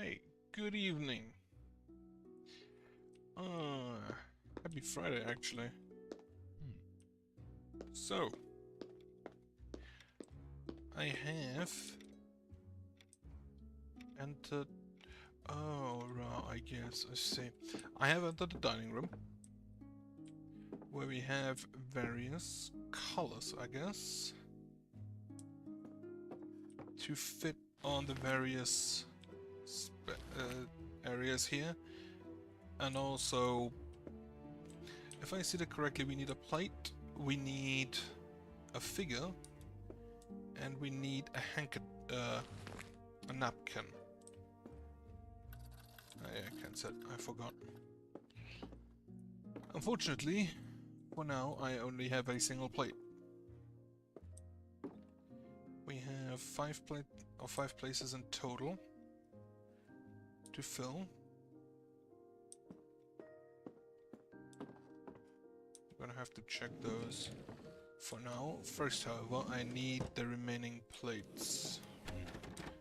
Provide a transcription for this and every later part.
Hi, good evening. Happy Friday, actually. So, I have entered... Oh, right, I guess, I see. I have entered the dining room, where we have various colors, I guess, to fit on the various areas here. And also, if I see it correctly, we need a plate, we need a figure, and we need a napkin. I can't say it, I forgot. Unfortunately, for now, I only have a single plate. We have five places in total to fill. I'm gonna have to check those for now. First, however, I need the remaining plates.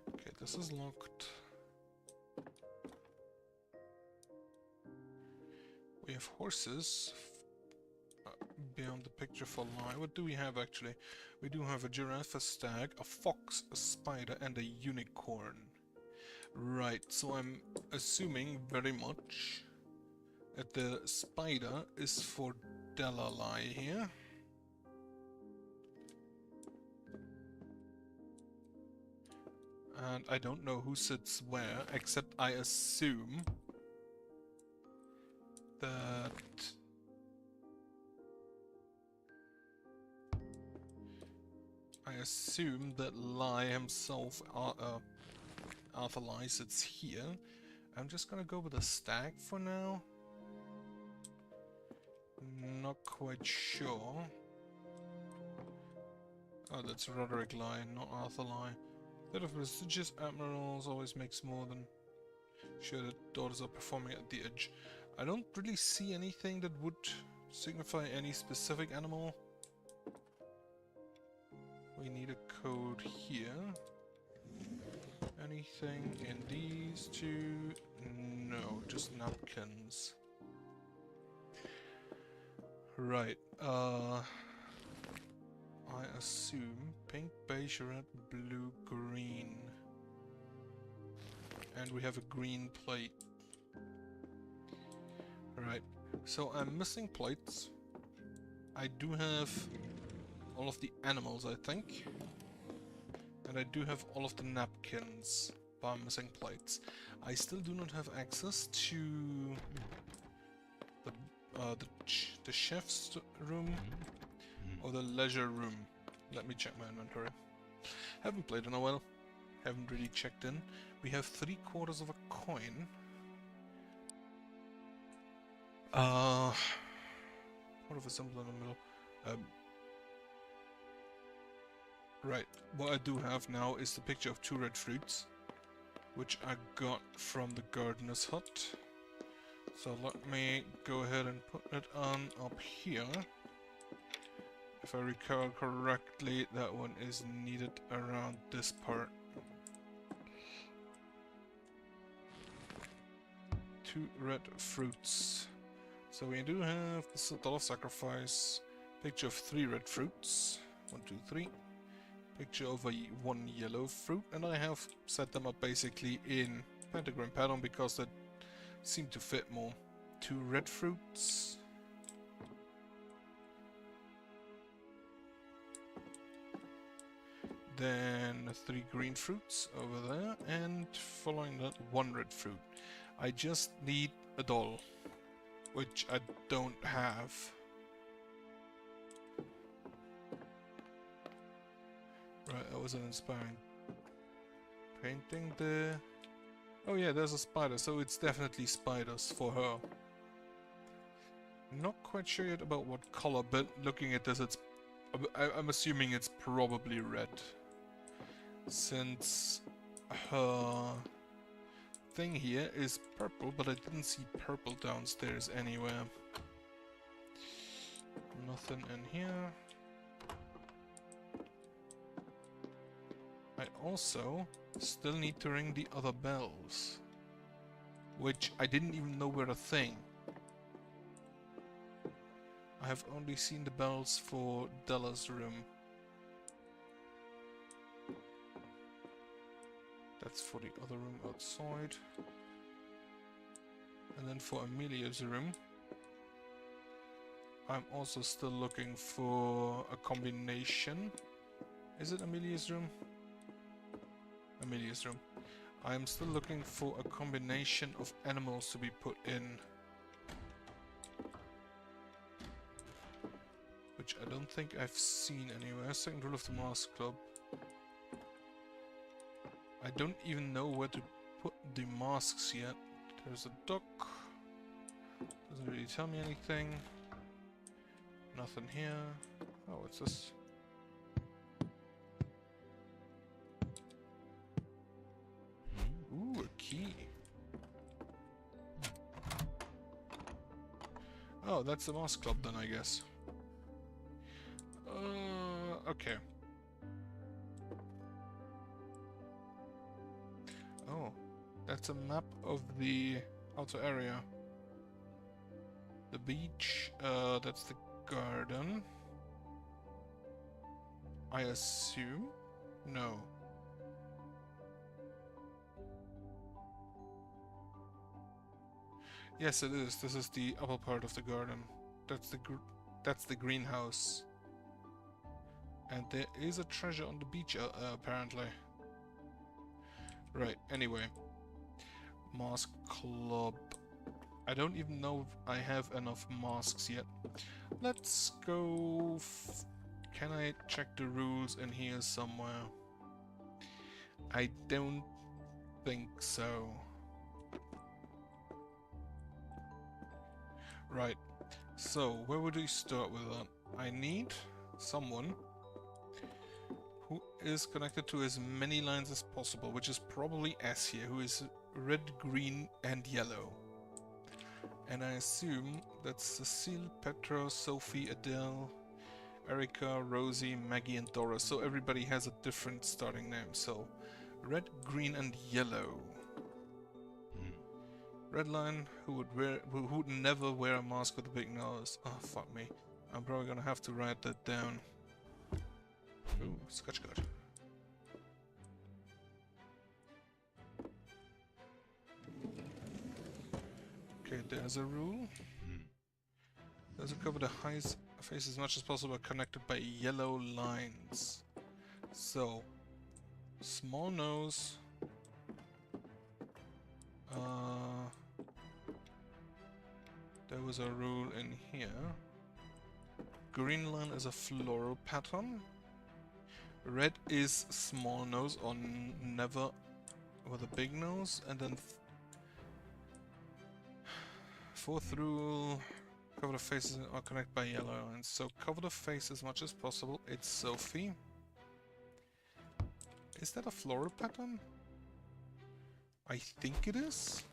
Okay, this is locked. We have horses beyond the picture for lie. What do we have actually? We do have a giraffe, a stag, a fox, a spider, and a unicorn. Right, so I'm assuming very much that the spider is for Delalai here. And I don't know who sits where, except I assume that Lai himself, Arthur Lai, sits here. I'm just gonna go with a stag for now. Not quite sure. Oh, that's Roderick Lai, not Arthur Lai. That of prestigious admirals always makes more than sure that daughters are performing at the edge. I don't really see anything that would signify any specific animal. We need a code here. Anything in these two? No, just napkins. Right, I assume pink, beige, red, blue, green. And we have a green plate. Right, so I'm missing plates. I do have all of the animals, I think. And I do have all of the napkins, but I'm missing plates. I still do not have access to the chef's room or the leisure room. Let me check my inventory. Haven't played in a while. Haven't really checked in. We have 3/4 of a coin. What of a symbol in the middle? Right, what I do have now is the picture of 2 red fruits, which I got from the gardener's hut. So let me go ahead and put it on up here. If I recall correctly, that one is needed around this part. 2 red fruits. So we do have the doll of sacrifice, picture of 3 red fruits. 1, 2, 3. Picture of one yellow fruit, and I have set them up basically in pentagram pattern because they seem to fit more. 2 red fruits. Then 3 green fruits over there, and following that 1 red fruit. I just need a doll, which I don't have. Right, that was an inspiring painting there. Oh yeah, there's a spider, so it's definitely spiders for her. Not quite sure yet about what color, but looking at this, I'm assuming it's probably red. Since her thing here is purple, but I didn't see purple downstairs anywhere. Nothing in here. I also still need to ring the other bells. which I didn't even know were a thing. I have only seen the bells for Della's room. That's for the other room outside. And then for Amelia's room, I'm also still looking for a combination. Is it Amelia's room? Amelia's room. I'm still looking for a combination of animals to be put in. Which I don't think I've seen anywhere. Second rule of the Mask Club. I don't even know where to put the masks yet. There's a duck. Doesn't really tell me anything. Nothing here. Oh, what's this? Ooh, a key. Oh, that's the Mask Club then, I guess. Okay. Oh, that's a map of the outer area. The beach, that's the garden. I assume? No. Yes, it is. This is the upper part of the garden. That's the greenhouse. And there is a treasure on the beach, apparently. Right, anyway. Mask Club. I don't even know if I have enough masks yet. Let's go... Can I check the rules in here somewhere? I don't think so. Right. So, where would we start with that? I need someone who is connected to as many lines as possible, which is probably S here, who is red, green, and yellow. And I assume that's Cecile, Petra, Sophie, Adele, Erica, Rosie, Maggie, and Dora. So everybody has a different starting name. So red, green, and yellow. Red line, who would never wear a mask with a big nose. Oh, fuck me. I'm probably gonna have to write that down. Ooh, Scotch guard. Okay, there's a rule. Does it cover the face as much as possible connected by yellow lines? So, small nose. There was a rule in here. Green line is a floral pattern. Red is small nose or never with a big nose. And then fourth rule, cover the faces are connected by yellow lines. So cover the face as much as possible. It's Sophie. Is that a floral pattern? I think it is.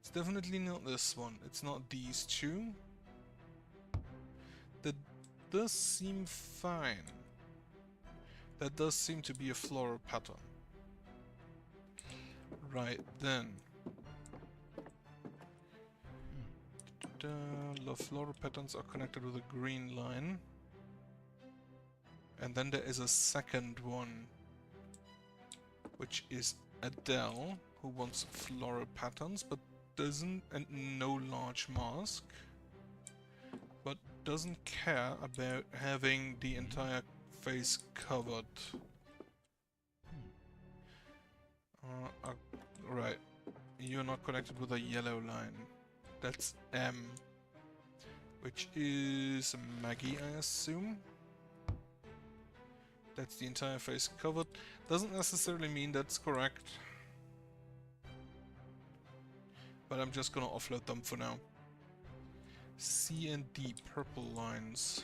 It's definitely not this one. It's not these two. That does seem fine. That does seem to be a floral pattern. Right then. The floral patterns are connected with a green line. And then there is a second one, which is Adele, who wants floral patterns, but doesn't, and no large mask, but doesn't care about having the entire face covered. Right, you're not connected with a yellow line. That's M, which is Maggie, I assume. That's the entire face covered. Doesn't necessarily mean that's correct. But I'm just gonna offload them for now. C and D, purple lines.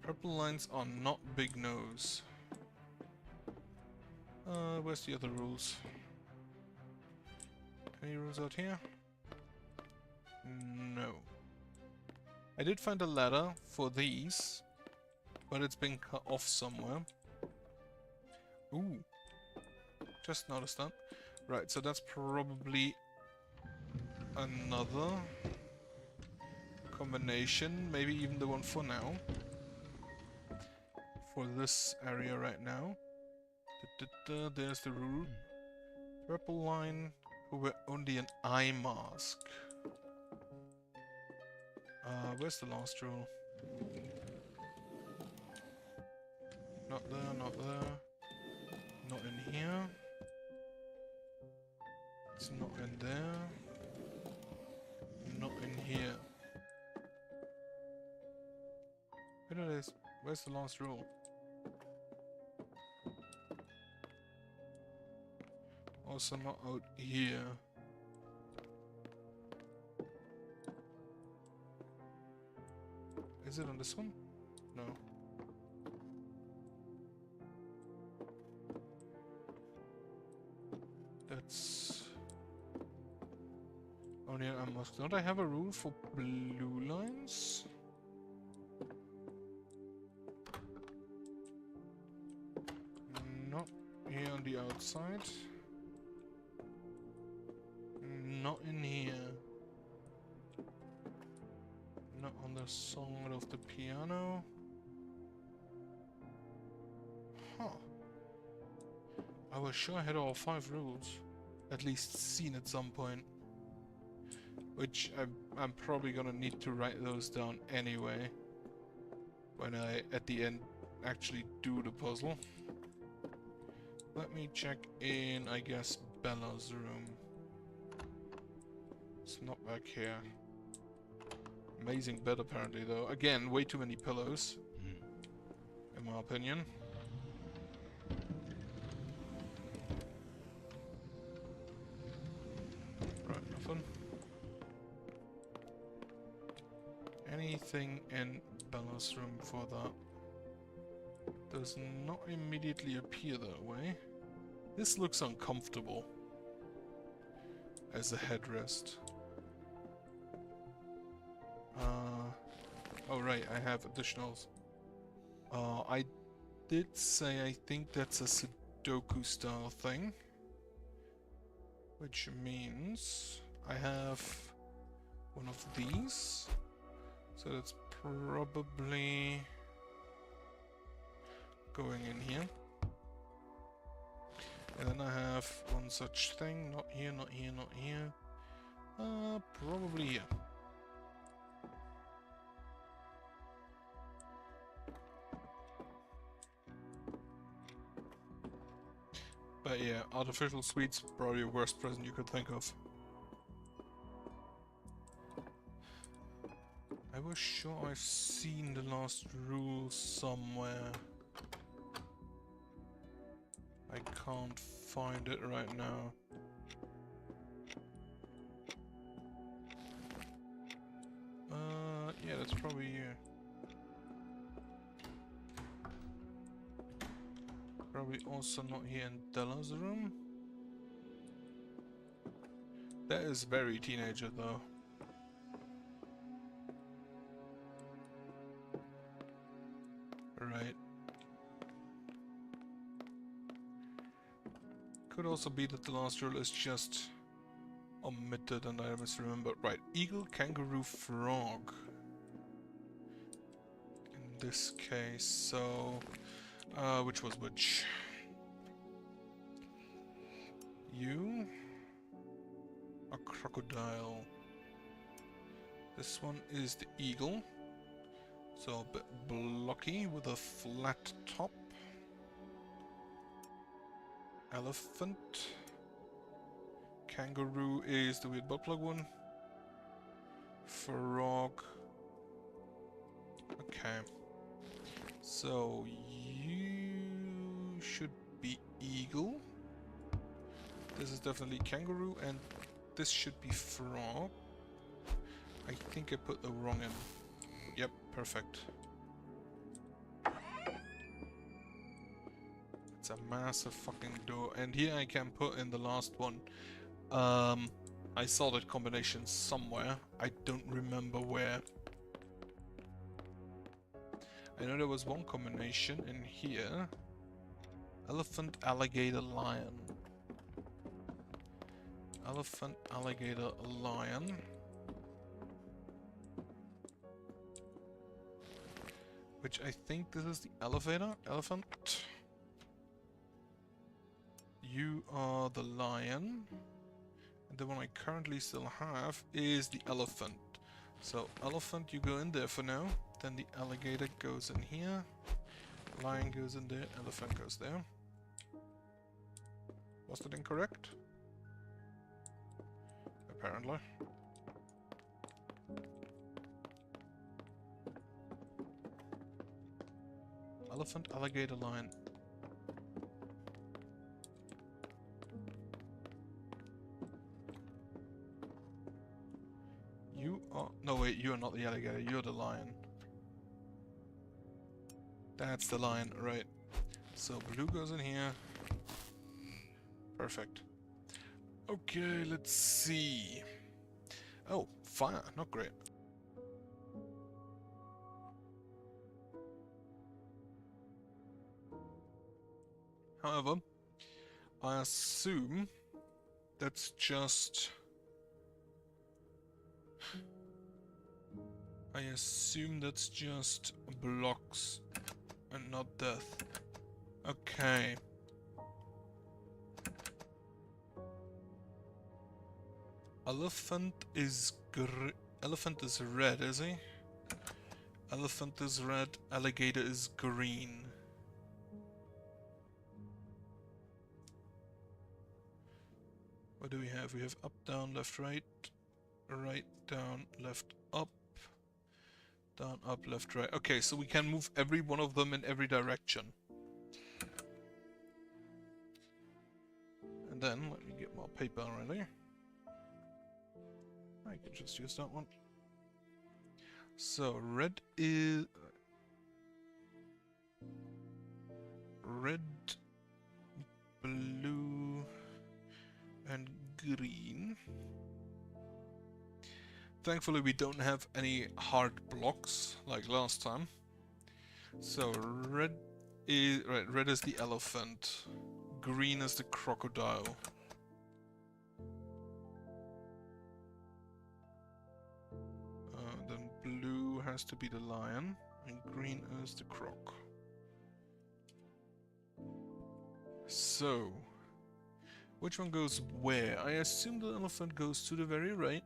Purple lines are not big nose. Where's the other rules? Any rules out here? No. I did find a ladder for these, but it's been cut off somewhere. Ooh. Just noticed that. Right, so that's probably another combination, maybe even the one for now. For this area right now. There's the rule. Purple line who wear only an eye mask. Where's the last rule? Not there, not there. Not in here. It's not in there. Not in here. Where it is? Where's the last rule? Also not out here. Is it on this one? No. That's only I must. Don't I have a rule for blue lines? Not here on the outside. Not in here. Not on the side of the piano. Huh. I was sure I had all 5 rules. At least seen at some point. Which I'm probably gonna need to write those down anyway. When I, at the end, actually do the puzzle. Let me check in, I guess, Bella's room. It's not back here. Amazing bed apparently though. Again, way too many pillows. In my opinion. Right, nothing. Anything in Bella's room for that? Does not immediately appear that way. This looks uncomfortable. As a headrest. Oh right, I have additionals. I did say I think that's a Sudoku style thing. Which means I have one of these. So that's probably going in here. And then I have one such thing. Not here, not here, not here. Probably here. But yeah, artificial sweets, probably the worst present you could think of. I was sure I've seen the last rule somewhere. I can't find it right now. Yeah, that's probably here. Probably also not here in Della's room. That is very teenager though. Right. Could also be that the last rule is just omitted and I misremember. Right, eagle, kangaroo, frog. In this case, so... which was which? You? A crocodile. This one is the eagle. So a bit blocky with a flat top. Elephant. Kangaroo is the weird butt plug one. Frog. Okay. So you should be eagle. This is definitely kangaroo and this should be frog. I think I put the wrong in. Yep, perfect. It's a massive fucking door. And here I can put in the last one. I saw that combination somewhere. I don't remember where. I know there was one combination in here. Elephant, alligator, lion. elephant, alligator, lion. Which I think this is the elephant. You are the lion. And the one I currently still have is the elephant. So elephant, you go in there for now. Then the alligator goes in here. Lion goes in there, elephant goes there. Was that incorrect? Apparently. Elephant, alligator, lion. You are... No wait, you are not the alligator, you're the lion. That's the lion, right. So blue goes in here. Perfect. Okay, let's see. Oh, fire, not great. However, I assume that's just... blocks and not death. Okay. Elephant is red, is he? Elephant is red, alligator is green. What do we have? We have up, down, left, right, right, down, left, up, down, up, left, right. Okay, so we can move every one of them in every direction. And then, let me get more paper already. I can just use that one. So, red is... red, blue, and green. Thankfully we don't have any hard blocks like last time. So red is the elephant. Green is the crocodile. Then blue has to be the lion, and green is the croc. So, which one goes where? I assume the elephant goes to the very right.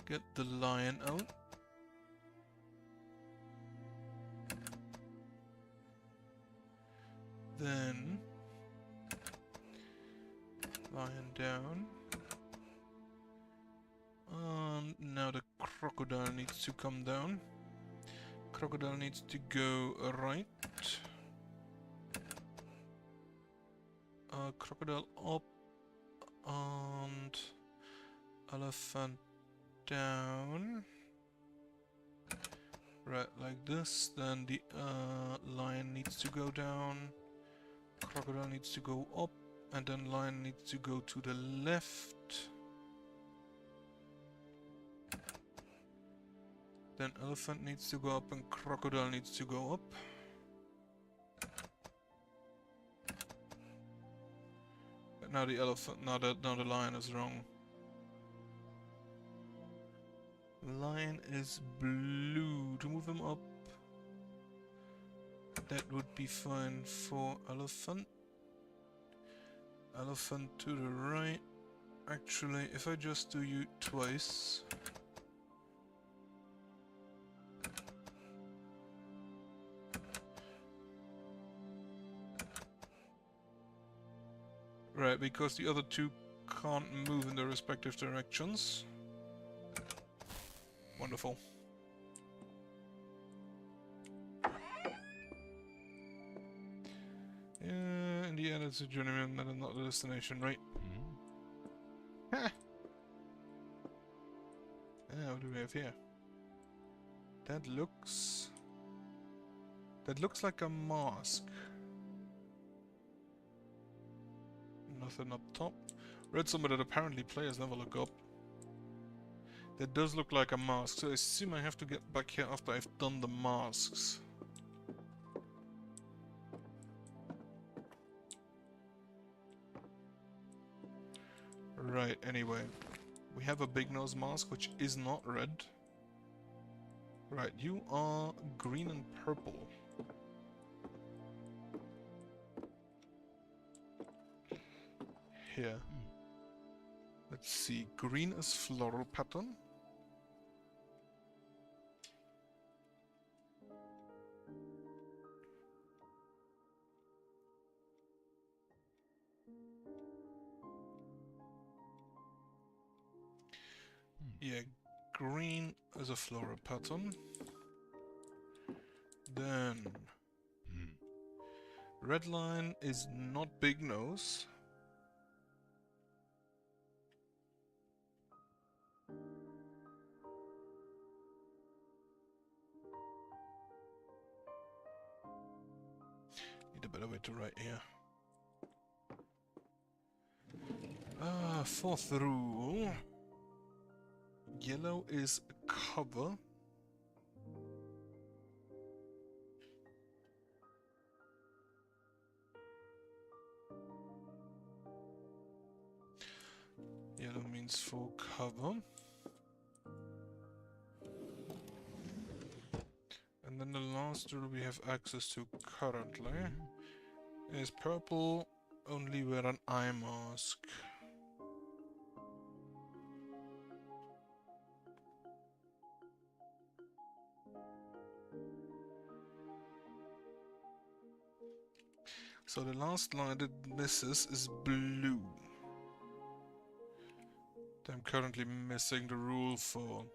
Get the lion out. Then lion down. Now the crocodile needs to come down. Crocodile needs to go right. Crocodile up and elephant down. Right, like this. Then the lion needs to go down. Crocodile needs to go up, and then lion needs to go to the left. Then elephant needs to go up, and crocodile needs to go up. But now the elephant, now the lion is wrong. Lion is blue. To move him up, that would be fine for elephant. Elephant to the right. Actually, if I just do you twice. Right, because the other two can't move in their respective directions. Wonderful. Yeah, in the end it's a journeyman and not the destination, right? Ha! What do we have here? That looks like a mask. Nothing up top. Read somewhere that apparently players never look up. That does look like a mask, so I assume I have to get back here after I've done the masks. Right, anyway. We have a big nose mask, which is not red. Right, you are green and purple. Here. Let's see, green is floral pattern. Yeah, green is a floral pattern. Then red line is not big nose. Need a better way to write here. Fourth rule. Yellow is cover. Yellow means for cover. And then the last rule we have access to currently is purple, only wear an eye mask. So the last line that misses is blue. I'm currently missing the rule for...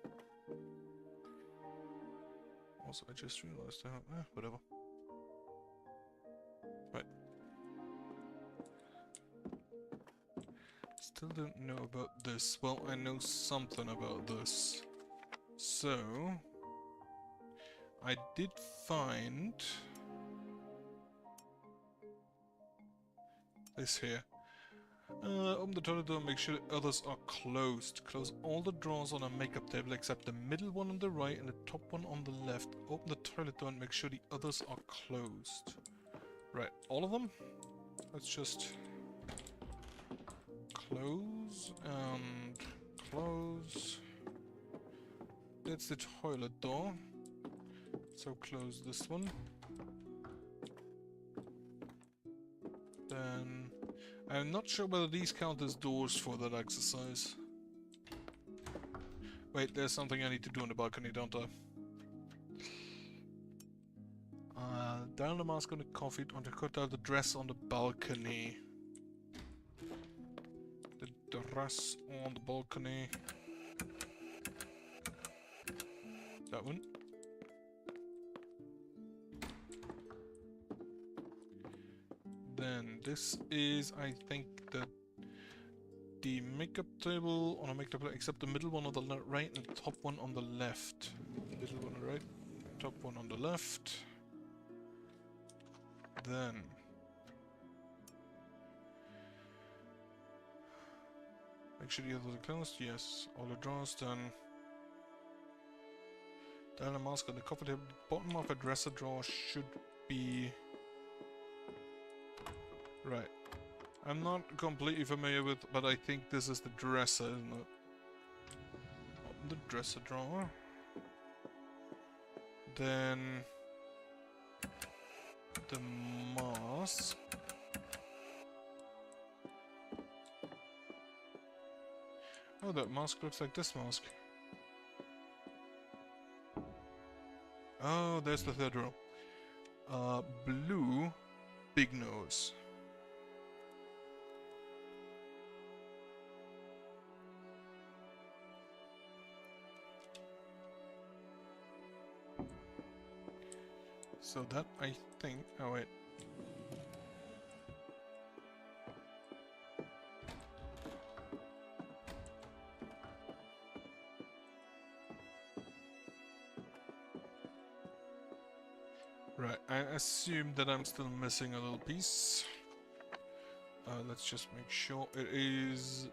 Also, I just realized I have... whatever. Right. Still don't know about this. Well, I know something about this. So... I did find... this here. Open the toilet door and make sure the others are closed. Close all the drawers on a makeup table except the middle one on the right and the top one on the left. Open the toilet door and make sure the others are closed. Right, all of them? Let's just... close and close. That's the toilet door. So close this one. Then... I'm not sure whether these count as doors for that exercise. Wait, there's something I need to do on the balcony, don't I? Down the mask on the coffee, on the cut out the dress on the balcony. The dress on the balcony. That one. Then this is, I think, the makeup table on a makeup table, except the middle one on the right and the top one on the left. Middle one on the right, top one on the left. Then make sure the others are closed. Yes, all the drawers done. Down the mask on the coffee table. Bottom of a dresser drawer should be right. I'm not completely familiar with, but I think this is the dresser, isn't it? Open the dresser drawer. Then the mask. Oh, that mask looks like this mask. Oh, there's the third row. Blue, big nose. So that, I think... oh wait. Right, I assume that I'm still missing a little piece. Let's just make sure it is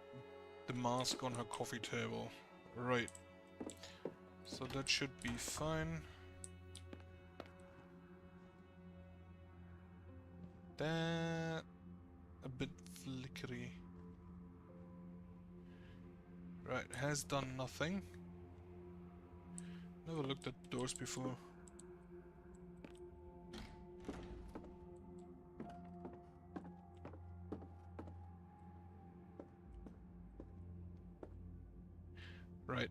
the mask on her coffee table. Right. So that should be fine. That... a bit flickery. Right, has done nothing. Never looked at doors before. Right.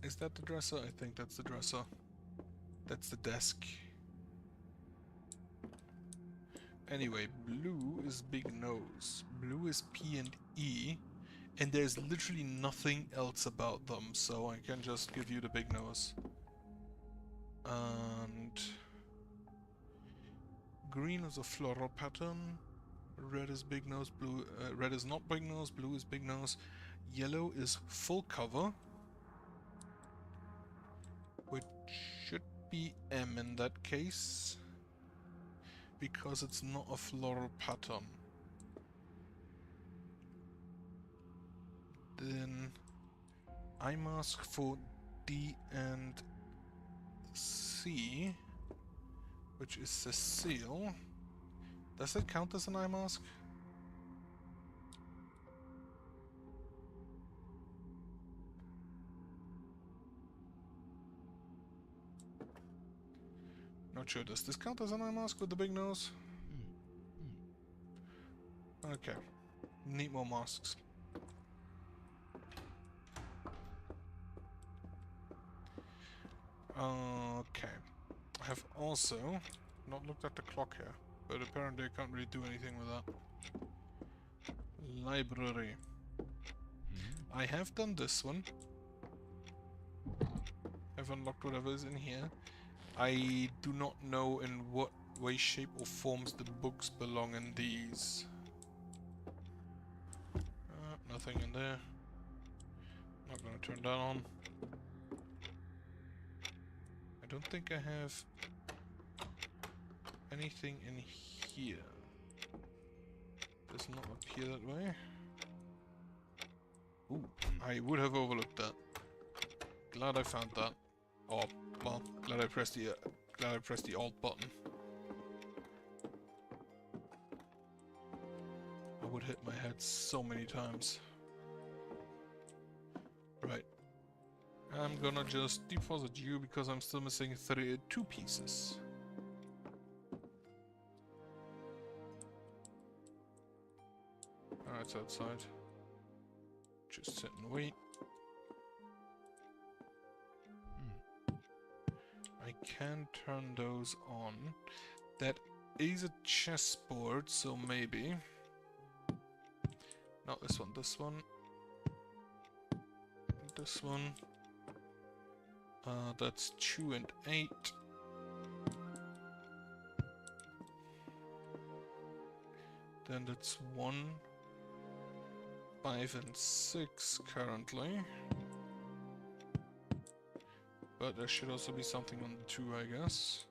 Is that the dresser? I think that's the dresser. That's the desk. Anyway, blue is big nose. Blue is P and E. And there's literally nothing else about them, so I can just give you the big nose. And green is a floral pattern. Red is big nose, blue. Red is not big nose, blue is big nose. Yellow is full cover, which should be M in that case, because it's not a floral pattern. Then I mask for D and C, which is Cecile. Does it count as an eye mask? Not sure. Does this count as an eye mask with the big nose? Okay. Need more masks. Okay. I have also not looked at the clock here, but apparently I can't really do anything with that. Library. I have done this one. I've unlocked whatever is in here. I do not know in what way, shape or forms the books belong in these. Nothing in there. Not gonna turn that on. I don't think I have anything in here. Does not appear that way. Ooh, I would have overlooked that. Glad I found that. Oh, well, glad I pressed the Alt button. I would hit my head so many times. Right. I'm gonna just deposit you because I'm still missing 32 pieces. Alright, it's outside. Just sit and wait. I can turn those on. That is a chessboard, so maybe. Not this one, this one. This one. That's 2 and 8. Then that's 1, 5 and 6 currently. But there should also be something on 2, I guess.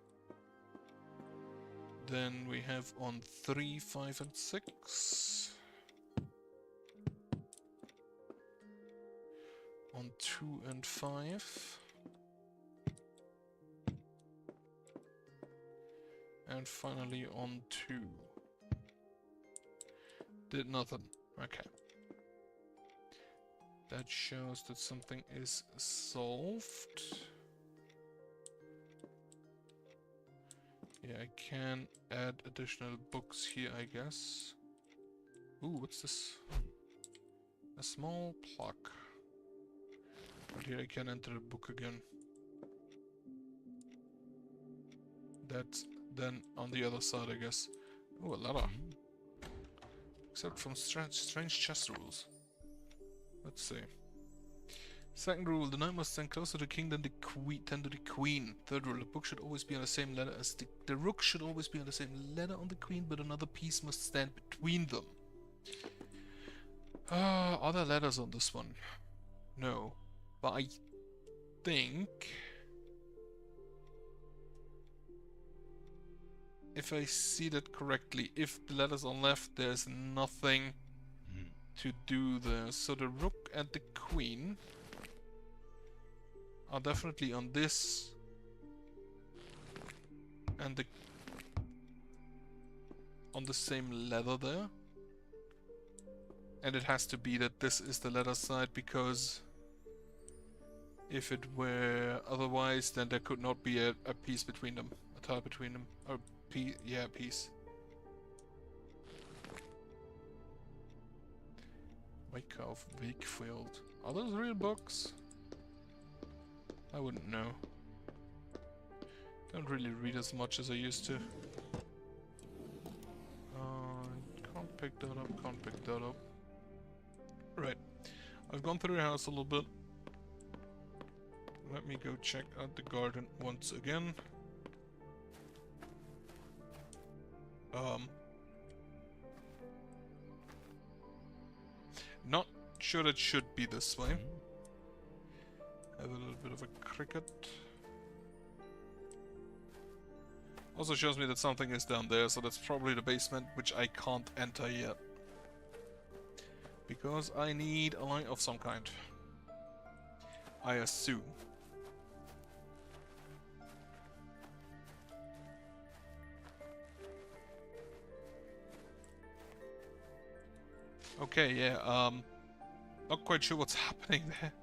Then we have on 3, 5 and 6. On 2 and 5. And finally on 2. Did nothing. Okay. That shows that something is solved. Yeah, I can add additional books here, I guess. Ooh, what's this? A small plaque. But here I can enter a book again. That's then on the other side, I guess. Ooh, a letter. Except from strange chess rules. Let's see. Second rule, the knight must stand closer to the king than to the queen. Third rule, the book should always be on the same letter as the rook should always be on the same letter on the queen, but another piece must stand between them. Are there letters on this one? No. But I think if I see that correctly, if the letters are left, there's nothing to do there. So the rook and the queen are definitely on this and on the same letter there. And it has to be that this is the letter side, because if it were otherwise, then there could not be a piece between them, a tile between them, or piece. Wyckoff Wakefield. Are those real books? I wouldn't know. Don't really read as much as I used to. Can't pick that up, can't pick that up. Right. I've gone through the house a little bit. Let me go check out the garden once again. Not sure it should be this way. Have a little bit of a cricket. Also shows me that something is down there, so that's probably the basement, which I can't enter yet. Because I need a light of some kind. I assume. Okay, yeah, not quite sure what's happening there.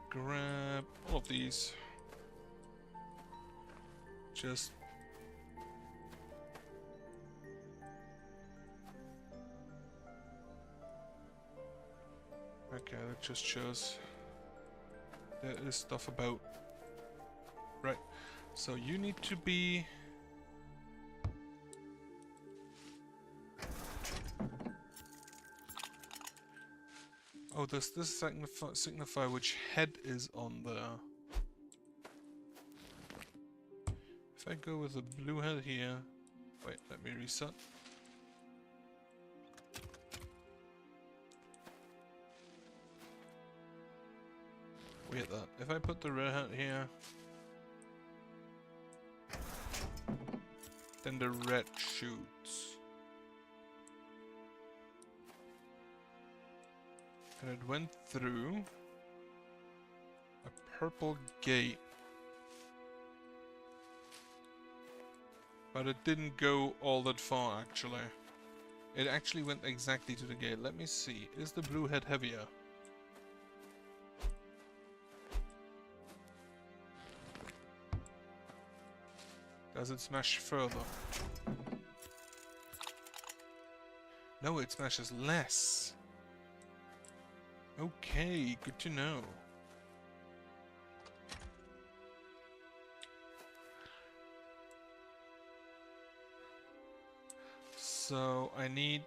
Grab all of these. Just... Okay, that just shows there is stuff about. Right, so you need to be... Oh, does this signify which head is on there? If I go with the blue head here... Wait, let me reset. Wait, that. If I put the red head here... Then the red shoots. And it went through a purple gate. But it didn't go all that far, actually. It actually went exactly to the gate. Let me see. Is the blue head heavier? Does it smash further? No, it smashes less. Okay, good to know. So I need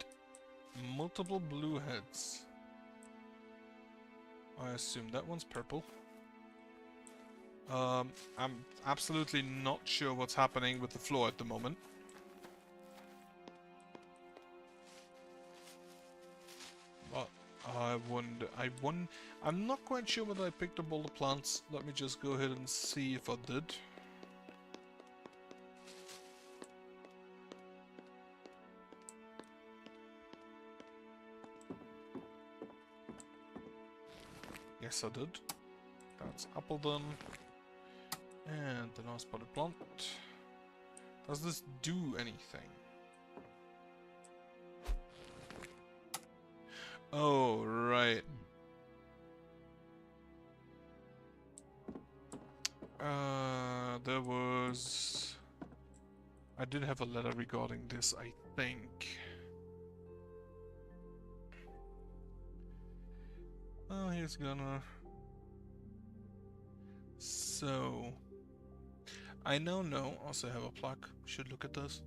multiple blue heads. I assume that one's purple. I'm absolutely not sure what's happening with the floor at the moment. But I'm not quite sure whether I picked up all the plants. Let me just go ahead and see if I did. Yes, I did. That's apple done. And the last spotted plant. Does this do anything? Oh, right. There was... I did have a letter regarding this, I think. Oh, he's gonna... So... I now know, also have a plaque, should look at this.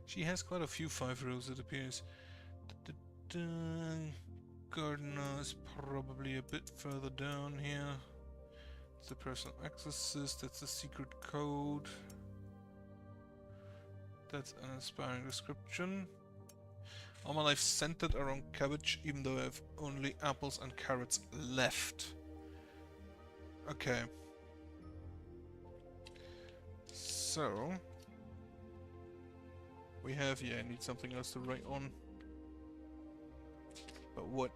She has quite a few 5 rows, it appears. Gardener is probably a bit further down here. It's the personal exorcist, that's the secret code. That's an inspiring description. All my life centered around cabbage, even though I have only apples and carrots left. Okay. So... we have, yeah, I need something else to write on. But what?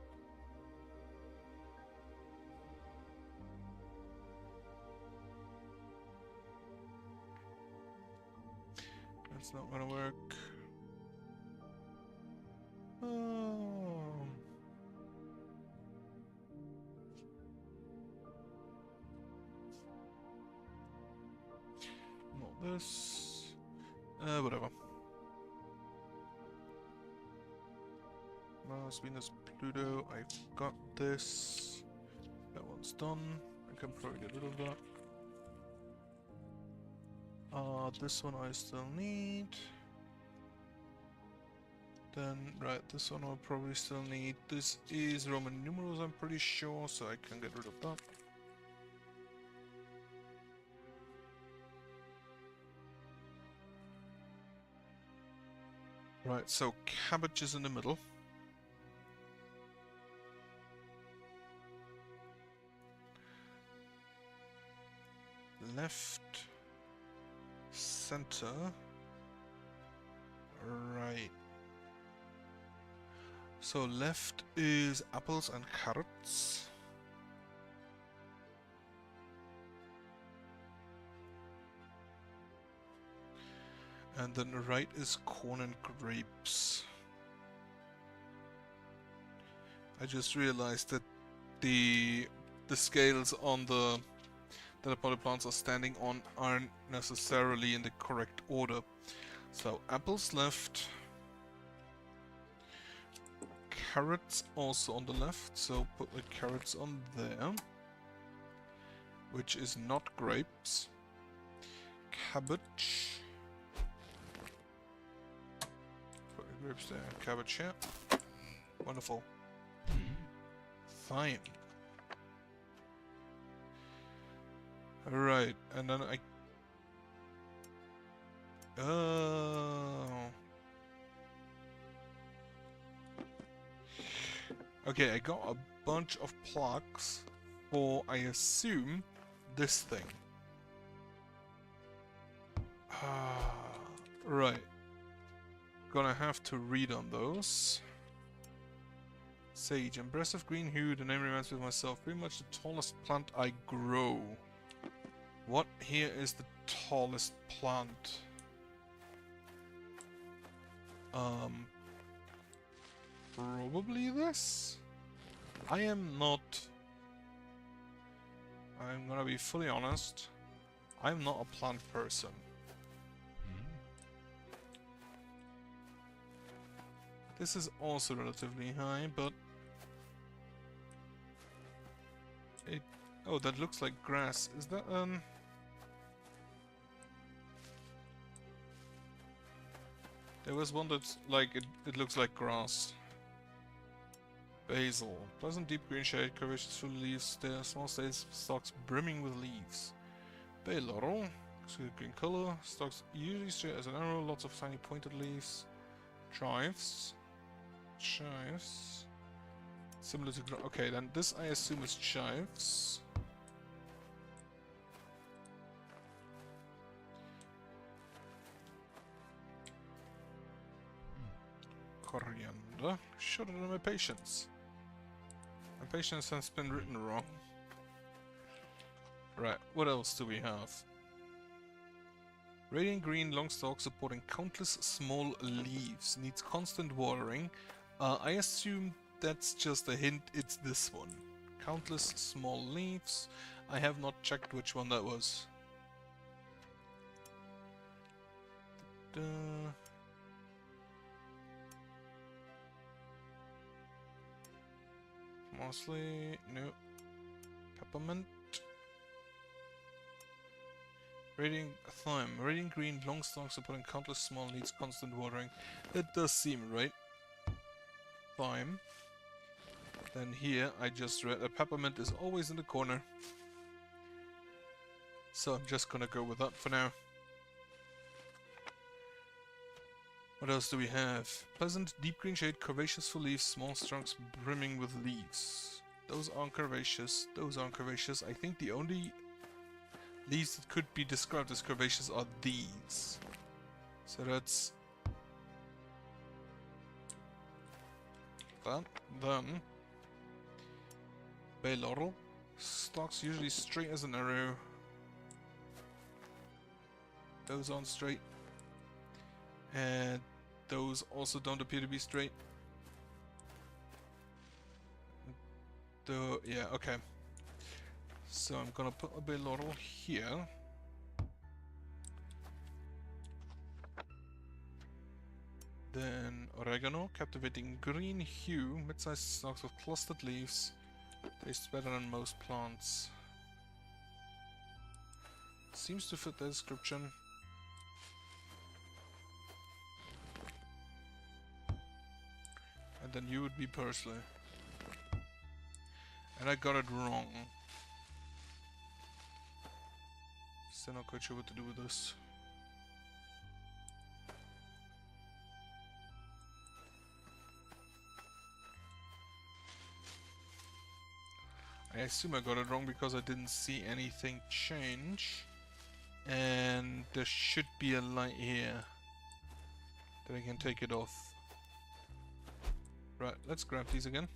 That's not gonna work. Um, not this. Whatever. Mars, Venus, Pluto. I've got this. That one's done. I can probably get rid of that. This one I still need. Then, right, this one I'll probably still need. This is Roman numerals, I'm pretty sure, so I can get rid of that. Right, so cabbage is in the middle. Left, center, right. So left is apples and carrots. And then right is corn and grapes. I just realized that the scales on the that the potted plants are standing on aren't necessarily in the correct order. So apples left, carrots also on the left, so put the carrots on there, which is not grapes. Cabbage, put the grapes there, cabbage here. Wonderful. Fine. Alright, and then okay, I got a bunch of plaques for, I assume, this thing. Right. Gonna have to read on those. Sage, impressive green hue, the name reminds me of myself. Pretty much the tallest plant I grow. What here is the tallest plant? Probably this? I'm gonna be fully honest, I'm not a plant person. This is also relatively high, but oh, that looks like grass. Is that there was one that's like it looks like grass. Basil. Pleasant deep green shade, curvaceous full leaves, there are small stalks brimming with leaves. Bay laurel. Good green color. Stalks usually straight as an arrow, lots of tiny pointed leaves. Chives. Chives. Similar to okay, then this I assume is chives. Coriander. Shut it on my patience. My patience has been written wrong. Right, what else do we have? Radiant green long stalk supporting countless small leaves. Needs constant watering. I assume that's just a hint, it's this one. Countless small leaves. I have not checked which one that was. Mostly, no. Peppermint. Radiant thyme. Radiant green long stalk supporting countless small leaves, constant watering. That does seem right. Thyme. Then here, I just read that peppermint is always in the corner. So I'm just gonna go with that for now. What else do we have? Pleasant, deep green shade, curvaceous for leaves, small trunks brimming with leaves. Those aren't curvaceous, those aren't curvaceous. I think the only leaves that could be described as curvaceous are these. So that's that. Then bay laurel. Stalks usually straight as an arrow. Those aren't straight. And those also don't appear to be straight. Yeah, okay. So I'm gonna put a laurel here. Then oregano, captivating green hue, mid-sized stalks with clustered leaves. Tastes better than most plants. Seems to fit the description. And then you would be parsley. And I got it wrong. Still not quite sure what to do with this. I assume I got it wrong because I didn't see anything change. And there should be a light here that I can take it off. Right, let's grab these again.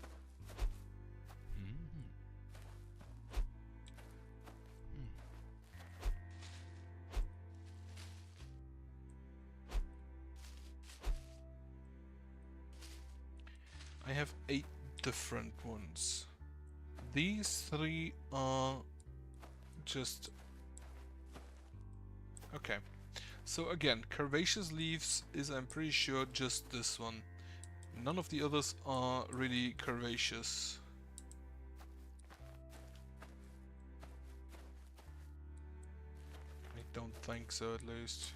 I have 8 different ones. These 3 are just... Okay. So again, curvaceous leaves is, I'm pretty sure, just this one. None of the others are really curvaceous. I don't think so, at least.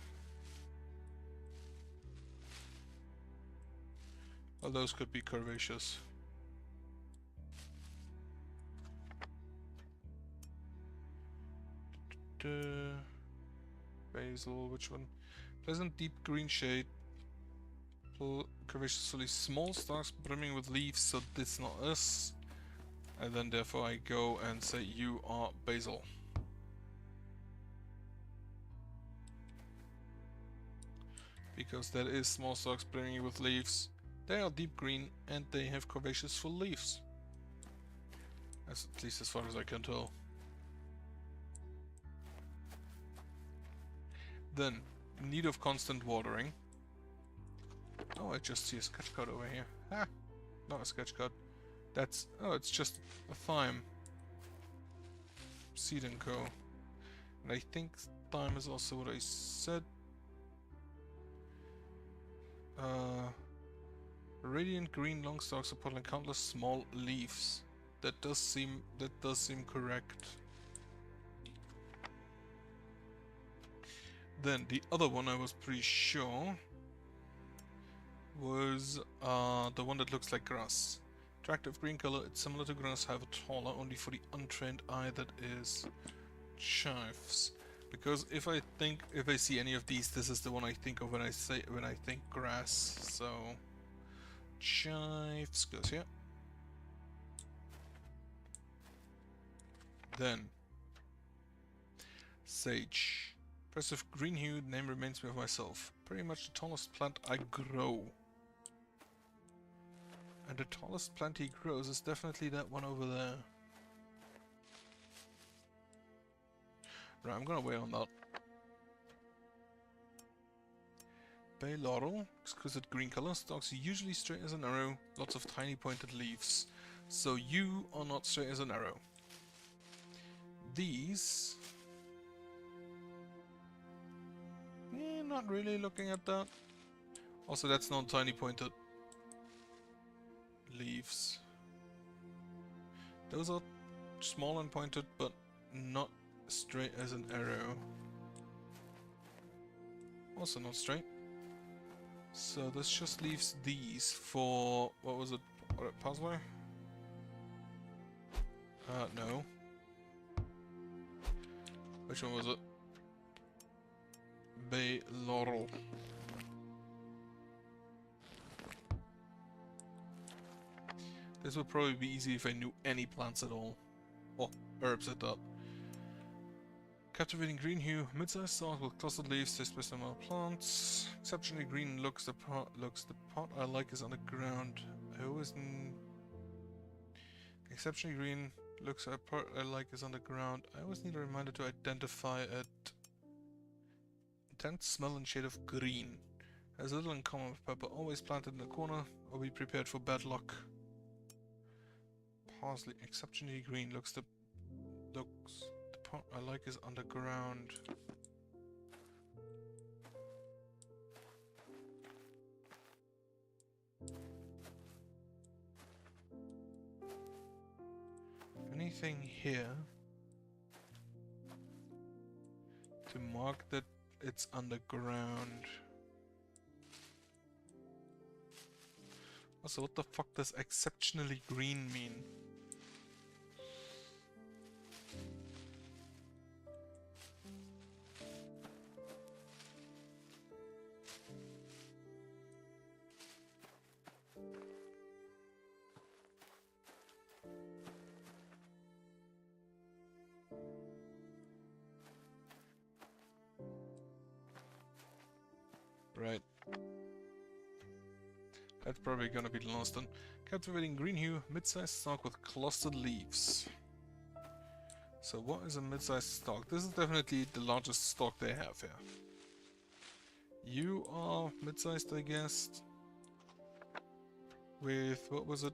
Well, those could be curvaceous. Basil, which one? Pleasant deep green shade. Curvaceously small stalks brimming with leaves, so this not us. And then therefore I go and say you are basil. Because that is small stalks brimming with leaves. They are deep green and they have curvaceous full leaves. At least as far as I can tell. Then, need of constant watering. Oh, I just see a sketch card over here. Ah, not a sketch card. That's... oh, it's just a thyme. Seed & Co. And I think thyme is also what I said. Radiant green long stalks supporting countless small leaves. That does seem correct. Then the other one I was pretty sure was the one that looks like grass. Attractive green color, it's similar to grass, however taller, only for the untrained eye that is chives. Because if I see any of these, this is the one I think of when I think grass. So chives goes here. Then sage. Impressive green hue, name reminds me of myself. Pretty much the tallest plant I grow. And the tallest plant he grows is definitely that one over there. Right, I'm gonna wait on that. Bay laurel, exquisite green color, stalks usually straight as an arrow, lots of tiny pointed leaves. So you are not straight as an arrow. These... not really looking at that. Also, that's not tiny pointed leaves. Those are small and pointed, but not straight as an arrow. Also not straight. So this just leaves these for... what was it? Puzzler? No. Which one was it? Bay laurel. This would probably be easy if I knew any plants at all. Or herbs at that. Captivating green hue, mid-sized stalk with clustered leaves, taste best among plants. Exceptionally green looks. The pot I like is on the ground. I always exceptionally green looks. The part I like is on the ground. I always need a reminder to identify it. Intense smell and shade of green. Has little in common with pepper. Always planted in the corner, or be prepared for bad luck. Parsley, exceptionally green. The part I like is underground. Anything here to mark that it's underground? Also, what the fuck does exceptionally green mean? Right. That's probably gonna be the last one. Captivating green hue, mid-sized stalk with clustered leaves. So what is a mid-sized stalk? This is definitely the largest stalk they have here. You are mid-sized, I guess. With, what was it?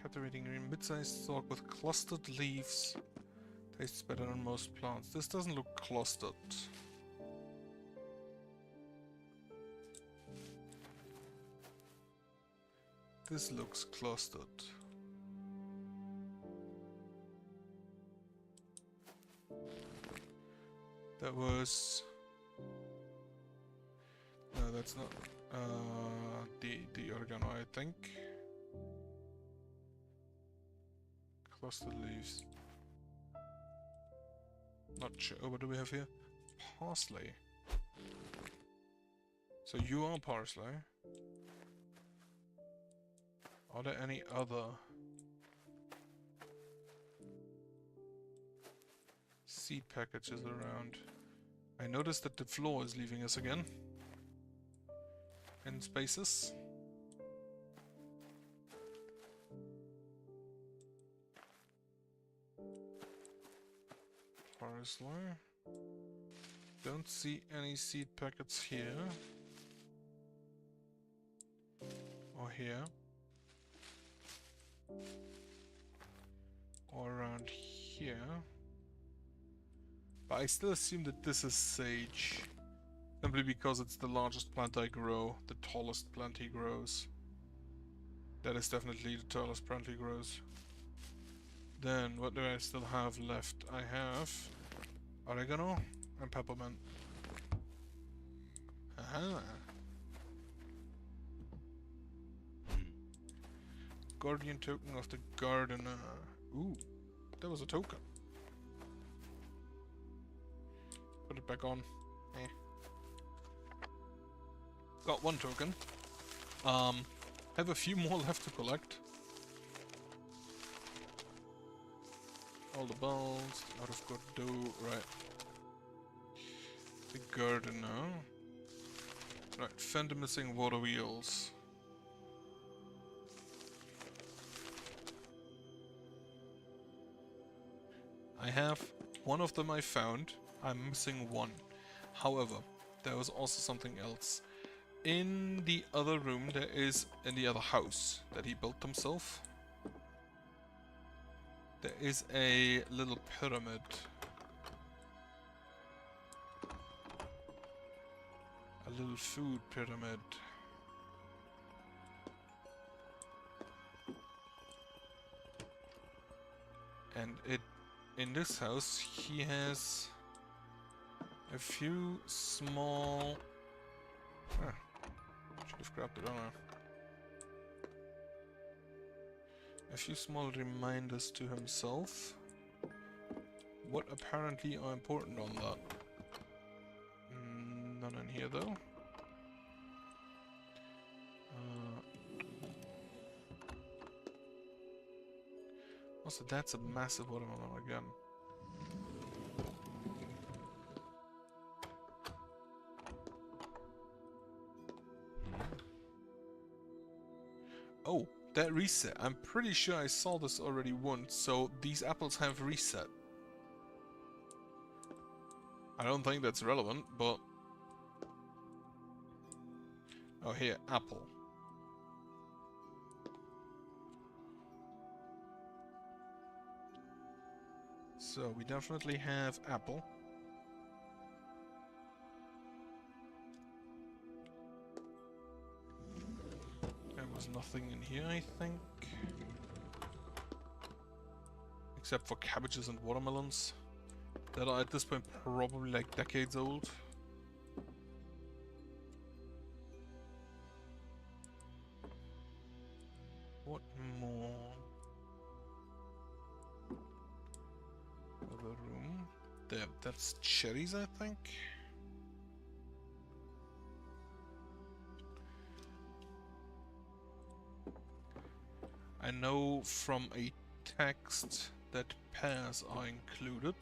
Captivating green, mid-sized stalk with clustered leaves. Tastes better than most plants. This doesn't look clustered. This looks clustered. That was... No, that's not the oregano, I think. Clustered leaves. Not sure. What do we have here? Parsley. So you are parsley. Are there any other seed packages around? I noticed that the floor is leaving us again. In spaces. Parsley. Don't see any seed packets here. Or here. Or around here. But I still assume that this is sage. Simply because it's the largest plant I grow. The tallest plant he grows. That is definitely the tallest plant he grows. Then, what do I still have left? I have oregano and peppermint. Aha! Gordian token of the gardener. Ooh, that was a token. Put it back on. Eh. Got one token. Have a few more left to collect. All the balls out of Godot, right. The gardener. Right, fend the missing water wheels. I have one of them I found. I'm missing one. However, there was also something else. In the other room, there is, in the other house that he built himself, there is a little pyramid. A little food pyramid. And in this house, he has a few small... should have grabbed it on her. A few small reminders to himself. What apparently are important on that. None in here though. Also, that's a massive watermelon again. Oh, that reset. I'm pretty sure I saw this already once, so these apples have reset. I don't think that's relevant, but... Oh, here, apple. So, we definitely have apple. There was nothing in here, I think. Except for cabbages and watermelons. That are at this point probably like decades old. What more? Other room. There, that's cherries, I think. I know from a text that pears are included.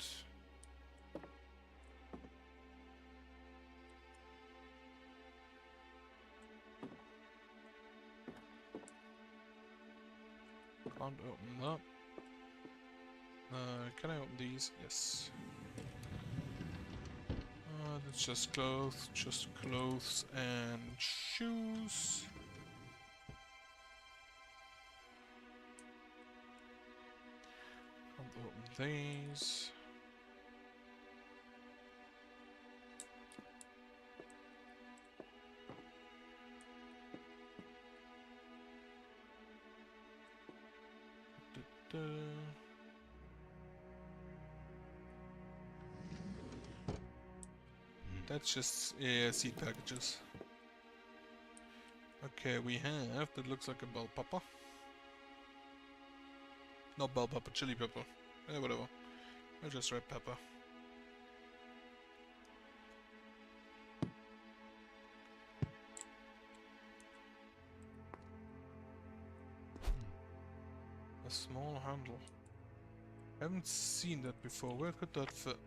Can't open that. Can I open these? Yes. That's just clothes and shoes. Can't open these. That's just seed packages. Okay, we have that looks like a bell pepper. Not bell pepper, chili pepper. Whatever. Or just red pepper. A small handle. I haven't seen that before. Where could that fit?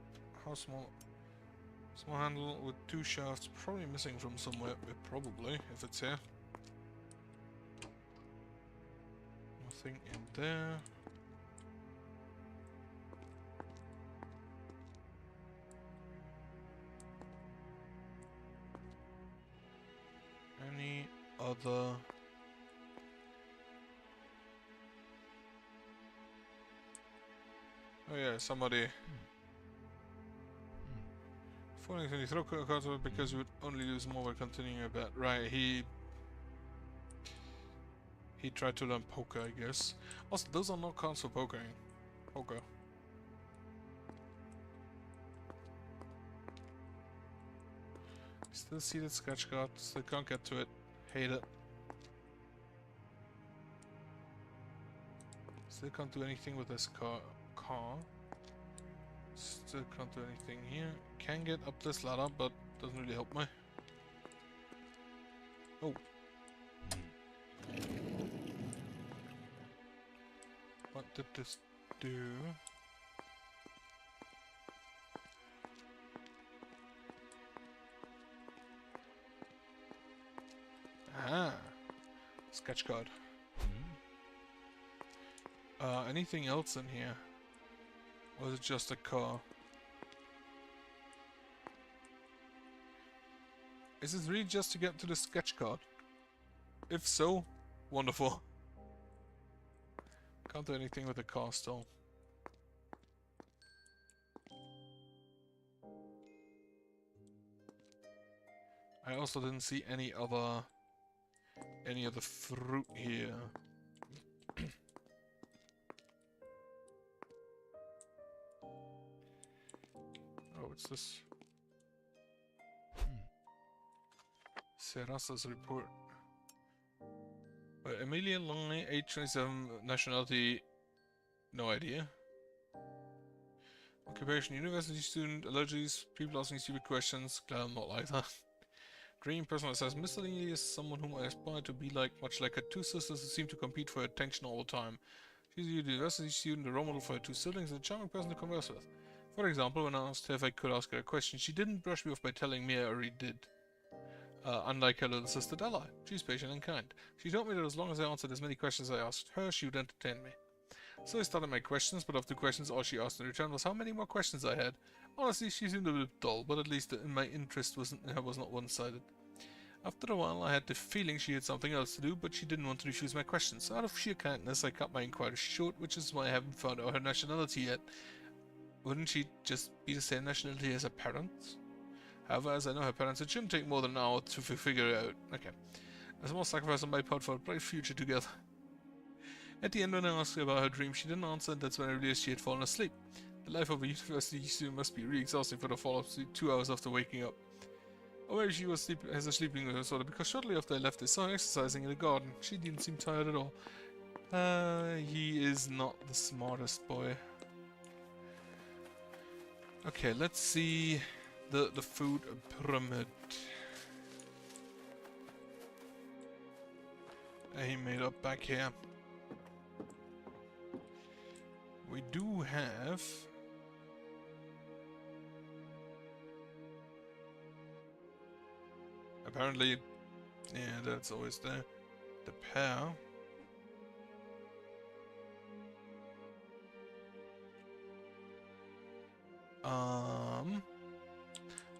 How small? Small handle with 2 shafts, probably missing from somewhere. Probably, if it's here. Nothing in there. Any other... Oh yeah, somebody... Falling when you throw cards away because you would only lose more by continuing your bet. Right, he tried to learn poker, I guess. Also, those are not cards for poker. Still see that sketch card, still can't get to it. Hate it. Still can't do anything with this car. Still can't do anything here. Can get up this ladder, but doesn't really help me. Oh. What did this do? Ah. Sketch card. Anything else in here? Or is it just a car? Is it really just to get to the sketch card? If so, wonderful. Can't do anything with the car still. I also didn't see any other fruit here. Oh, what's this? Serasa's report. Emilia Longley, age 27, nationality, no idea. Occupation, university student, allergies, people asking stupid questions, glad I'm not like that. Green person says, Mr. Lee is someone whom I aspire to be like, much like her 2 sisters who seem to compete for attention all the time. She's a university student, a role model for her 2 siblings, and a charming person to converse with. For example, when I asked her if I could ask her a question, she didn't brush me off by telling me I already did. Unlike her little sister Della, she's patient and kind. She told me that as long as I answered as many questions as I asked her, she would entertain me. So I started my questions, but of the questions all she asked in return was how many more questions I had. Honestly, she seemed a bit dull, but at least in my interest was not one-sided. After a while, I had the feeling she had something else to do, but she didn't want to refuse my questions. Out of sheer kindness, I cut my inquiry short, which is why I haven't found out her nationality yet. Wouldn't she just be the same nationality as her parents? However, as I know her parents, it shouldn't take more than an hour to figure it out. Okay. A small sacrifice on my part for a bright future together. At the end, when I asked her about her dream, she didn't answer, and that's when I realized she had fallen asleep. The life of a university student must be really exhausting for the follow-up 2 hours after waking up. Or maybe she was has a sleeping disorder, because shortly after I left, I saw her exercising in the garden. She didn't seem tired at all. He is not the smartest boy. Okay, let's see the food pyramid. He made up back here. We do have apparently, yeah, that's always there. The pear.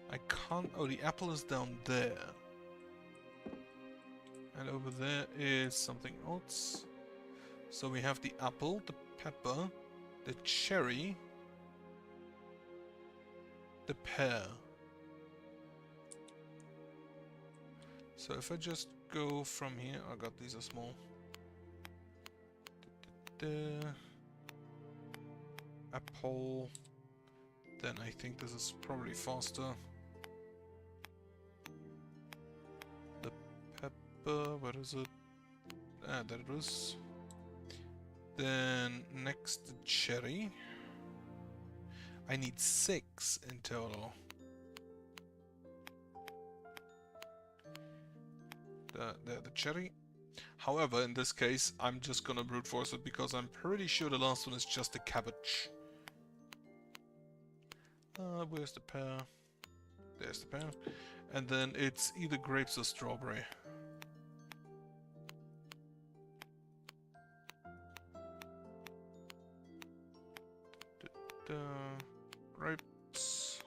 I can't. Oh, the apple is down there. And over there is something else. So we have the apple, the pepper, the cherry, the pear. So if I just go from here, oh god, these are small. Apple. Then I think this is probably faster. The pepper, where is it? Ah, there it is. Then next the cherry. I need 6 in total. The cherry. However, in this case, I'm just gonna brute force it because I'm pretty sure the last one is just a cabbage. Where's the pear? There's the pear. And then it's either grapes or strawberry. Grapes.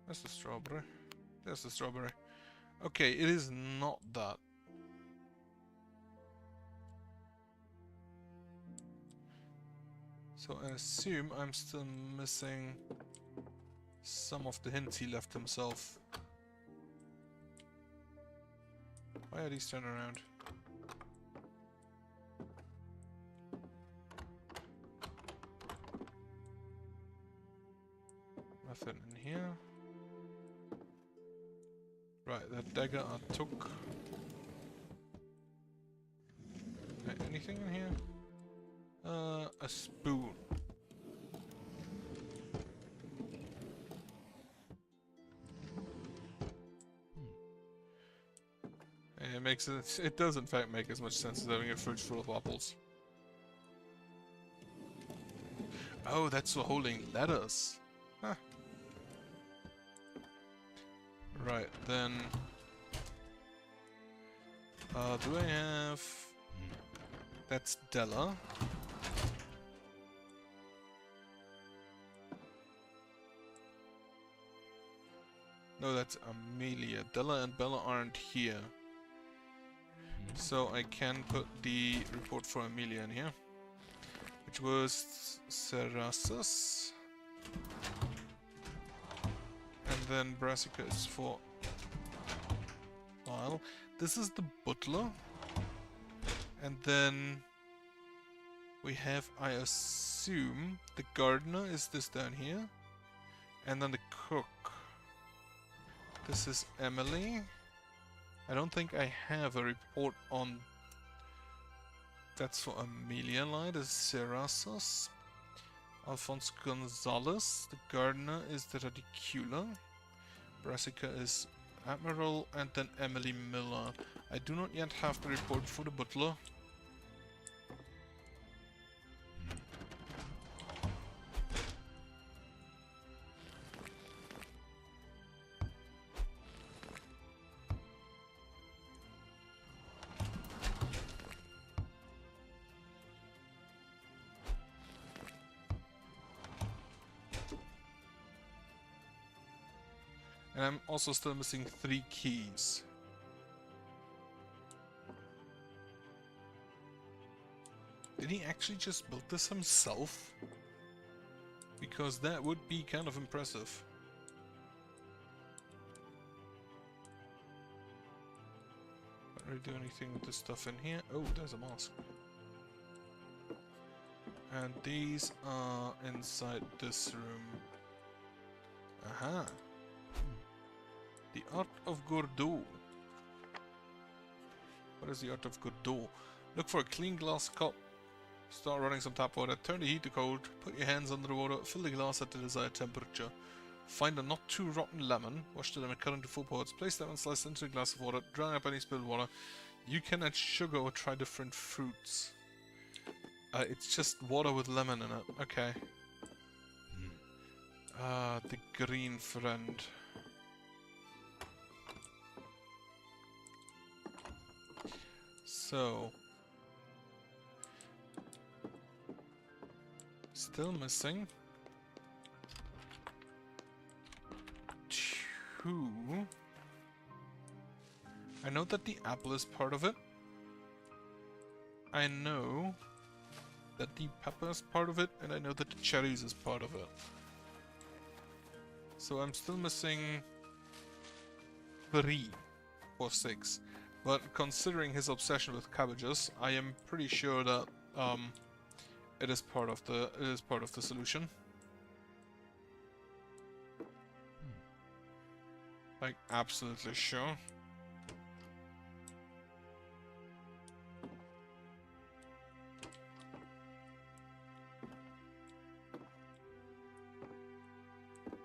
That's the strawberry. There's the strawberry. Okay, it is not that. So I assume I'm still missing some of the hints he left himself. Why are these turned around? Nothing in here. Right, that dagger I took. Anything in here? A spoon. It makes it. It does in fact make as much sense as having a fridge full of apples. Oh, that's for holding letters. Huh. Right then. Do I have? That's Della. No, that's Amelia. Della and Bella aren't here. So I can put the report for Amelia in here. Which was Cerasus. And then Brassica is for Lyle. This is the butler. And then we have, I assume, the gardener is this down here. And then the cook. This is Emily. I don't think I have a report on... That's for Amelia Line. This is Cerasus. Alphonse Gonzalez. The gardener is the Radicula. Brassica is Admiral. And then Emily Miller. I do not yet have the report for the butler. And I'm also still missing 3 keys. Did he actually just build this himself? Because that would be kind of impressive. Can't really do anything with this stuff in here. Oh, there's a mask. And these are inside this room. Aha! The Art of Gordo. What is the Art of Gordo? Look for a clean glass cup. Start running some tap water, turn the heat to cold, put your hands under the water, fill the glass at the desired temperature. Find a not too rotten lemon, wash the lemon, cut into 4 parts, place lemon slice into a glass of water, dry up any spilled water. You can add sugar or try different fruits. It's just water with lemon in it. Okay. The green friend. So... still missing 2. I know that the apple is part of it. I know that the pepper is part of it, and I know that the cherries is part of it. So I'm still missing 3 or 6. But considering his obsession with cabbages, I am pretty sure that it is part of the solution. Like, absolutely sure.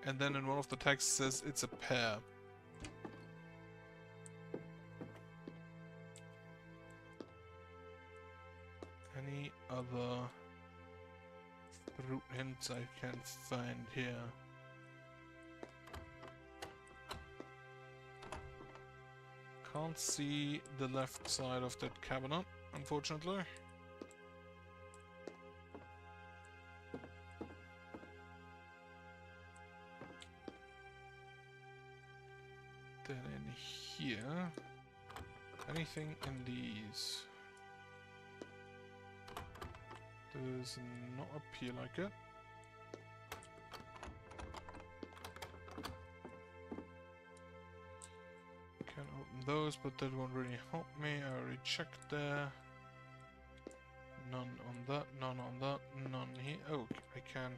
And then in one of the texts says it's a pear. Any other fruit hints I can find here? Can't see the left side of that cabinet, unfortunately. Then in here, anything in these? Does not appear like it. Can open those, but that won't really help me. I already checked there. None on that, none on that, none here. Oh, I can.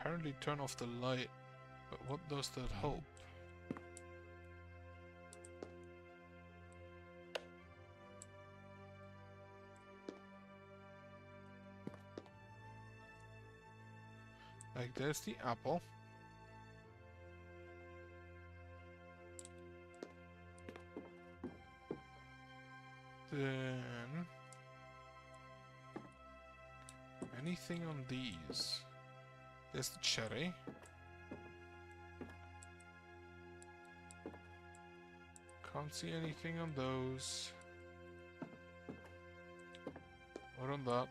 Apparently turn off the light, but what does that help? Like, there's the apple. Then... anything on these? There's the cherry. Can't see anything on those. Or on that.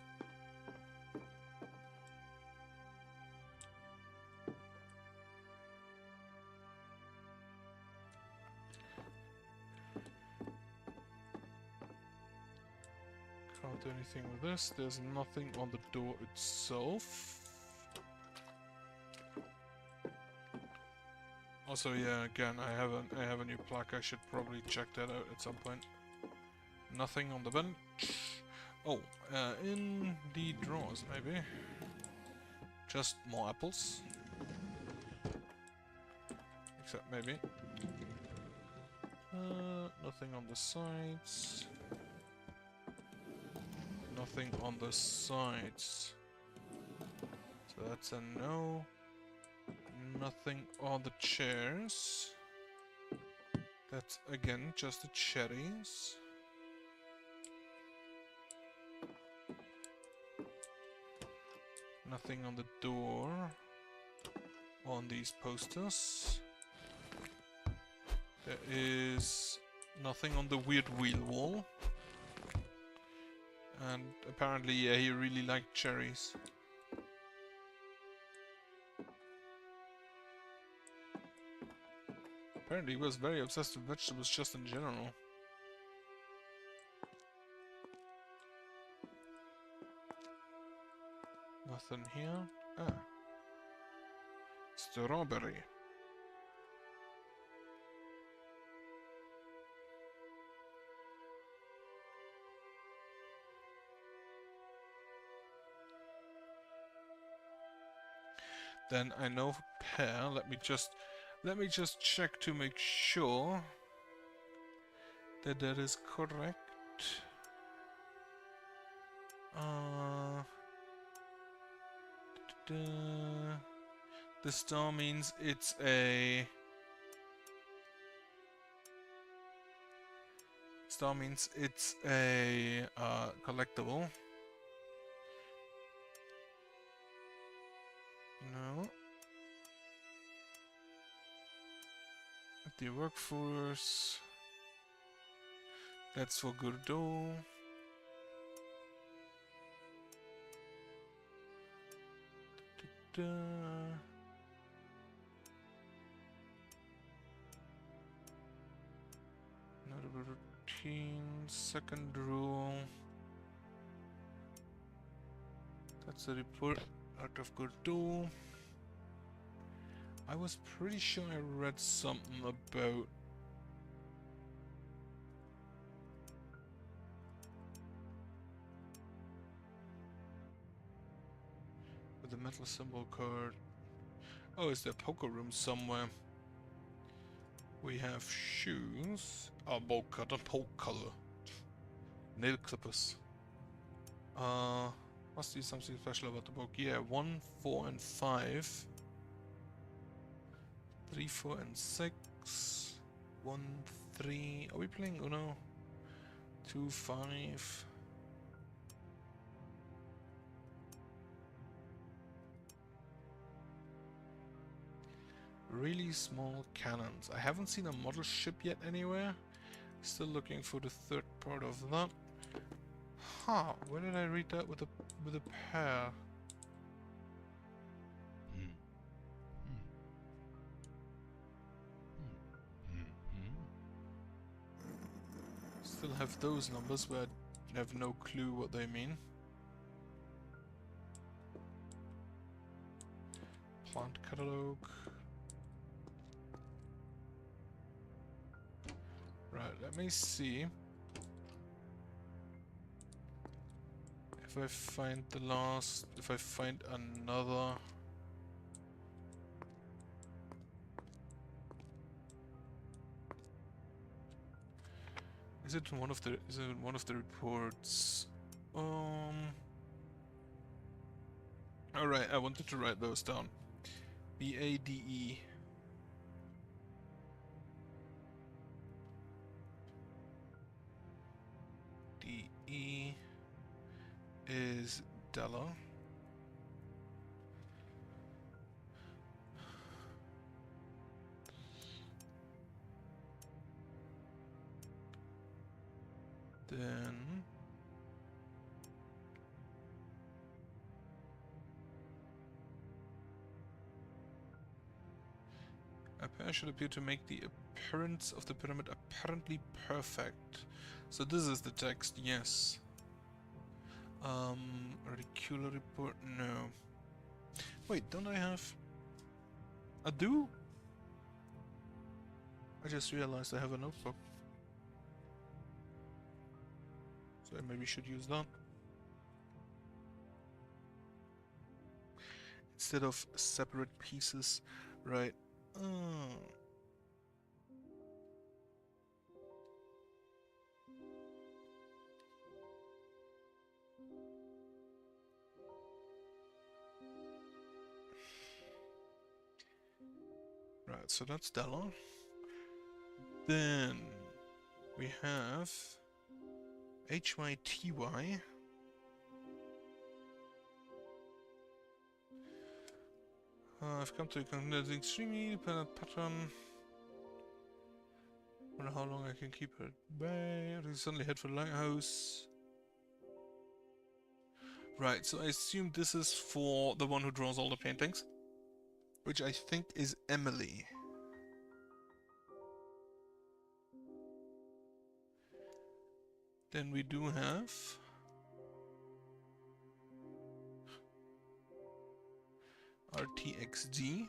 Can't do anything with this. There's nothing on the door itself. Also, yeah, again, I have a new plaque. I should probably check that out at some point. Nothing on the bench. Oh, in the drawers, maybe. Just more apples. Except maybe. Nothing on the sides. Nothing on the sides. So that's a no. Nothing on the chairs. That's again just the cherries. Nothing on the door. On these posters. There is nothing on the weird wheel wall. And apparently, yeah, he really liked cherries. Apparently he was very obsessed with vegetables just in general. Nothing here. Ah. Strawberry. Then I know pear. Let me just check to make sure that that is correct. The star means it's a collectible. No. The workforce. That's for Gordo. Another routine. Second rule. That's a report out of Gordo. I was pretty sure I read something about with the metal symbol card. Oh, is there a poker room somewhere? We have shoes. Oh, bolt cutter, poke color. Nail clippers. Must be something special about the book. Yeah, 1, 4, and 5. 3, 4, and 6. 1, 3. Are we playing Uno? 2, 5. Really small cannons. I haven't seen a model ship yet anywhere. Still looking for the third part of that. Huh, where did I read that with a pair? Still have those numbers, but I have no clue what they mean. Plant catalog. Right, let me see if I find if I find another. Is it one of the reports? Alright, I wanted to write those down. BADE. DE is Della. Then a pair should appear to make the appearance of the pyramid apparently perfect. So this is the text, yes. Reticular report, no. Wait, don't I have... I do? I just realized I have a notebook. So I maybe should use that. Instead of separate pieces, right? Right, so that's Della. Then we have HYTY. I've come to a conclusion that the extremely dependent pattern. I wonder how long I can keep it. Bye. I suddenly head for the lighthouse. Right, so I assume this is for the one who draws all the paintings, which I think is Emily. Then we do have RTXD,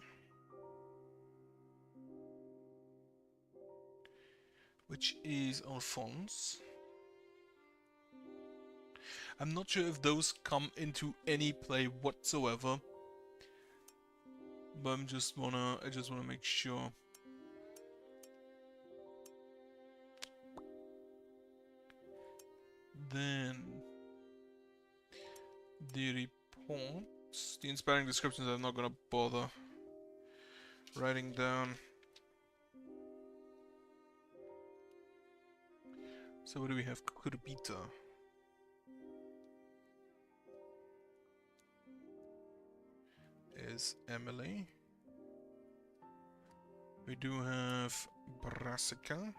which is Alphonse. I'm not sure if those come into any play whatsoever, but I just wanna make sure. Then the reports, the inspiring descriptions I'm not gonna bother writing down. So what do we have? Kurbita. Is Emily. We do have Brassica.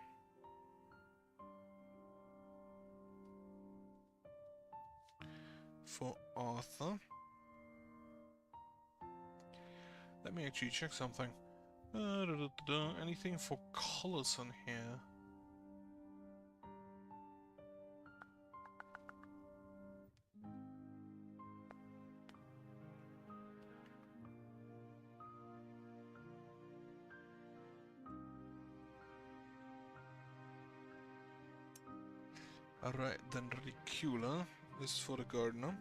For Arthur. Let me actually check something. Anything for colors on here? Alright, then Ricula is for the gardener.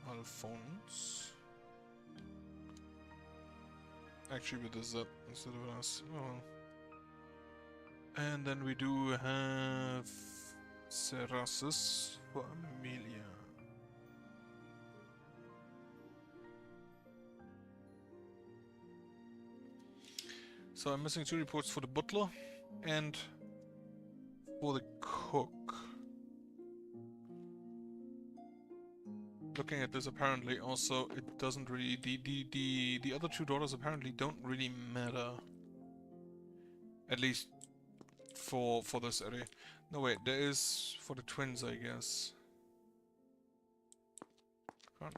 Alphonse. Actually with a Z instead of an S. Oh well. And then we do have Cerasus for Amelia. So I'm missing 2 reports for the butler and for the cook. Looking at this, apparently also it doesn't really, the other 2 daughters apparently don't really matter. At least for this area. No wait, there is for the twins, I guess. Don't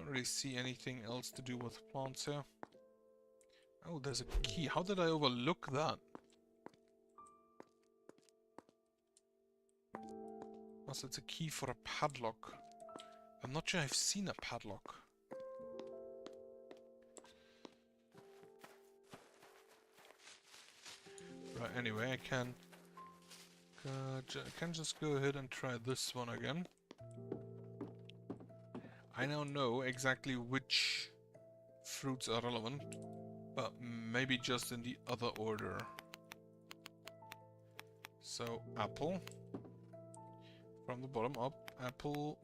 really see anything else to do with plants here. Oh, there's a key. How did I overlook that? Also, it's a key for a padlock. I'm not sure I've seen a padlock. Right, anyway, I can just go ahead and try this one again. I now know exactly which fruits are relevant, but maybe just in the other order. So, apple. From the bottom up, apple,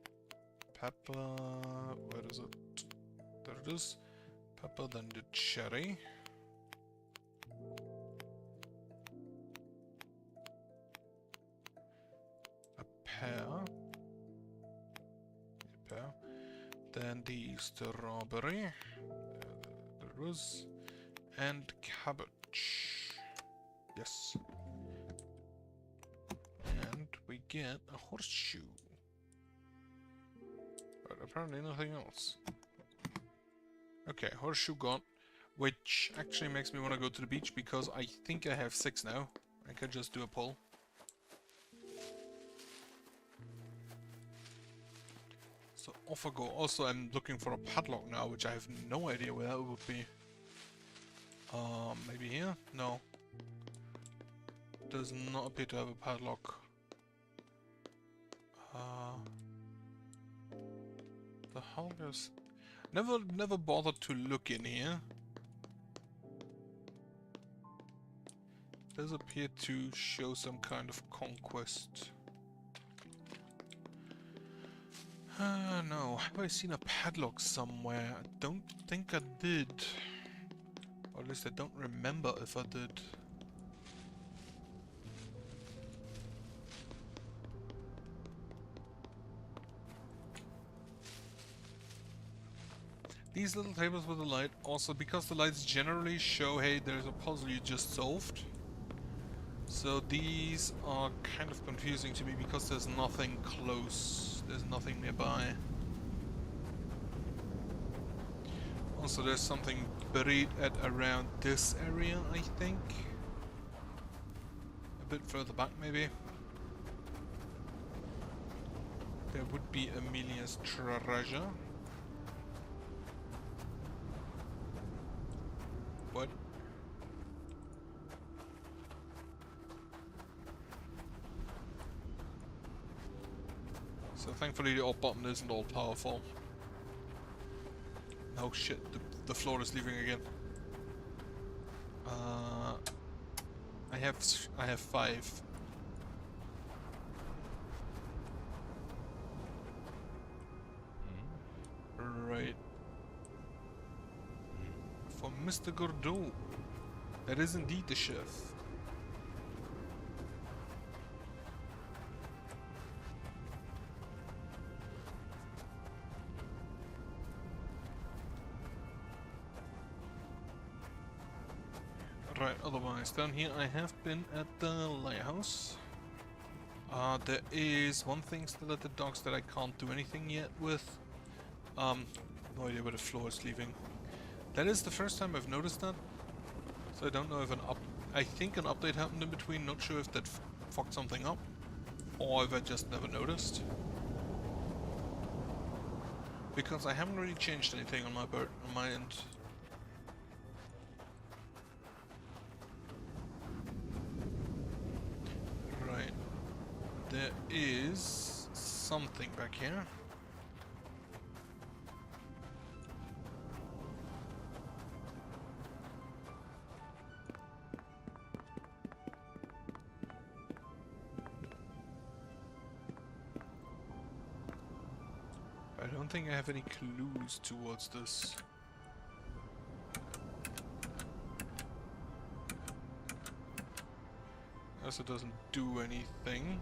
pepper, where is it? There it is. Pepper, then the cherry. A pear. Then the strawberry. There it is. And cabbage. Yes. And we get a horseshoe. But apparently nothing else. Okay, horseshoe gone. Which actually makes me want to go to the beach because I think I have 6 now. I can just do a pull. So off I go. Also, I'm looking for a padlock now, which I have no idea where that would be. Maybe here? No. Does not appear to have a padlock. The hell goes... Never bothered to look in here. Does appear to show some kind of conquest. No. Have I seen a padlock somewhere? I don't think I did. Or at least I don't remember if I did. These little tables with the light, also because the lights generally show, hey, there's a puzzle you just solved. So these are kind of confusing to me because there's nothing close. There's nothing nearby. Also, there's something buried at around this area, I think. A bit further back, maybe. There would be Amelia's treasure. What? So thankfully the alt button isn't all powerful. Oh shit, the floor is leaving again. I have 5. Right. For Mr. Gordeau. That is indeed the chef. Right, otherwise, down here I have been at the lighthouse. There is one thing still at the docks that I can't do anything yet with. No idea where the floor is leaving. That is the first time I've noticed that. So I don't know if I think an update happened in between, not sure if that fucked something up. Or if I just never noticed. Because I haven't really changed anything on my end. Right. There is something back here. I don't think I have any clues towards this. Also doesn't do anything.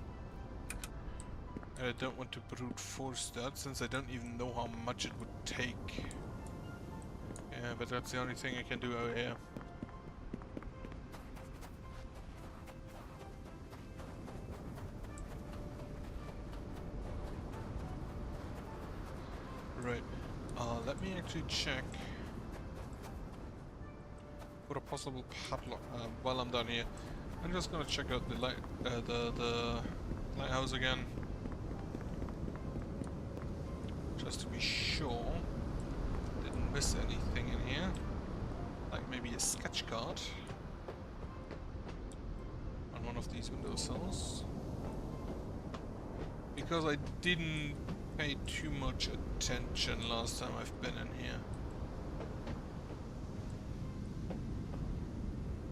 And I don't want to brute force that, since I don't even know how much it would take. Yeah, but that's the only thing I can do out here. Right. Let me actually check for a possible padlock while I'm down here. I'm just gonna check out the lighthouse again, just to be sure didn't miss anything in here, like maybe a sketch card on one of these windowsills, because I didn't pay too much attention last time I've been in here.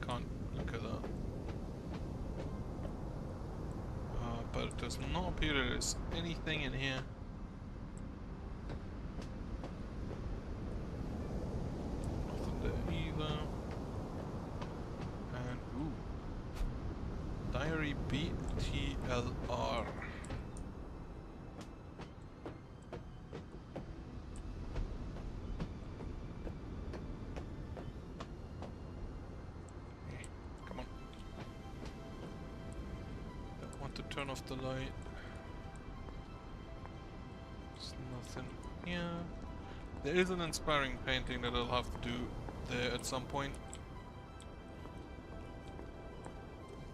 Can't look at that. But it does not appear there's anything in here. Nothing there either. And ooh, diary BTLR. Turn off the light. There's nothing here. There is an inspiring painting that I'll have to do there at some point.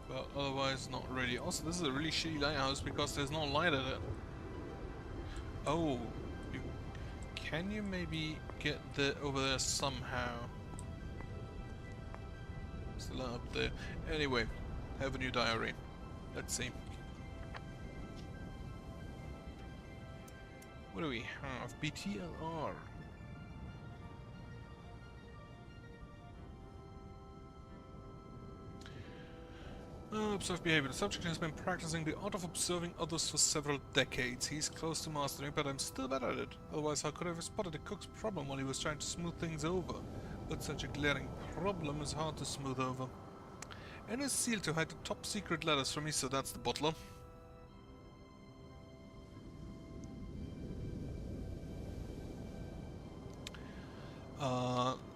But otherwise not really. Also, this is a really shitty lighthouse because there's no light at it. Oh, can you maybe get over there somehow? It's the light up there. Anyway, have a new diary. Let's see. What do we have? BTLR. Observed behavior. The subject has been practicing the art of observing others for several decades. He's close to mastering, but I'm still bad at it. Otherwise, how could I have spotted the cook's problem while he was trying to smooth things over? But such a glaring problem is hard to smooth over. And is sealed to hide the top secret letters from me, so that's the butler.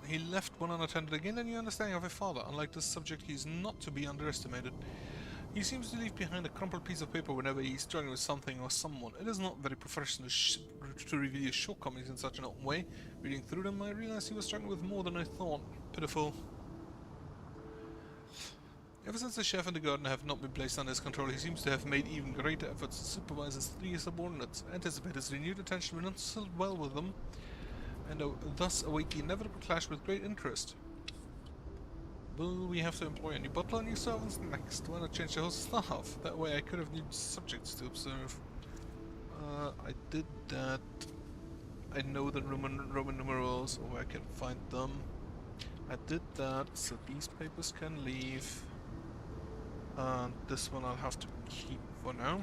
He left one unattended again, and your understanding of a father. Unlike this subject, he is not to be underestimated. He seems to leave behind a crumpled piece of paper whenever he's struggling with something or someone. It is not very professional to reveal his shortcomings in such an open way. Reading through them, I realized he was struggling with more than I thought. Pitiful. Ever since the chef and the gardener have not been placed under his control, he seems to have made even greater efforts to supervise his 3 subordinates, anticipate his renewed attention when not settled well with them, and thus await the inevitable clash with great interest. Will we have to employ a new butler and new servants next? Why not change the whole staff? That way I could have new subjects to observe. I did that. I know the Roman numerals, or I can find them. I did that, so these papers can leave. And this one I'll have to keep for now.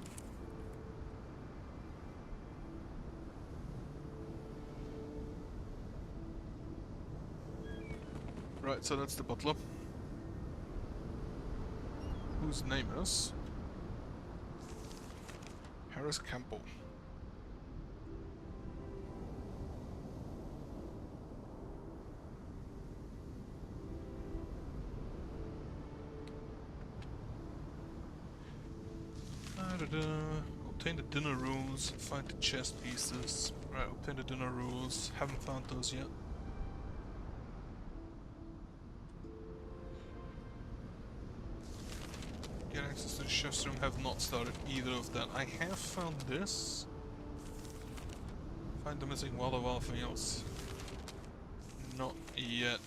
Right, so that's the butler. Whose name is Harris Campbell. Obtain the dinner rules, find the chess pieces. Right, obtain the dinner rules. Haven't found those yet. Get access to the chef's room, have not started either of that. I have found this. Find the missing wallet of anything else. Not yet.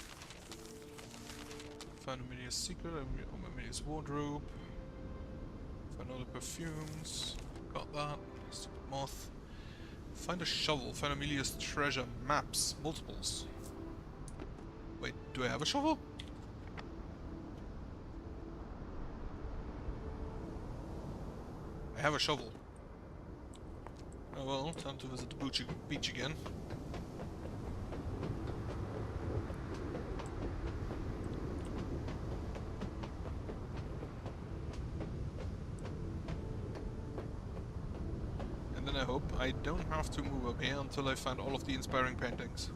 Find Amelia's secret, Amelia's wardrobe. Find all the perfumes. Got that. Stupid moth. Find a shovel. Find Amelia's treasure. Maps. Multiples. Wait, do I have a shovel? I have a shovel. Oh well, time to visit the beach again. And then I hope I don't have to move up here until I find all of the inspiring paintings.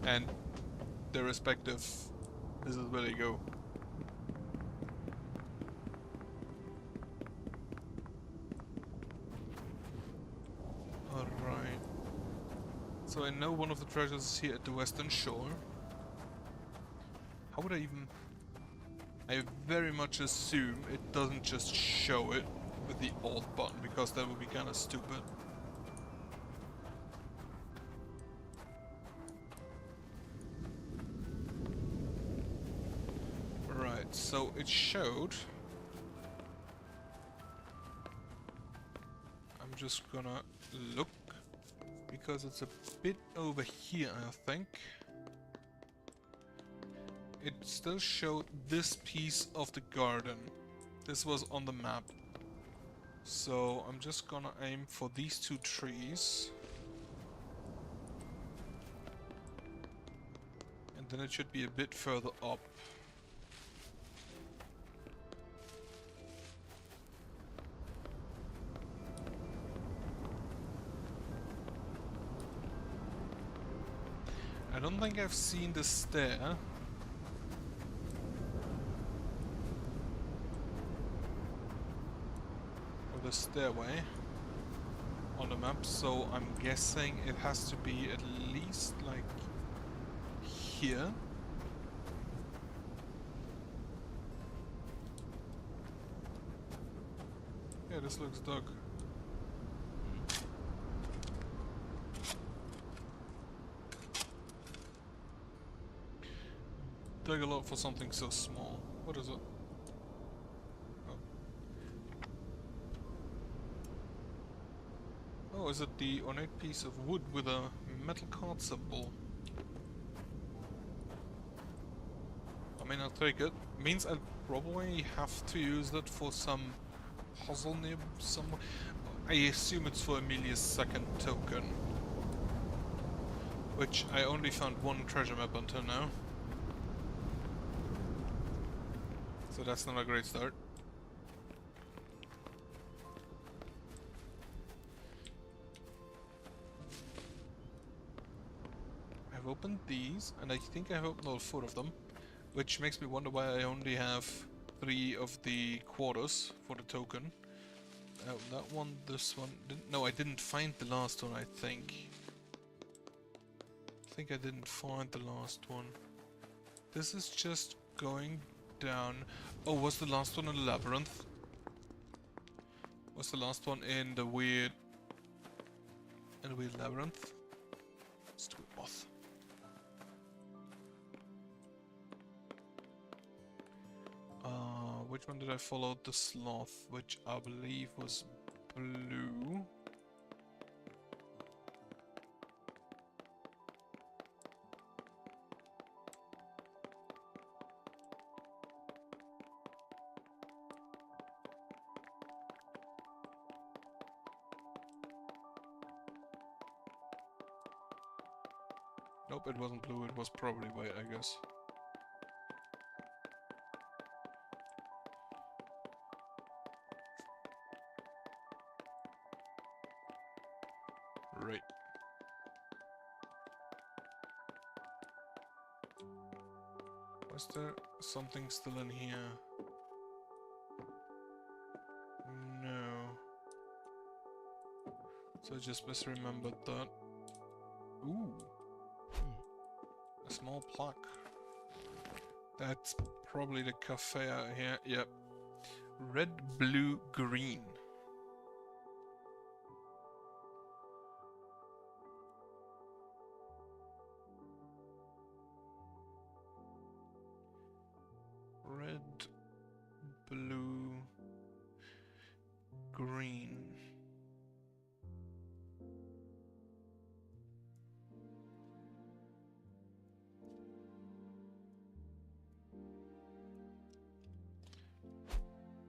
And their respective... this is where they go. Alright. So I know one of the treasures is here at the western shore. How would I even... I very much assume it doesn't just show it with the alt button, because that would be kinda stupid. Right, so it showed... I'm just gonna look, because it's a bit over here, I think. It still showed this piece of the garden. This was on the map. So I'm just gonna aim for these 2 trees. And then it should be a bit further up. I don't think I've seen the stair. Or the stairway on the map, so I'm guessing it has to be at least like here. Yeah, this looks dug. Dug a lot for something so small. What is it? Oh, is it the ornate piece of wood with a metal card symbol? I mean, I'll take it. Means I'll probably have to use that for some puzzle near somewhere. I assume it's for Amelia's second token. Which I only found 1 treasure map until now. So that's not a great start. I've opened these, and I think I've opened all 4 of them, which makes me wonder why I only have 3 of the quarters for the token. That one, this one, no, I didn't find the last one, I think. I didn't find the last one. This is just going down. Oh, was the last one in the labyrinth? Was the last one in the weird labyrinth? Stupid moth. Which one did I follow? The sloth, which I believe was blue. Nope, it wasn't blue, it was probably white, I guess. Right. Was there something still in here? No. So I just misremembered that. Ooh. A small plaque. That's probably the cafe out here. Yep. Red, blue, green. Red, blue, green.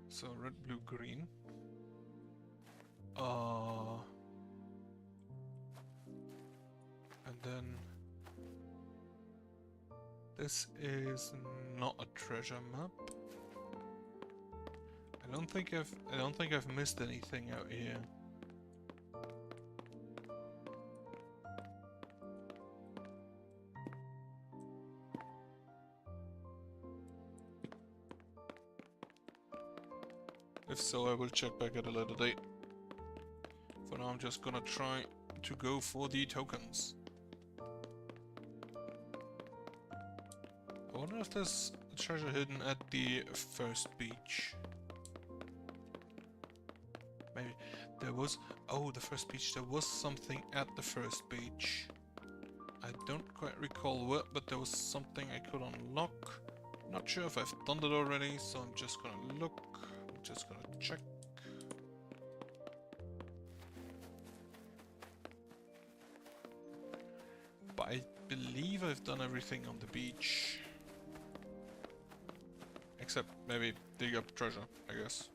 So red, blue, green. And then this is not a treasure map. I don't think I've missed anything out here. If so, I will check back at a later date. For now, I'm just gonna try to go for the tokens. I wonder if there's a treasure hidden at the first beach. Maybe there was. Oh, the first beach. There was something at the first beach. I don't quite recall what, but there was something I could unlock. Not sure if I've done that already, so I'm just gonna look. I'm just gonna check. But I believe I've done everything on the beach. Except maybe dig up treasure, I guess.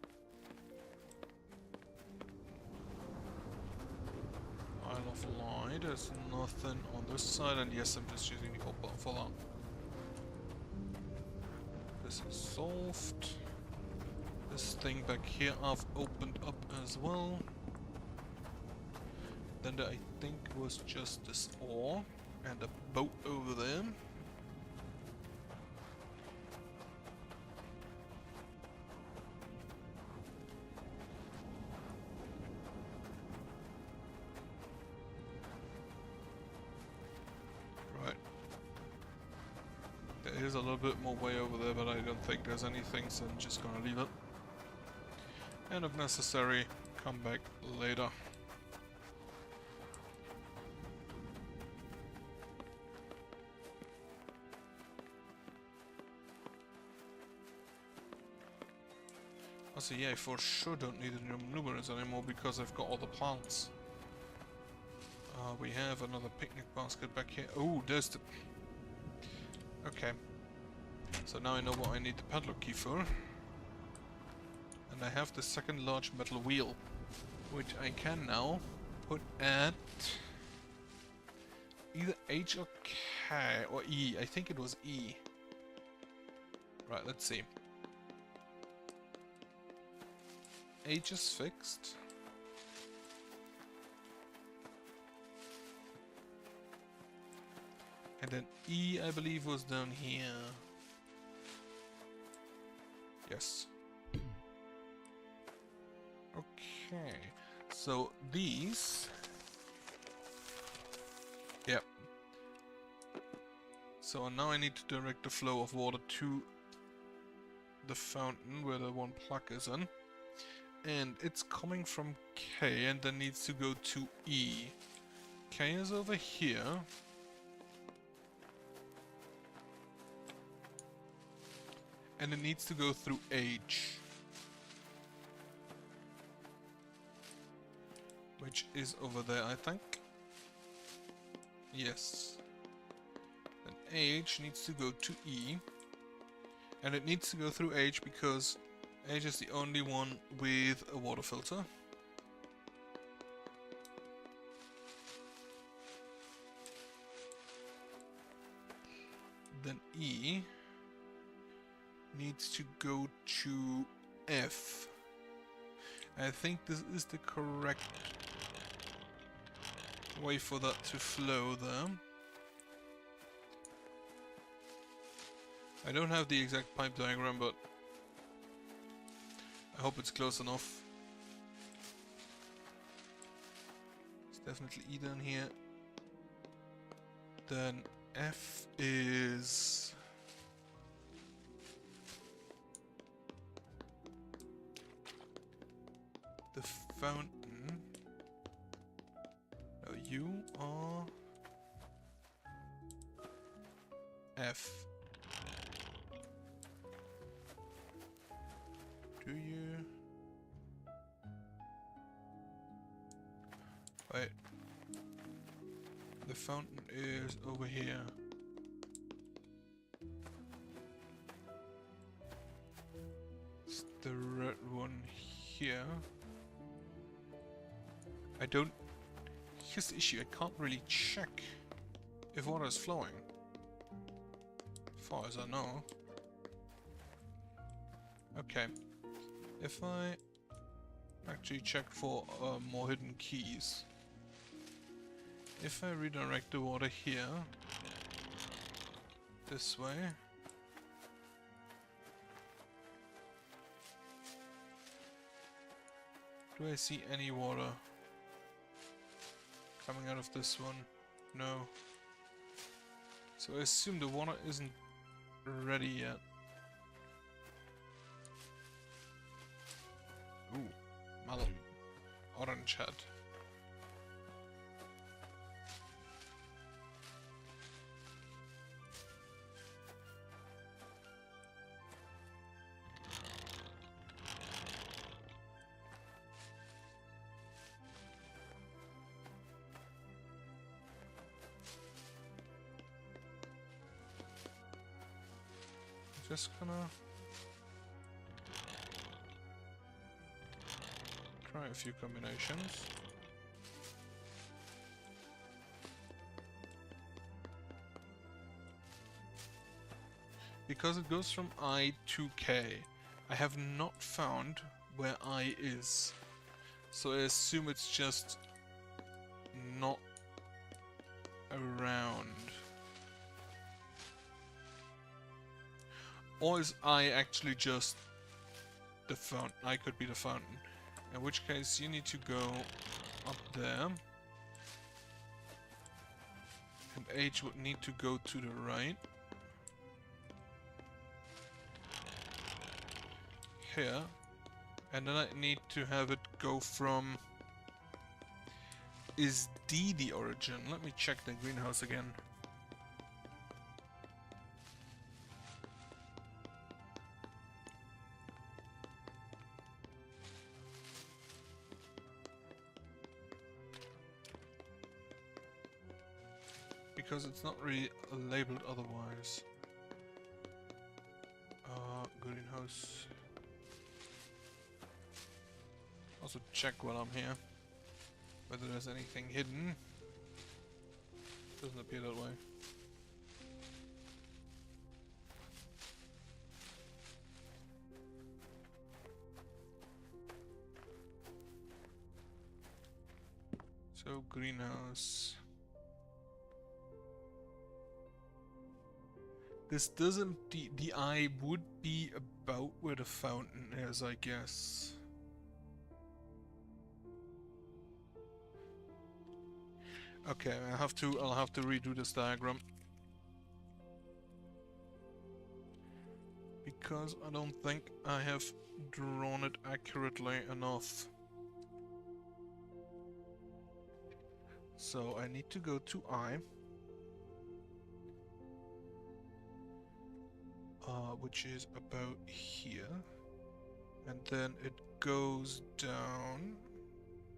Isle of Light, there's nothing on this side, and yes, I'm just using the gold button for that. This is solved. This thing back here I've opened up as well. Then there, I think, was just this ore and a boat over there. Right. There is a little bit more way over there, but I don't think there's anything, so I'm just gonna leave it. And if necessary, come back later. Also, yeah, I for sure don't need the numerals anymore because I've got all the plants. We have another picnic basket back here. Oh, there's the... Okay. So now I know what I need the padlock key for. And I have the second large metal wheel, which I can now put at either H or K or E. I think it was E. Right, let's see. H is fixed. And then E, I believe, was down here. Yes. Okay. So these... Yep. So now I need to direct the flow of water to the fountain where the one plug is in. And it's coming from K and then needs to go to E. K is over here. And it needs to go through H. Which is over there, I think. Yes. Then H needs to go to E. And it needs to go through H because H is the only one with a water filter. Then E needs to go to F. I think this is the correct way for that to flow there. I don't have the exact pipe diagram, but I hope it's close enough. It's definitely E down here. Then F is... the fountain. No, you are... F. Do you? Wait. The fountain is over here. It's the red one here. I don't... Here's the issue, I can't really check if water is flowing. As far as I know. Okay. If I actually check for more hidden keys. If I redirect the water here, this way, do I see any water coming out of this one? No. So I assume the water isn't ready yet. Ooh, melon. Orange head. Just gonna try a few combinations. Because it goes from I to K, I have not found where I is. So I assume it's just not around. Or is I actually just the fountain? I could be the fountain. In which case you need to go up there. And H would need to go to the right. Here. And then I need to have it go from... Is D the origin? Let me check the greenhouse again. Because it's not really labeled otherwise. Greenhouse. Also check while I'm here whether there's anything hidden. Doesn't appear that way. So greenhouse. This doesn't... The eye would be about where the fountain is, I guess. Okay, I'll have to redo this diagram. Because I don't think I have drawn it accurately enough. So I need to go to I. Which is about here. And then it goes down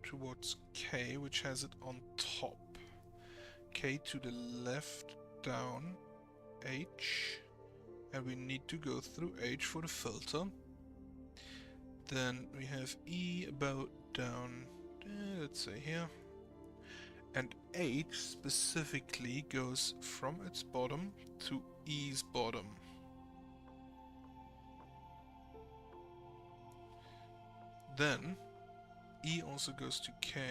towards K, which has it on top. K to the left, down, H. And we need to go through H for the filter. Then we have E about down, let's say here. And H specifically goes from its bottom to E's bottom. Then E also goes to K.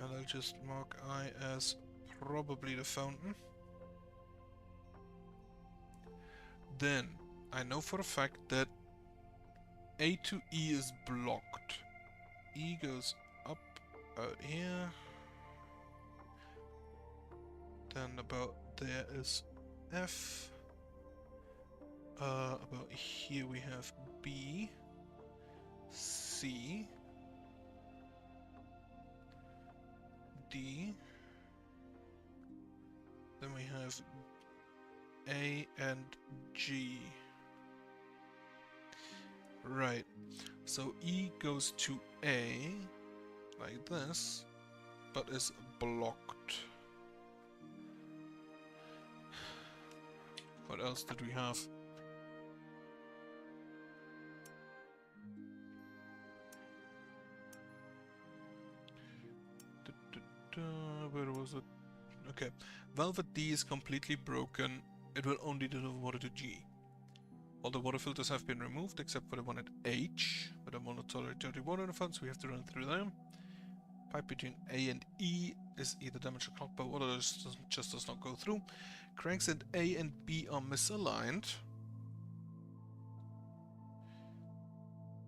And I'll just mark I as probably the fountain. Then I know for a fact that A to E is blocked. E goes up out here. Then about there is F. About here we have B, C, D. Then we have A and G. Right. So E goes to A, like this, but is blocked. What else did we have? Where was it? Okay. Velvet D is completely broken. It will only deliver water to G. All the water filters have been removed except for the one at H, but I want to tolerate dirty water in the front, so we have to run through them. Pipe between A and E is either damaged or clogged by water, or just does not go through. Cranks at A and B are misaligned.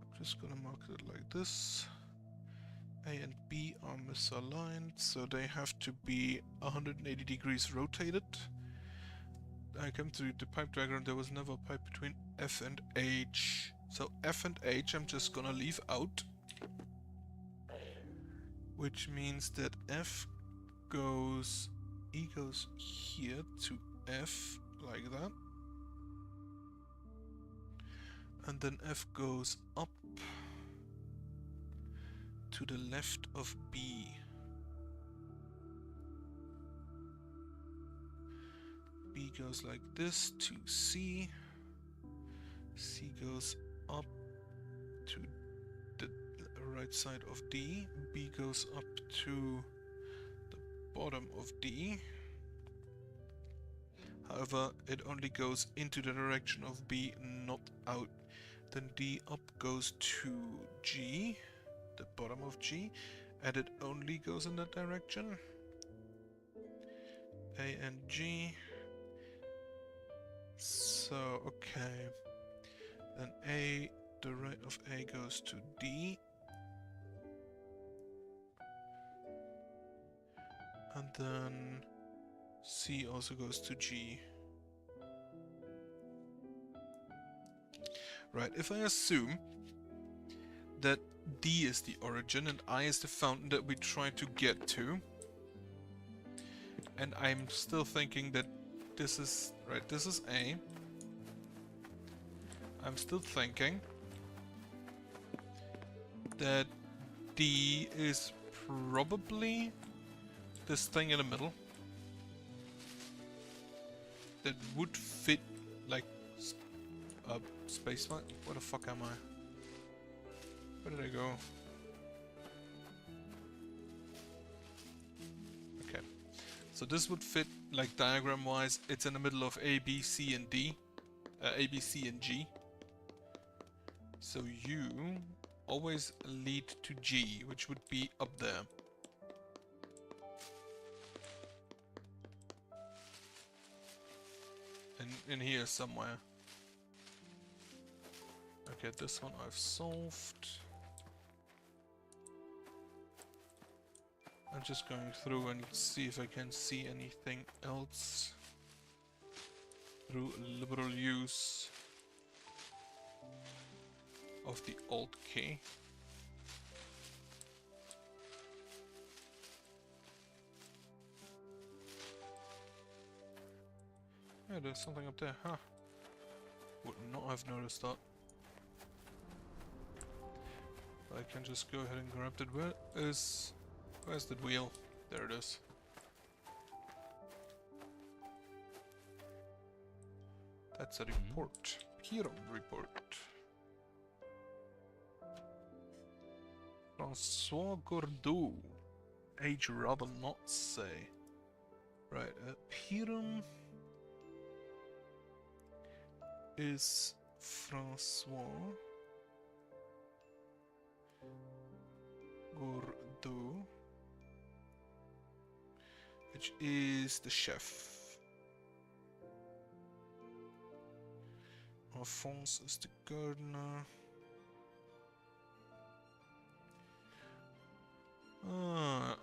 I'm just gonna mark it like this. A and B are misaligned, so they have to be 180 degrees rotated. I come to the pipe diagram, there was never a pipe between F and H. So F and H I'm just gonna leave out. Which means that E goes here to F, like that. And then F goes up to the left of B. B goes like this to C. C goes up to the right side of D. B goes up to the bottom of D. However, it only goes into the direction of B, not out. Then D up goes to G, the bottom of G, and it only goes in that direction. A and G. So, okay. Then A, the right of A goes to D. And then C also goes to G. Right, if I assume that D is the origin and I is the fountain that we try to get to, and I'm still thinking that this is, right, this is A. I'm still thinking that D is probably this thing in the middle that would fit like a space mine. Where the fuck am I? Where did I go? Okay. So this would fit like diagram wise. It's in the middle of A, B, C and D. A, B, C and G. So you always lead to G, which would be up there. in here somewhere. Okay, this one I've solved. I'm just going through and see if I can see anything else through liberal use of the Alt key. Yeah, there's something up there, huh? Would not have noticed that. I can just go ahead and grab it. Where's the wheel? There it is. That's a report. Hero report. François Gordeau. Age rather not say. Right, Pirum is François Gordeau, which is the chef. Alphonse is the gardener.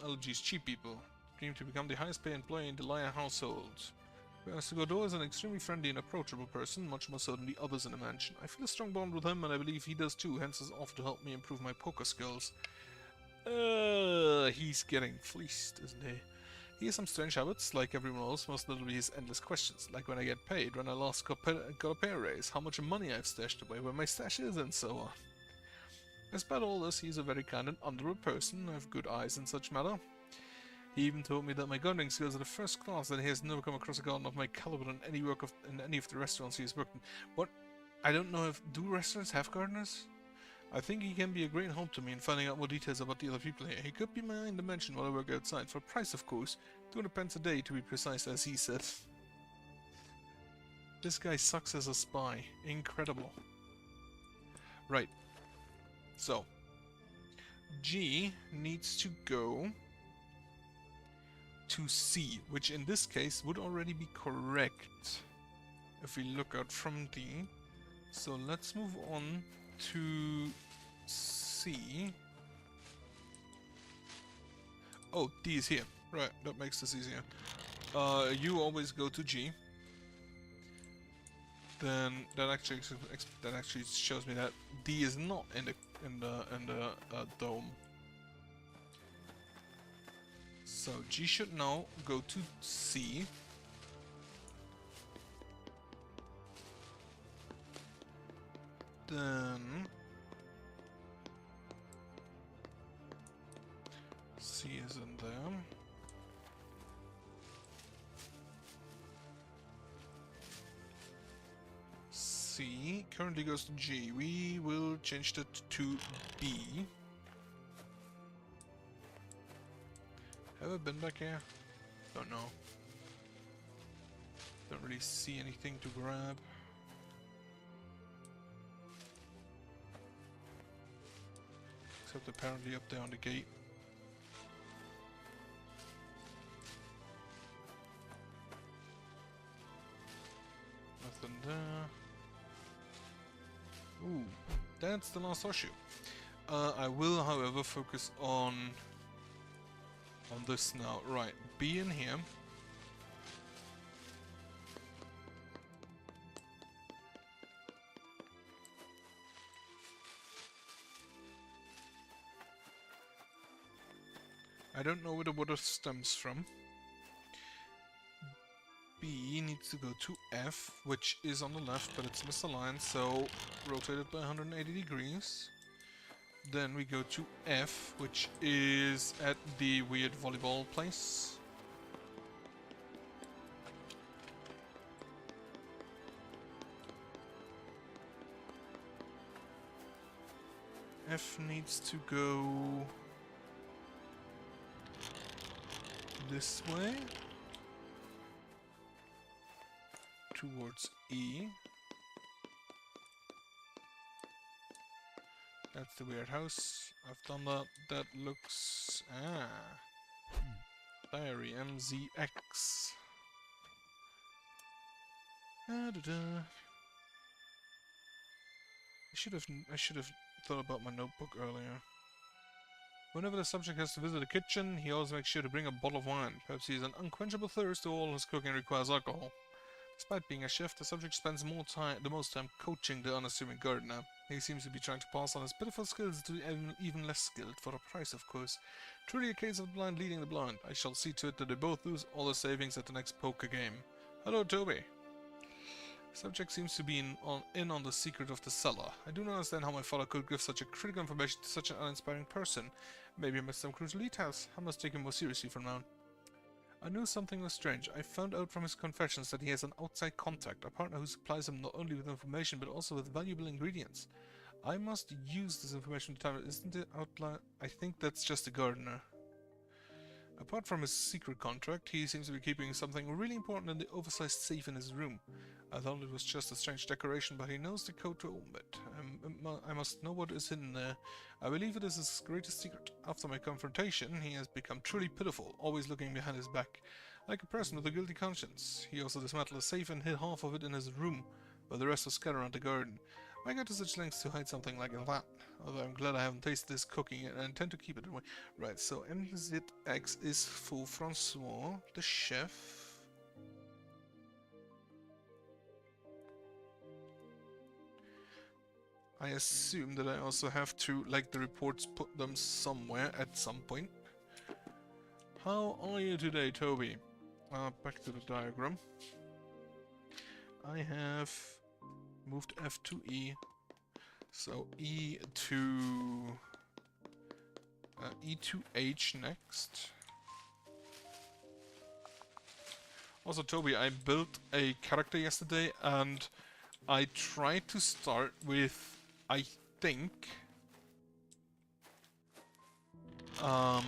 LG's cheap people. Dream to become the highest paid employee in the Liar household. Whereas Godot is an extremely friendly and approachable person, much more so than the others in the mansion. I feel a strong bond with him, and I believe he does too, hence has offered to help me improve my poker skills. He's getting fleeced, isn't he? He has some strange habits, like everyone else, most notably his endless questions, like when I get paid, when I last got a pay raise, how much money I've stashed away, where my stash is, and so on. Despite all this, he's a very kind and honorable person. I have good eyes in such matter. He even told me that my gardening skills are the first class, and he has never come across a garden of my caliber in any of the restaurants he has worked in. What? I don't know if... do restaurants have gardeners? I think he can be a great help to me in finding out more details about the other people here. He could be my in dimension while I work outside, for a price of course. 200 pence a day to be precise, as he said. This guy sucks as a spy. Incredible. Right. So, G needs to go to C, which in this case would already be correct if we look out from D. So let's move on to C. Oh, D is here. Right, that makes this easier. You always go to G. Then that actually shows me that D is not in the dome. So G should now go to C. Then C is in there. C currently goes to G. We will change that to B. Have I been back here? Don't know. Don't really see anything to grab. Except apparently up there on the gate. Nothing there. Ooh, that's the last horseshoe. I will, however, focus on this now. Right, be in here. I don't know where the water stems from. B needs to go to F, which is on the left, but it's misaligned, so rotate it by 180 degrees. Then we go to F, which is at the weird volleyball place. F needs to go this way towards E. That's the weird house. I've done that. That looks... Diary MZX. Da-da-da. I should have thought about my notebook earlier. Whenever the subject has to visit the kitchen, he always makes sure to bring a bottle of wine. Perhaps he has an unquenchable thirst, or all his cooking requires alcohol. Despite being a chef, the subject spends the most time coaching the unassuming gardener. He seems to be trying to pass on his pitiful skills to the even less skilled, for a price, of course. Truly a case of the blind leading the blind. I shall see to it that they both lose all their savings at the next poker game. Hello, Toby. The subject seems to be in on the secret of the cellar. I do not understand how my father could give such a critical information to such an uninspiring person. Maybe I missed some crucial details. I must take him more seriously from now on. I knew something was strange. I found out from his confessions that he has an outside contact, a partner who supplies him not only with information but also with valuable ingredients. I must use this information to time. Isn't it outline? I think that's just a gardener. Apart from his secret contract, he seems to be keeping something really important in the oversized safe in his room. I thought it was just a strange decoration, but he knows the code to open it. I must know what is hidden there. I believe it is his greatest secret. After my confrontation, he has become truly pitiful, always looking behind his back, like a person with a guilty conscience. He also dismantled a safe and hid half of it in his room, while the rest was scattered around the garden. Why go to such lengths to hide something like that? Although I'm glad I haven't tasted this cooking and I intend to keep it away. Right, so MZX is for Francois, the chef. I assume that I also have to, like the reports, put them somewhere at some point. How are you today, Toby? Back to the diagram. I have moved F to E, so E to H next. Also, Toby, I built a character yesterday, and I tried to start with, I think, a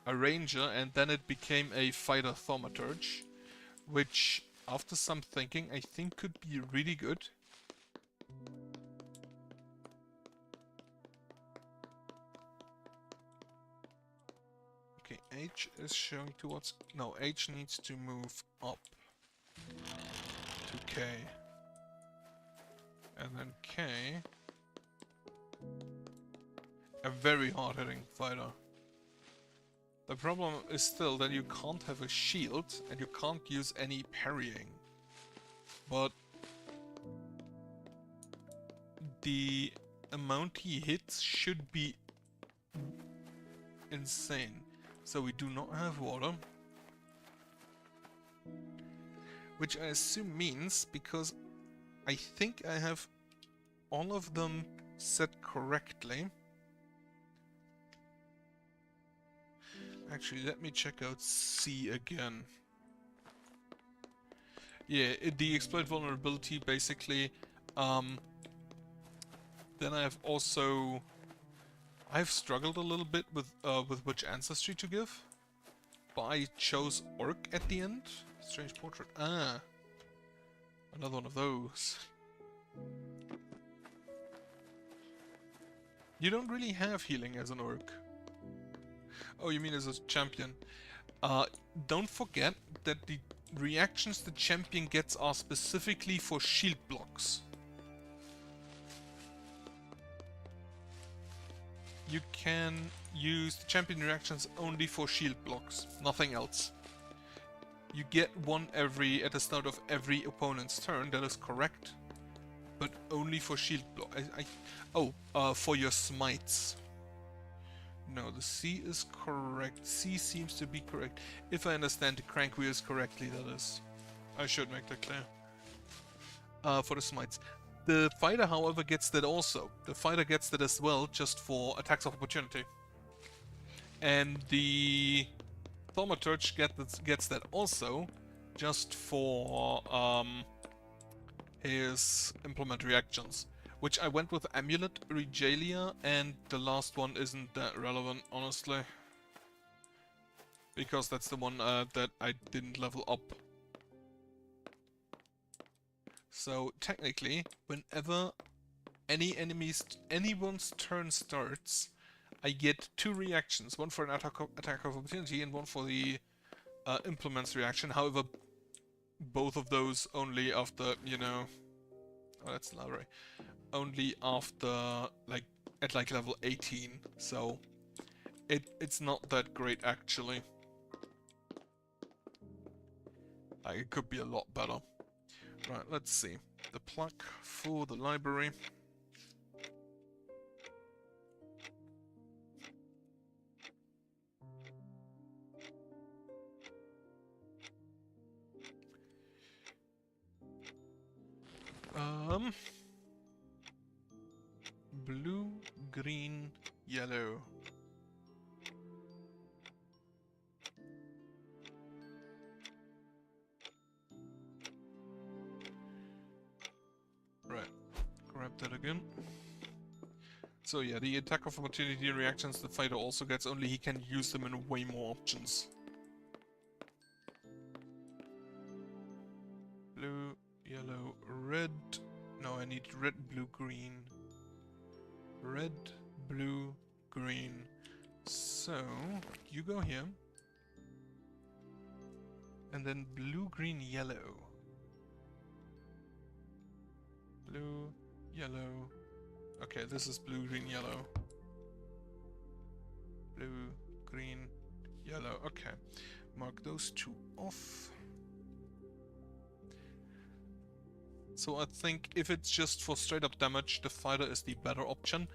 ranger, and then it became a fighter thaumaturge, which, after some thinking, I think could be really good. Okay, H is showing towards... No, H needs to move up to K. And then K... A very hard-hitting fighter. The problem is still that you can't have a shield and you can't use any parrying. But the amount he hits should be insane. So we do not have water. Which I assume means, because I think I have all of them set correctly. Actually, let me check out C again. Yeah, the exploit vulnerability basically. Then I have also... I've struggled a little bit with which ancestry to give. But I chose Orc at the end. Strange portrait. Ah. Another one of those. You don't really have healing as an Orc. Oh, you mean as a champion. Don't forget that the reactions the champion gets are specifically for shield blocks. You can use the champion reactions only for shield blocks, nothing else. You get one at the start of every opponent's turn, that is correct. But only for shield block. For your smites. No, the C is correct. C seems to be correct. If I understand the crank wheels correctly, that is. I should make that clear. For the smites. The fighter, however, gets that also. The fighter gets that as well, just for attacks of opportunity. And the thaumaturge gets that also, just for his implement reactions. Which I went with Amulet, Regalia, and the last one isn't that relevant, honestly. Because that's the one that I didn't level up. So, technically, whenever anyone's turn starts, I get 2 reactions. One for an attack of opportunity and one for the implements reaction. However, both of those only after, you know... Oh, that's library. Only after, like, at like level 18, so... It's not that great, actually. Like, it could be a lot better. Right, let's see. The plaque for the library. Blue, green, yellow. Right, grab that again. So yeah, the attack of opportunity reactions the fighter also gets, only he can use them in way more options. Blue, yellow, red. No, I need red, blue, green. Red, blue, green. So, you go here. And then blue, green, yellow. Blue, yellow. Okay, this is blue, green, yellow. Blue, green, yellow. Okay. Mark those two off. So I think if it's just for straight up damage, the fighter is the better option.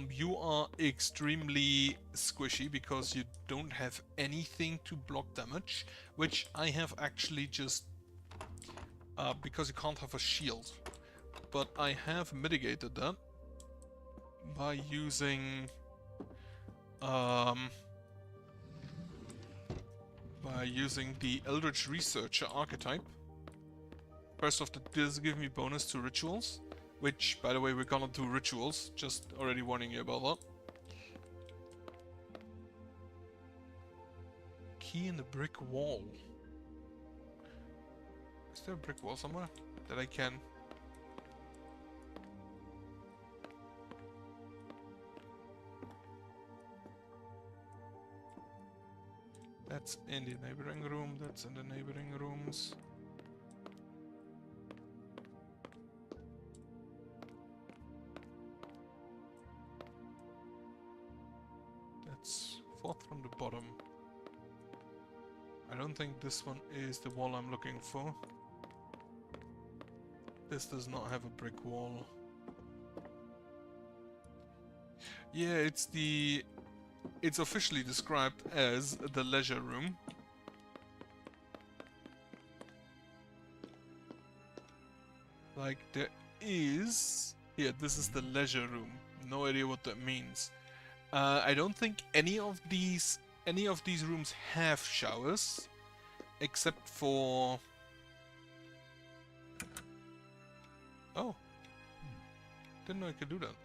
You are extremely squishy because you don't have anything to block damage, which I have actually just because you can't have a shield. But I have mitigated that by using the Eldritch Researcher archetype. First off, that does give me bonus to rituals, which, by the way, we're gonna do rituals, just already warning you about that. Key in the brick wall. Is there a brick wall somewhere that I can... That's in the neighboring room, that's in the neighboring rooms. That's fourth from the bottom. I don't think this one is the wall I'm looking for. This does not have a brick wall. Yeah, it's officially described as the leisure room. Like there is... Yeah, this is the leisure room. No idea what that means. I don't think any of these rooms have showers, except for... Oh. Didn't know I could do that.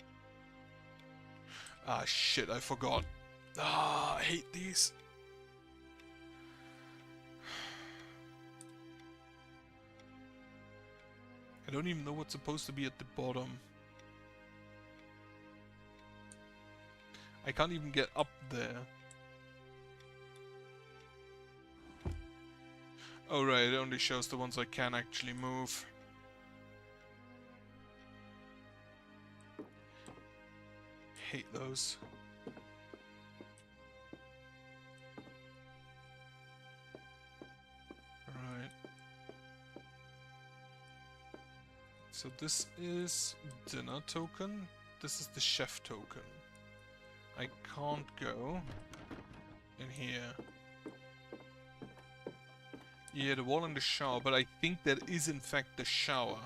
Ah, shit, I forgot. Ah, I hate these. I don't even know what's supposed to be at the bottom. I can't even get up there. Oh right, it only shows the ones I can actually move. Hate those. Right. So this is dinner token. This is the chef token. I can't go in here. Yeah, the wall and the shower, but I think that is in fact the shower.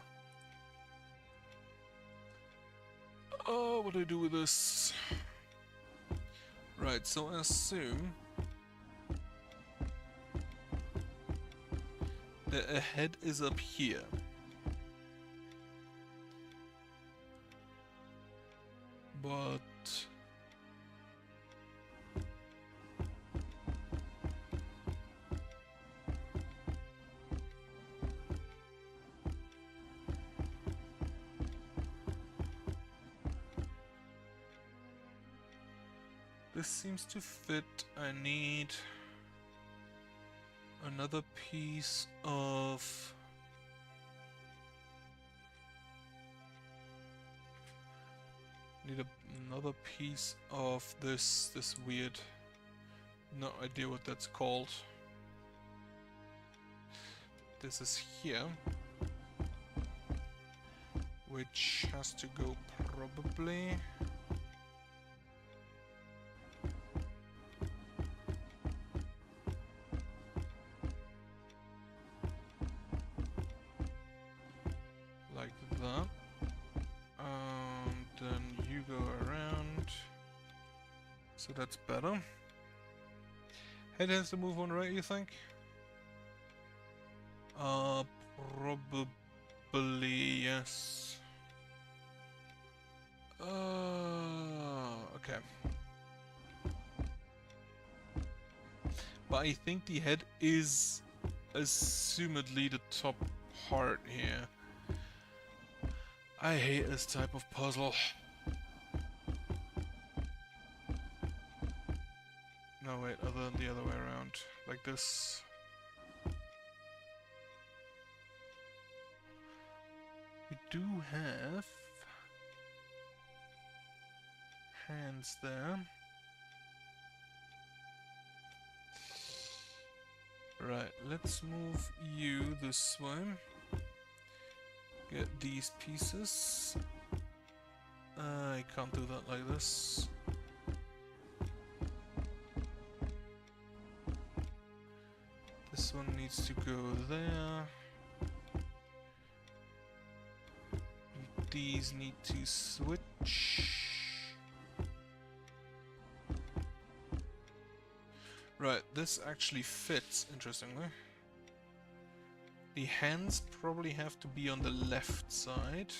Oh, what do I do with this? Right, so I assume that a head is up here. But... this seems to fit. I need... Another piece of... Need another piece of this weird... No idea what that's called. This is here. Which has to go probably... like that. Then you go around. So that's better. Head has to move one right, you think? Probably yes. Okay. But I think the head is assumedly the top part here. I hate this type of puzzle. No, wait, other than the other way around. Like this. We do have hands there. Right, let's move you this way. Get these pieces. I can't do that like this. This one needs to go there. These need to switch. Right, this actually fits, interestingly. The hands probably have to be on the left side.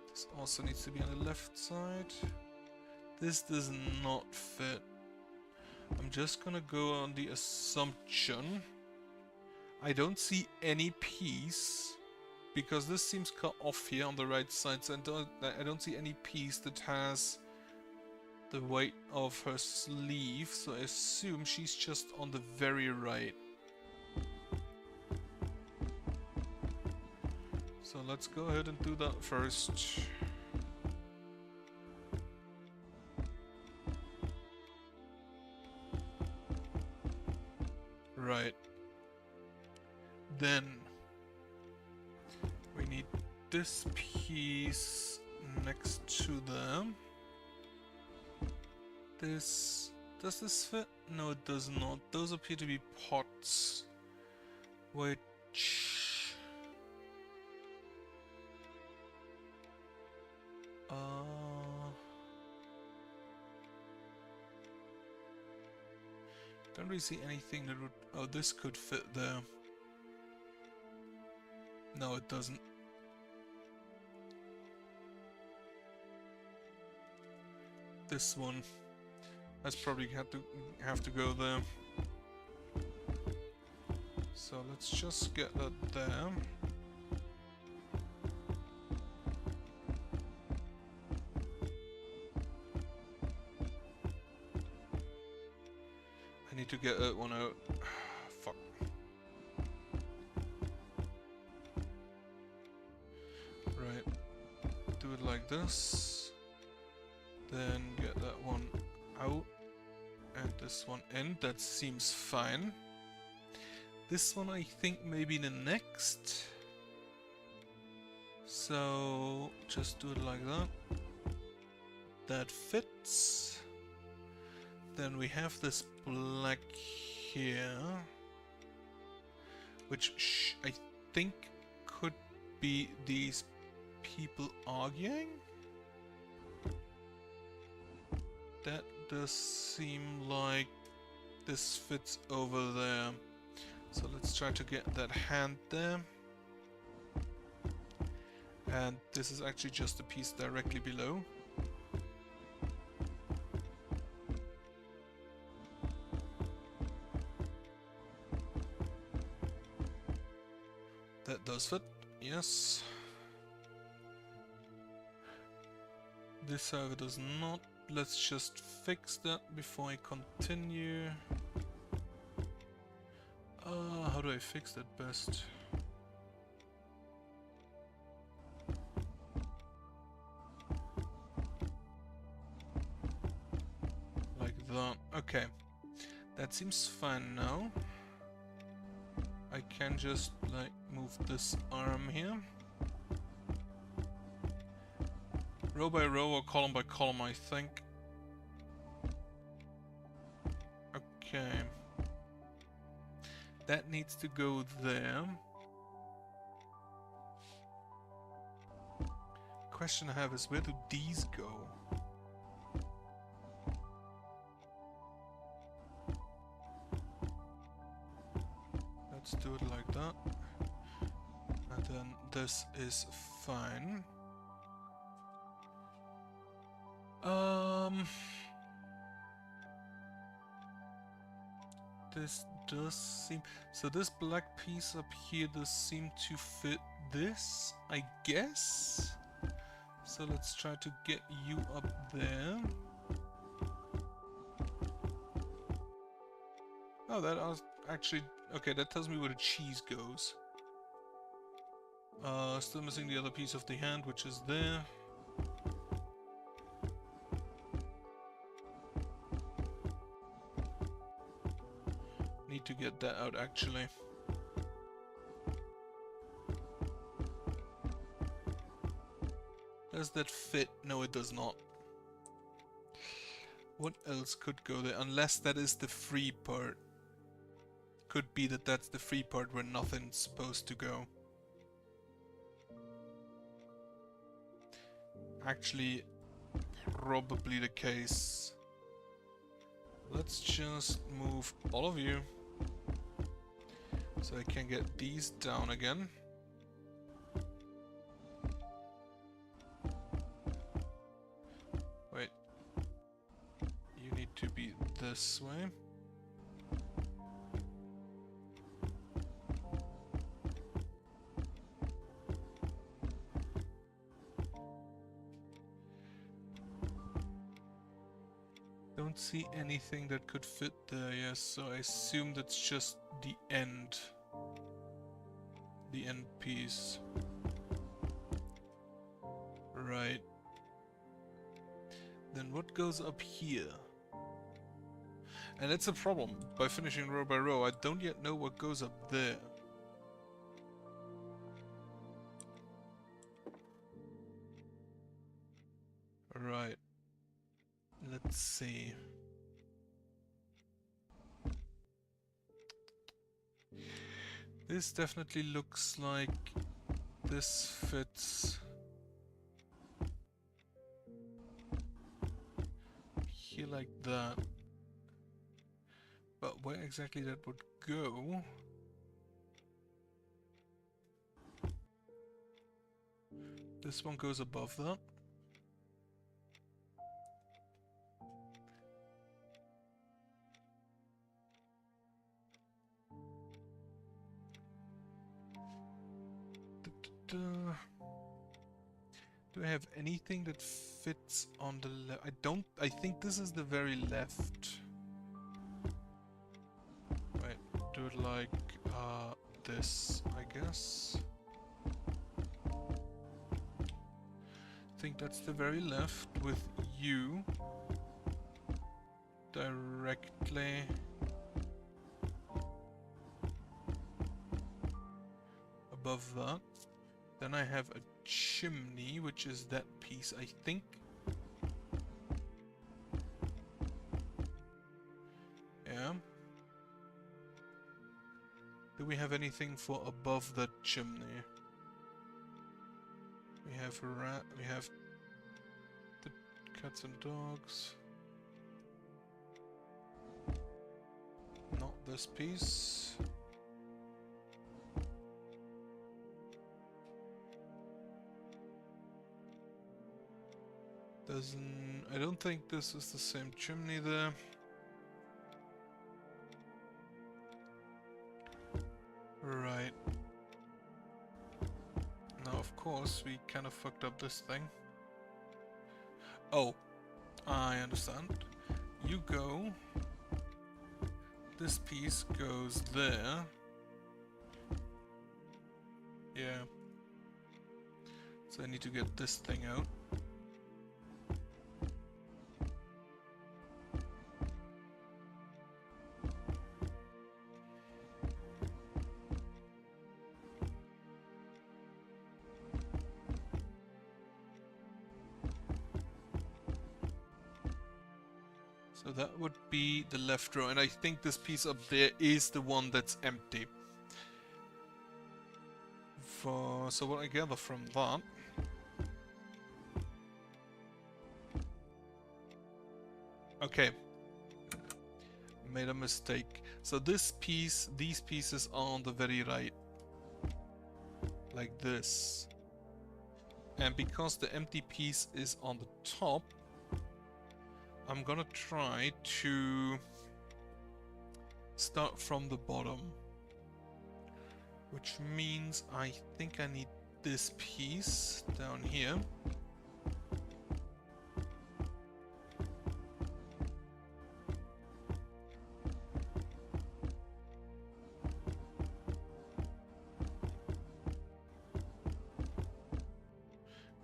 This also needs to be on the left side. This does not fit. I'm just gonna go on the assumption I don't see any piece, because this seems cut off here on the right side, so I don't see any piece that has the weight of her sleeve, so I assume she's just on the very right. So let's go ahead and do that first. Right. Then we need this piece next to them. Does this fit? No, it does not. Those appear to be pots, which don't really see anything that would... Oh, this could fit there. No, it doesn't. This one. That's probably have to go there. So let's just get that there. I need to get that one out. Fuck. Right. Do it like this. Then get that one out. And this one in. That seems fine. This one I think maybe the next. So just do it like that. That fits. Then we have this black here, which I think could be these people arguing. That does seem like this fits over there. So let's try to get that hand there. And this is actually just a piece directly below. That does fit, yes. This however does not. Let's just fix that before I continue. How do I fix that best? Like that. Okay. That seems fine now. I can just, like, move this arm here. Row by row or column by column, I think. Okay. That needs to go there. Question I have is, where do these go? Let's do it like that. And then this is fine. This does seem... So this black piece up here does seem to fit this, I guess? So let's try to get you up there. Oh, that was actually... Okay, that tells me where the cheese goes. Still missing the other piece of the hand, which is there. Need to get that out, actually. Does that fit? No, it does not. What else could go there? Unless that is the free part. Could be that that's the free part where nothing's supposed to go. Actually, probably the case. Let's just move all of you so I can get these down again. Wait, you need to be this way. Don't see anything that could fit there, yes, so I assume that's just the end. The end piece. Right. Then what goes up here? And that's a problem. By finishing row by row, I don't yet know what goes up there. Right. Let's see. This definitely looks like this fits here like that. But where exactly that would go? This one goes above that. Do I have anything that fits on the left? I think this is the very left. Wait, do it like this, I guess. I think that's the very left with you directly above that. Then I have a chimney, which is that piece, I think. Yeah. Do we have anything for above that chimney? We have a rat, we have the cats and dogs. Not this piece. I don't think this is the same chimney there. Right. Now, of course, we kind of fucked up this thing. Oh, I understand. You go This piece goes there. Yeah. So I need to get this thing out. So that would be the left row, and I think this piece up there is the one that's empty. So what I gather from that okay, made a mistake. So this piece, these pieces are on the very right, like this. And because the empty piece is on the top, I'm gonna try to start from the bottom. Which means I think I need this piece down here.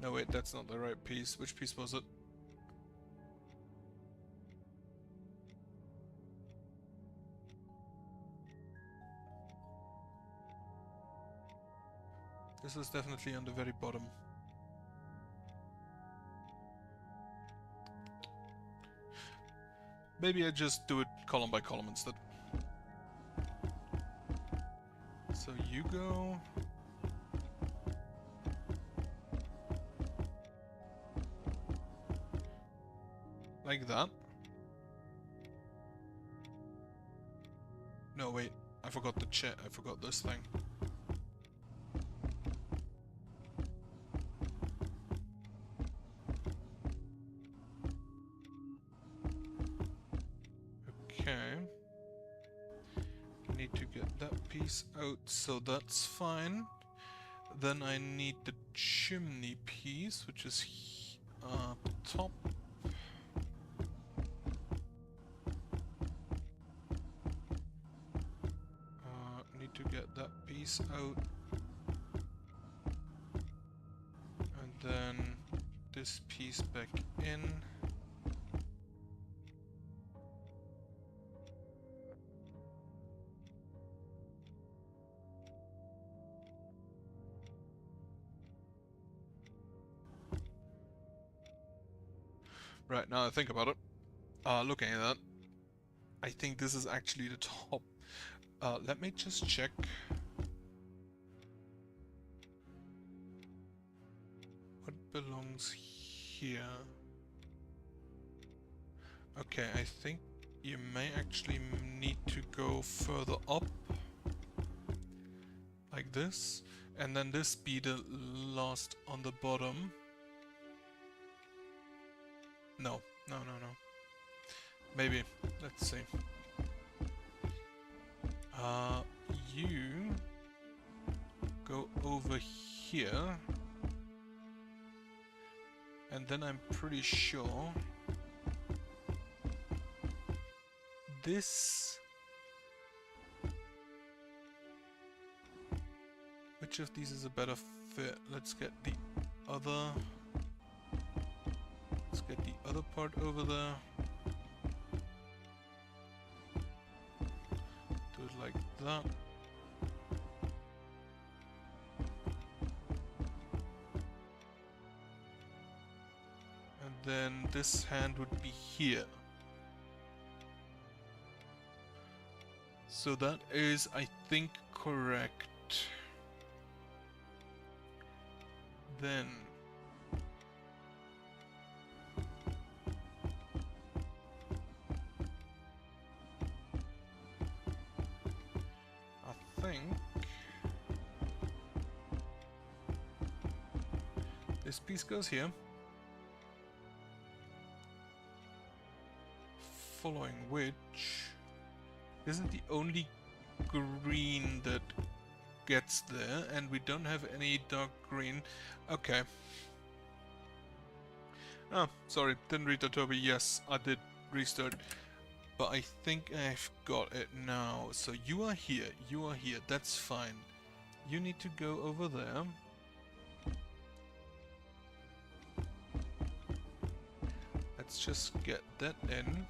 No wait, that's not the right piece. Which piece was it? This is definitely on the very bottom. Maybe I just do it column by column instead. So you go... like that. No wait, I forgot the chair, I forgot this thing. Need to get that piece out, so that's fine. Then I need the chimney piece, which is up top. Need to get that piece out. And then this piece back in. Right, now I think about it, looking at that, I think this is actually the top. Let me just check. What belongs here? Okay, I think you may actually need to go further up. Like this. And then this be the last on the bottom. No. Maybe. Let's see. You go over here. And then I'm pretty sure this... which of these is a better fit? Let's get the other... let's get the other part over there. Do it like that. And then this hand would be here. So that is, I think, correct. Then I think this piece goes here, following which isn't the only green that gets there, and we don't have any dark green. Okay. Oh, sorry, didn't read that, Toby. Yes, I did restart. But I think I've got it now. So you are here, that's fine. You need to go over there. Let's just get that in.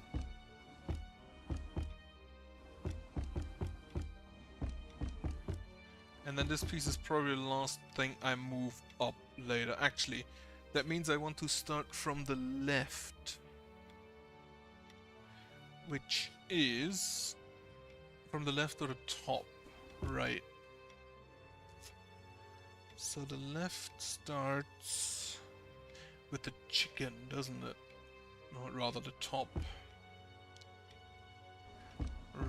And then this piece is probably the last thing I move up later. Actually, that means I want to start from the left. Which is from the left or the top, right? So the left starts with the chicken, doesn't it? Or rather the top.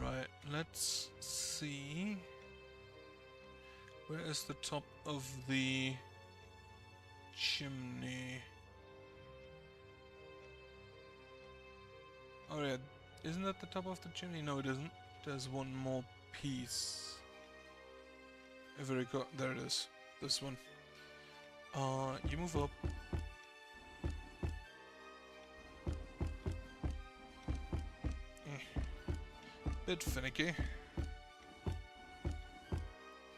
Right, let's see. Where is the top of the chimney? Oh yeah, isn't that the top of the chimney? No, it isn't. There's one more piece. If I recall, there it is. This one. You move up. Bit finicky.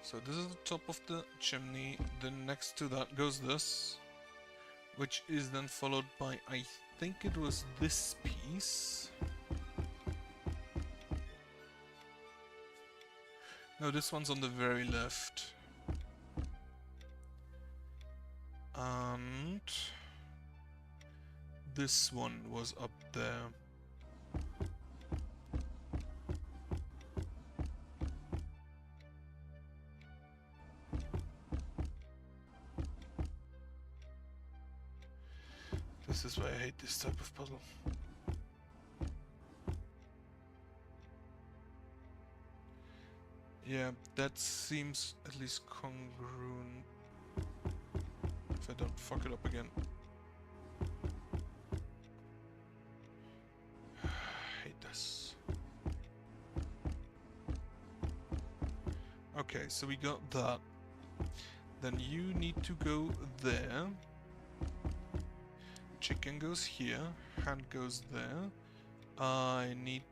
So this is the top of the chimney. Then next to that goes this, which is then followed by, I think it was this piece. No, this one's on the very left. And this one was up there. This is why I hate this type of puzzle. Yeah, that seems at least congruent. If I don't fuck it up again. Hate this. Okay, so we got that. Then you need to go there. Chicken goes here. Hand goes there. I need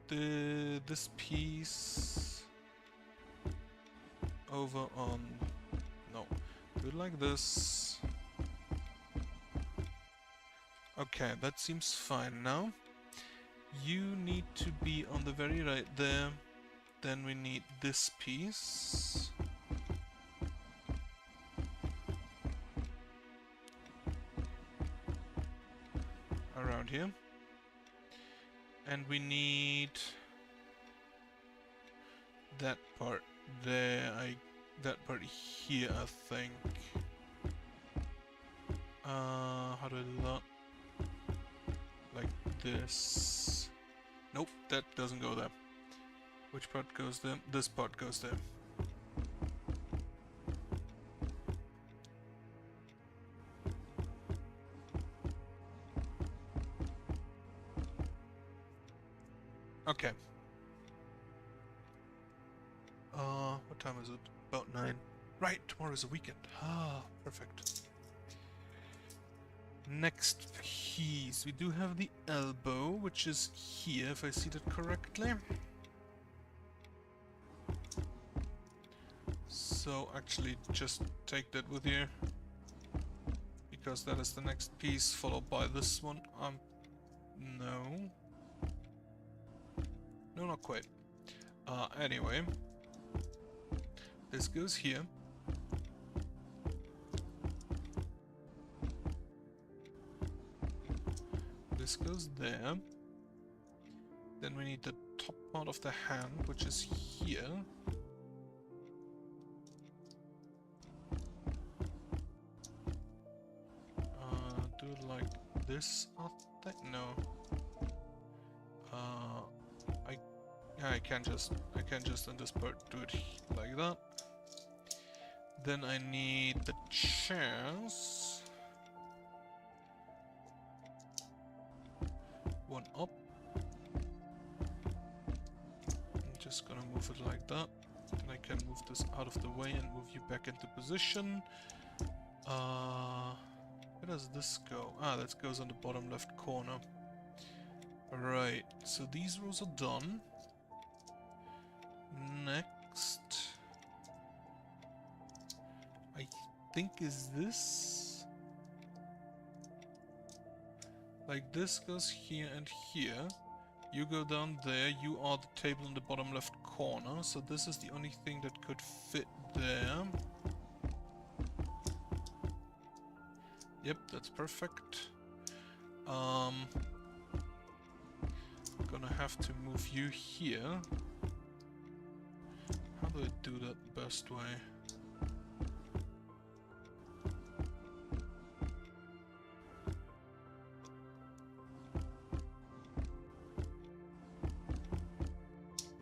this piece over on... No. Do it like this. Okay, that seems fine now. You need to be on the very right there. Then we need this piece. Around here. And we need that part there, that part here, I think. How do I do that? Like this. Nope, that doesn't go there. Which part goes there? This part goes there. Okay. What time is it? About 9. Right, tomorrow is a weekend. Ah, perfect. Next piece. We do have the elbow, which is here, if I see that correctly. So actually just take that with you. Because that is the next piece, followed by this one. No. No, not quite. Anyway. This goes here. This goes there. Then we need the top part of the hand, which is here. Do it like this, I think. No. I can just on this part do it like that. Then I need the chairs. One up. I'm just gonna move it like that. Then I can move this out of the way and move you back into position. Where does this go? Ah, that goes on the bottom left corner. Right, so these rows are done. Next, I think is this. Like this goes here and here. You go down there, you are the table in the bottom left corner, so this is the only thing that could fit there. Yep, that's perfect. Gonna have to move you here. How do I do that the best way?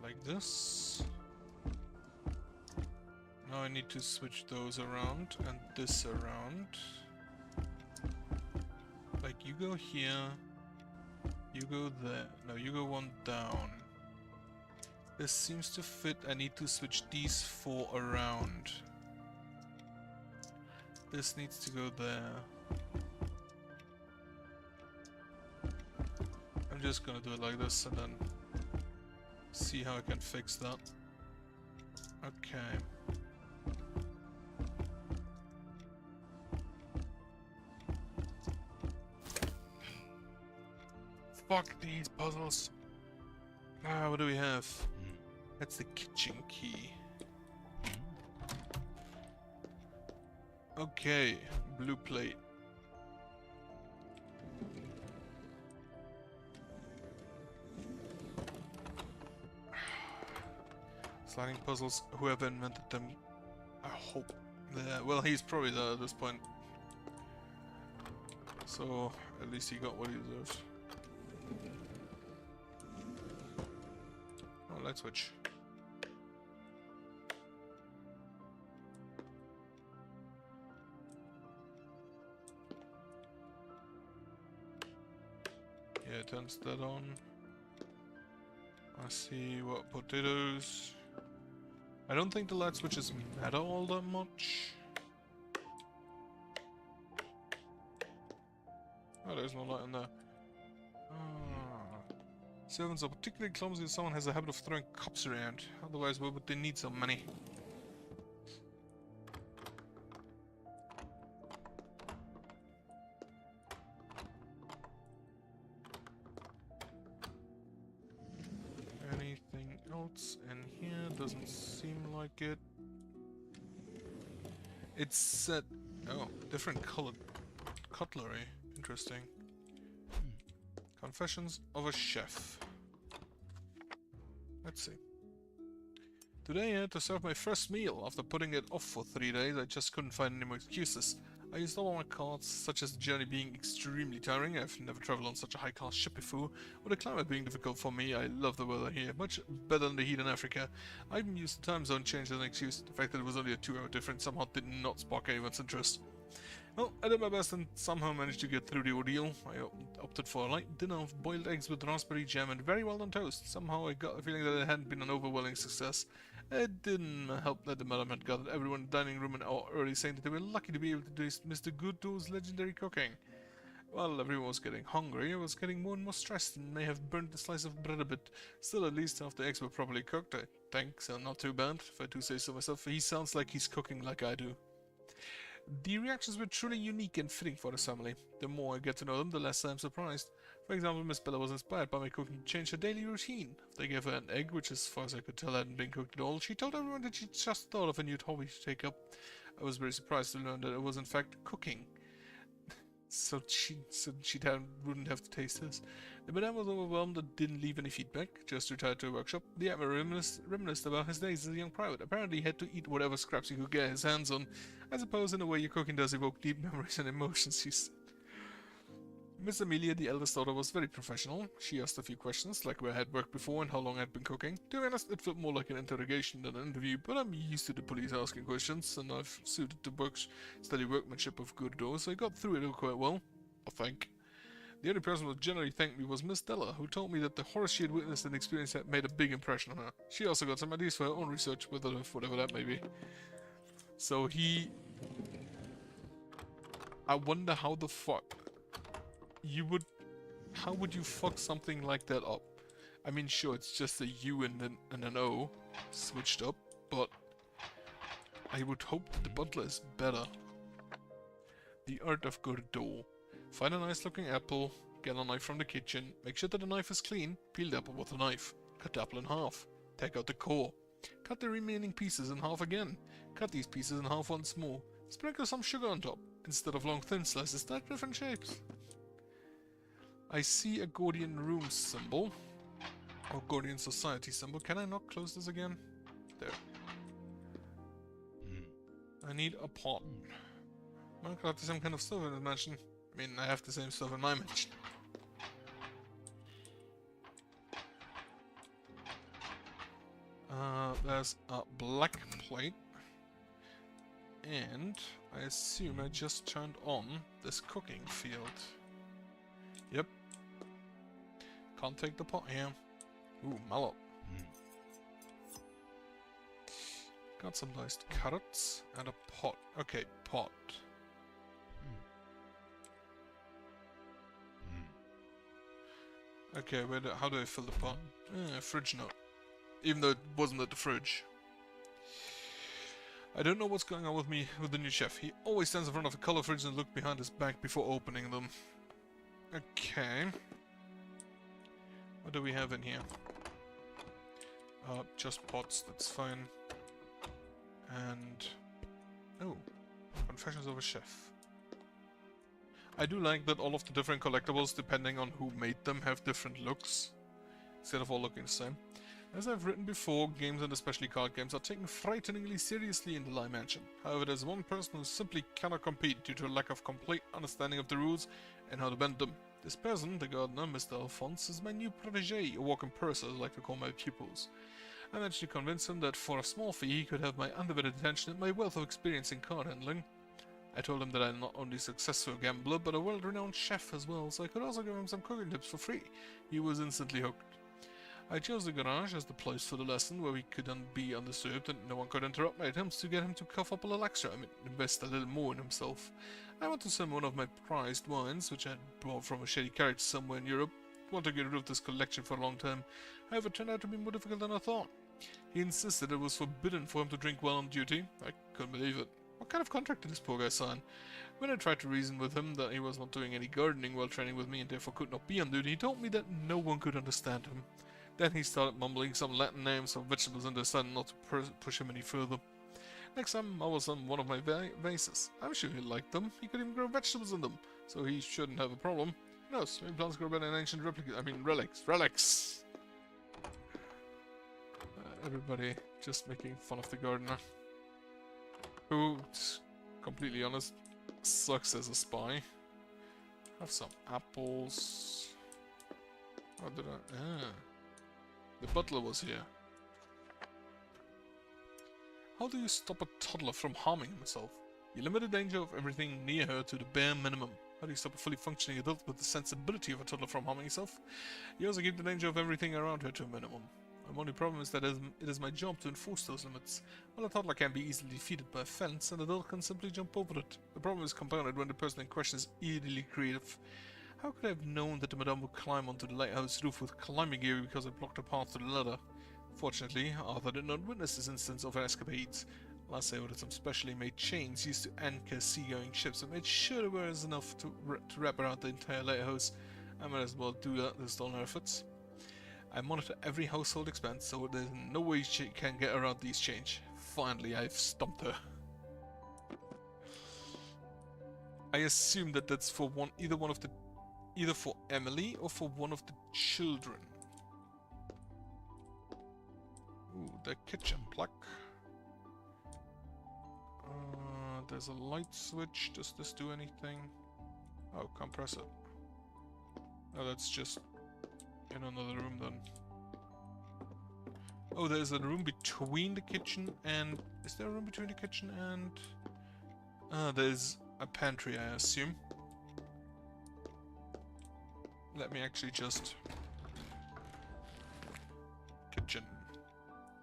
Like this. Now I need to switch those around and this around. Like you go here, you go there. No, you go one down. This seems to fit. I need to switch these four around. This needs to go there. I'm just gonna do it like this and then see how I can fix that. Okay. Fuck these puzzles. Ah, what do we have? That's the kitchen key. Okay, blue plate. Sliding puzzles, whoever invented them, I hope they're... Well, he's probably there at this point. So, at least he got what he deserved. Oh, light switch. Yeah, turns that on. I see what potatoes. I don't think the light switches matter all that much. Oh, there's no light in there. Ah. Servants are particularly clumsy if someone has a habit of throwing cups around. Otherwise, why would they need so many? Anything else in here? Doesn't seem like it. It's set... Oh, different colored cutlery. Interesting. Confessions of a Chef. Let's see. Today I had to serve my first meal. After putting it off for 3 days, I just couldn't find any more excuses. I used all my cards, such as the journey being extremely tiring. I've never traveled on such a high-class ship before. With the climate being difficult for me, I love the weather here. Much better than the heat in Africa. I even used the time zone change as an excuse. The fact that it was only a 2-hour difference somehow did not spark anyone's interest. Well, I did my best and somehow managed to get through the ordeal. I opted for a light dinner of boiled eggs with raspberry jam and very well done toast. Somehow I got a feeling that it hadn't been an overwhelming success. It didn't help that the madam had gathered everyone in the dining room an hour early, saying that they were lucky to be able to taste Mr. Goodall's legendary cooking. While everyone was getting hungry, I was getting more and more stressed and may have burnt the slice of bread a bit. Still, at least half the eggs were properly cooked, I think, so not too bad, if I do say so myself. He sounds like he's cooking like I do. The reactions were truly unique and fitting for this family. The more I get to know them, the less I'm surprised. For example, Miss Bella was inspired by my cooking to change her daily routine. They gave her an egg, which as far as I could tell hadn't been cooked at all. She told everyone that she just thought of a new hobby to take up. I was very surprised to learn that it was in fact cooking. So she wouldn't have to taste this. The madame was overwhelmed and didn't leave any feedback, just retired to a workshop. The admiral reminisced about his days as a young private. Apparently he had to eat whatever scraps he could get his hands on. I suppose in a way your cooking does evoke deep memories and emotions, she said. Miss Amelia, the eldest daughter, was very professional. She asked a few questions, like where I had worked before and how long I had been cooking. To be honest, it felt more like an interrogation than an interview, but I'm used to the police asking questions, and I've suited the steady workmanship of Gordo, so I got through it quite well, I think. The only person who generally thanked me was Miss Della, who told me that the horrors she had witnessed and experienced had made a big impression on her. She also got some ideas for her own research, whatever that may be. So I wonder how the fuck you would How would you fuck something like that up? I mean, sure, it's just a U and an O switched up, but I would hope the butler is better. The art of Gordo. Find a nice looking apple, get a knife from the kitchen, make sure that the knife is clean, peel the apple with a knife, cut the apple in half, take out the core, cut the remaining pieces in half again, cut these pieces in half once more, sprinkle some sugar on top, instead of long thin slices, they're different shapes. I see a Gordian Rooms symbol, or Gordian Society symbol. Can I not close this again? There. I need a pot. I could have the same kind of stuff in the mansion. I mean, I have the same stuff in my mansion. There's a black plate. And I assume I just turned on this cooking field. Yep. Can't take the pot here. Ooh, mallet. Got some diced carrots and a pot. Okay, pot. Okay, how do I fill the pot? Fridge note. Even though it wasn't at the fridge. I don't know what's going on with the new chef. He always stands in front of a color fridge and looks behind his back before opening them. Okay. What do we have in here? Just pots, that's fine. And... oh, Confessions of a Chef. I do like that all of the different collectibles, depending on who made them, have different looks, instead of all looking the same. As I've written before, games and especially card games are taken frighteningly seriously in the Lime Mansion. However, there's one person who simply cannot compete due to a lack of complete understanding of the rules and how to bend them. This person, the gardener, Mr. Alphonse, is my new protege, a walking purse as I like to call my pupils. I managed to convince him that for a small fee he could have my undivided attention and my wealth of experience in card handling. I told him that I'm not only a successful gambler, but a world-renowned chef as well, so I could also give him some cooking tips for free. He was instantly hooked. I chose the garage as the place for the lesson, where we could be undisturbed and no one could interrupt my attempts to get him to cough up a little extra, invest a little more in himself. I want to send one of my prized wines, which I had bought from a shady carriage somewhere in Europe. I want to get rid of this collection for a long time. However, it turned out to be more difficult than I thought. He insisted it was forbidden for him to drink while on duty. I couldn't believe it. What kind of contract did this poor guy sign? When I tried to reason with him that he was not doing any gardening while training with me and therefore could not be on duty, he told me that no one could understand him. Then he started mumbling some Latin names of vegetables and decided not to push him any further. Next time I was on one of my vases. I'm sure he liked them. He could even grow vegetables in them, so he shouldn't have a problem. Who knows? Maybe plants grow better in ancient relics. Relics! Everybody just making fun of the gardener. Who, completely honest, sucks as a spy. Have some apples. How did I... ah. The butler was here. How do you stop a toddler from harming himself? You limit the danger of everything near her to the bare minimum. How do you stop a fully functioning adult with the sensibility of a toddler from harming himself? You also keep the danger of everything around her to a minimum. My only problem is that it is my job to enforce those limits. While a toddler can be easily defeated by a fence, an adult can simply jump over it. The problem is compounded when the person in question is eerily creative. How could I have known that the madame would climb onto the lighthouse roof with climbing gear because I blocked a path to the ladder? Fortunately, Arthur did not witness this instance of her escapades. Last I ordered some specially made chains used to anchor seagoing ships and made sure there was enough to wrap around the entire lighthouse. I might as well do that to stall her efforts. I monitor every household expense, so there's no way she can get around these chains. Finally, I've stumped her. I assume that that's for either for Emily or for one of the children. Ooh, the kitchen plug. There's a light switch. Does this do anything? Oh, can't press it. Oh, that's just in another room then. Oh, there's a room between the kitchen and... is there a room between the kitchen and... there's a pantry, I assume. Let me actually just... kitchen.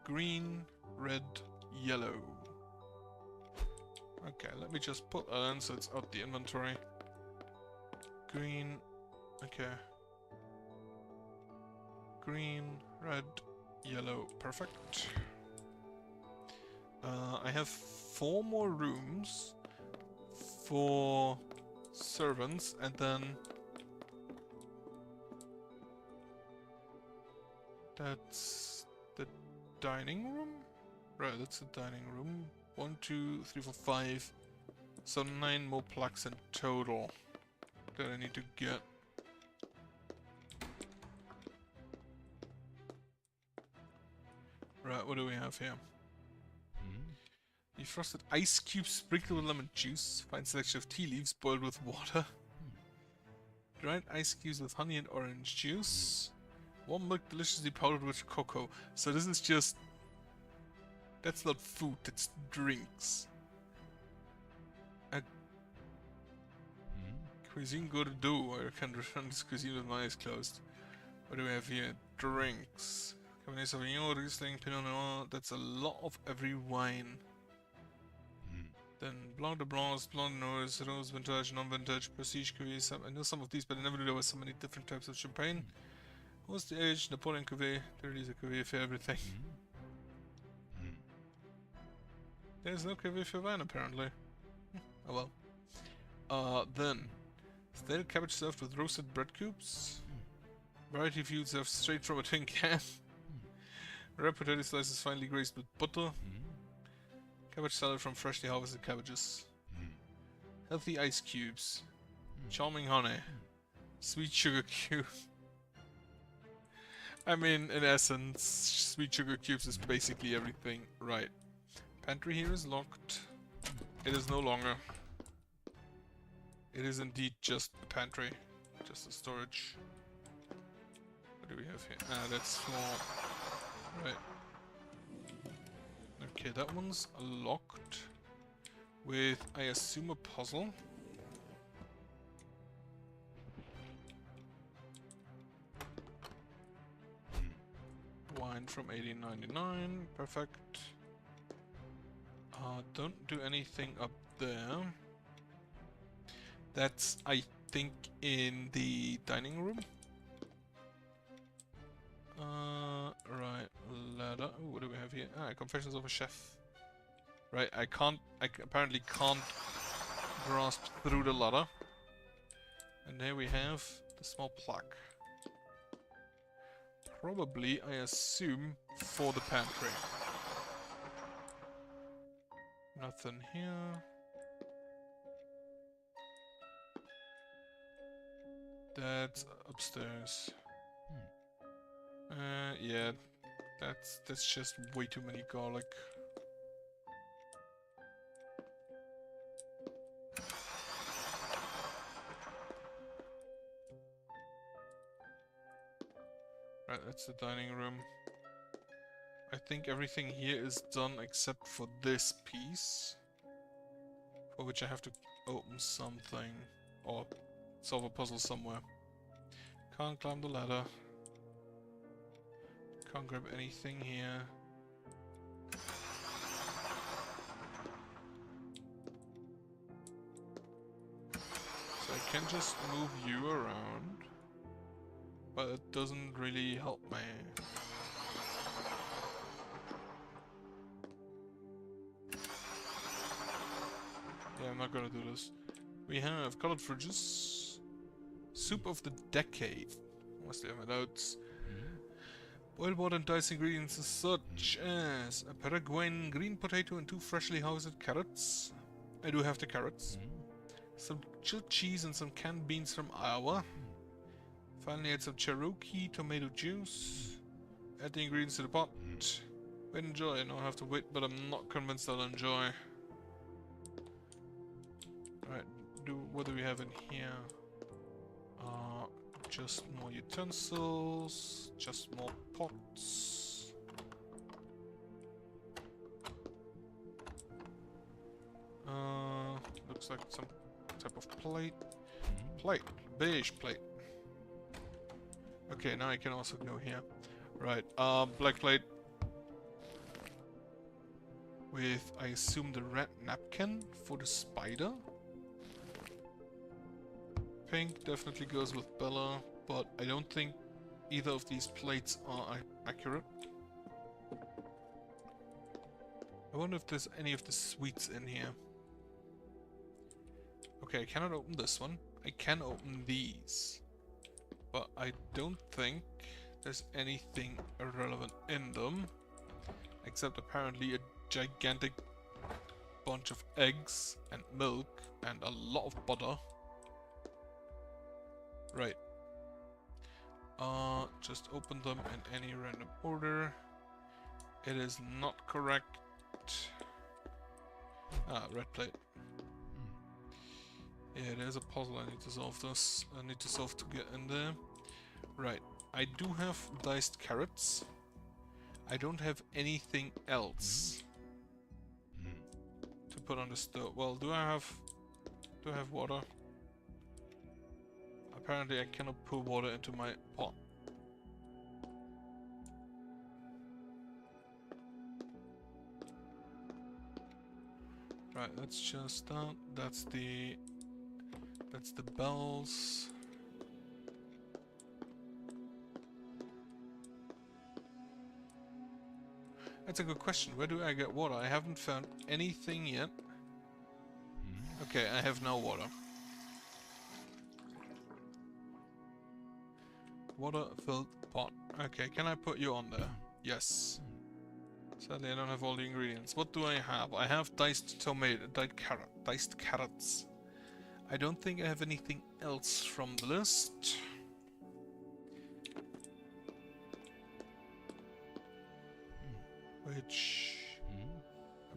Green, red, yellow. Okay, let me just put that in so it's out the inventory. Green, okay. green, red, yellow, perfect. I have 4 more rooms for servants, and then that's the dining room? Right, that's the dining room. 1, 2, 3, 4, 5. So 9 more plaques in total that I need to get. Right, what do we have here? Defrosted ice cubes sprinkled with lemon juice. Fine selection of tea leaves boiled with water. Dried ice cubes with honey and orange juice. Warm milk deliciously powdered with cocoa. So this is just... That's not food, that's drinks. Cuisine go to do. I can run this cuisine with my eyes closed. What do we have here? Drinks. Cabernet Sauvignon, Riesling, Pinot Noir. That's a lot of every wine. Then Blanc de Blanc, Blanc de Noir, Rose Vintage, Non-Vintage, Prestige Cuvée. I know some of these, but I never knew there were so many different types of champagne. What's the age? Napoleon Cuvée. There is a Cuvée for everything. There's no Cuvée for wine, apparently. Oh well. Then stale cabbage served with roasted bread cubes. Variety food served straight from a tin can. Rare potato slices finely glazed with butter. Cabbage salad from freshly harvested cabbages. Healthy ice cubes. Charming honey. Sweet sugar cube. I mean, in essence, sweet sugar cubes is basically everything. Right. Pantry here is locked. It is no longer. It is indeed just a pantry. Just a storage. What do we have here? Ah, that's small. Right. Okay, that one's locked. With, I assume, a puzzle. Wine from 1899. Perfect. Don't do anything up there. That's, I think, in the dining room. Right, ladder. Ooh, what do we have here? Ah, Confessions of a Chef. Right, I apparently can't grasp through the ladder. And there we have the small plaque. Probably, I assume, for the pantry. Nothing here. That's upstairs. Yeah, that's just way too many garlic. Right, that's the dining room. I think everything here is done except for this piece, for which I have to open something or solve a puzzle somewhere. Can't climb the ladder. Can't grab anything here. So I can just move you around, but it doesn't really help me. Yeah, I'm not gonna do this. We have colored fridges. Soup of the decade. What's the other notes? Boiled water and diced ingredients such as a Paraguayan green potato and 2 freshly harvested carrots. I do have the carrots. Some chilled cheese and some canned beans from Iowa. Finally add some Cherokee tomato juice. Add the ingredients to the pot. Wait and enjoy. I know I have to wait, but I'm not convinced I'll enjoy. Alright, what do we have in here? Just more utensils, just more pots. Looks like some type of plate. Beige plate. Okay, now I can also go here. Right, black plate. With, I assume, the red napkin for the spider. Pink definitely goes with Bella, but I don't think either of these plates are accurate. I wonder if there's any of the sweets in here. Okay, I cannot open this one. I can open these. But I don't think there's anything irrelevant in them. Except apparently a gigantic bunch of eggs and milk and a lot of butter. Right. Just open them in any random order. It is not correct. Ah, red plate. Yeah, there's a puzzle I need to solve this. I need to solve to get in there. Right. I do have diced carrots. I don't have anything else to put on the stove. Well, do I have water? Apparently I cannot pour water into my pot. Right, that's just that. That's the bells. That's a good question. Where do I get water? I haven't found anything yet. Okay, I have no water. Water-filled pot. Okay, can I put you on there? Yes. Sadly, I don't have all the ingredients. What do I have? I have diced carrots. I don't think I have anything else from the list. Which...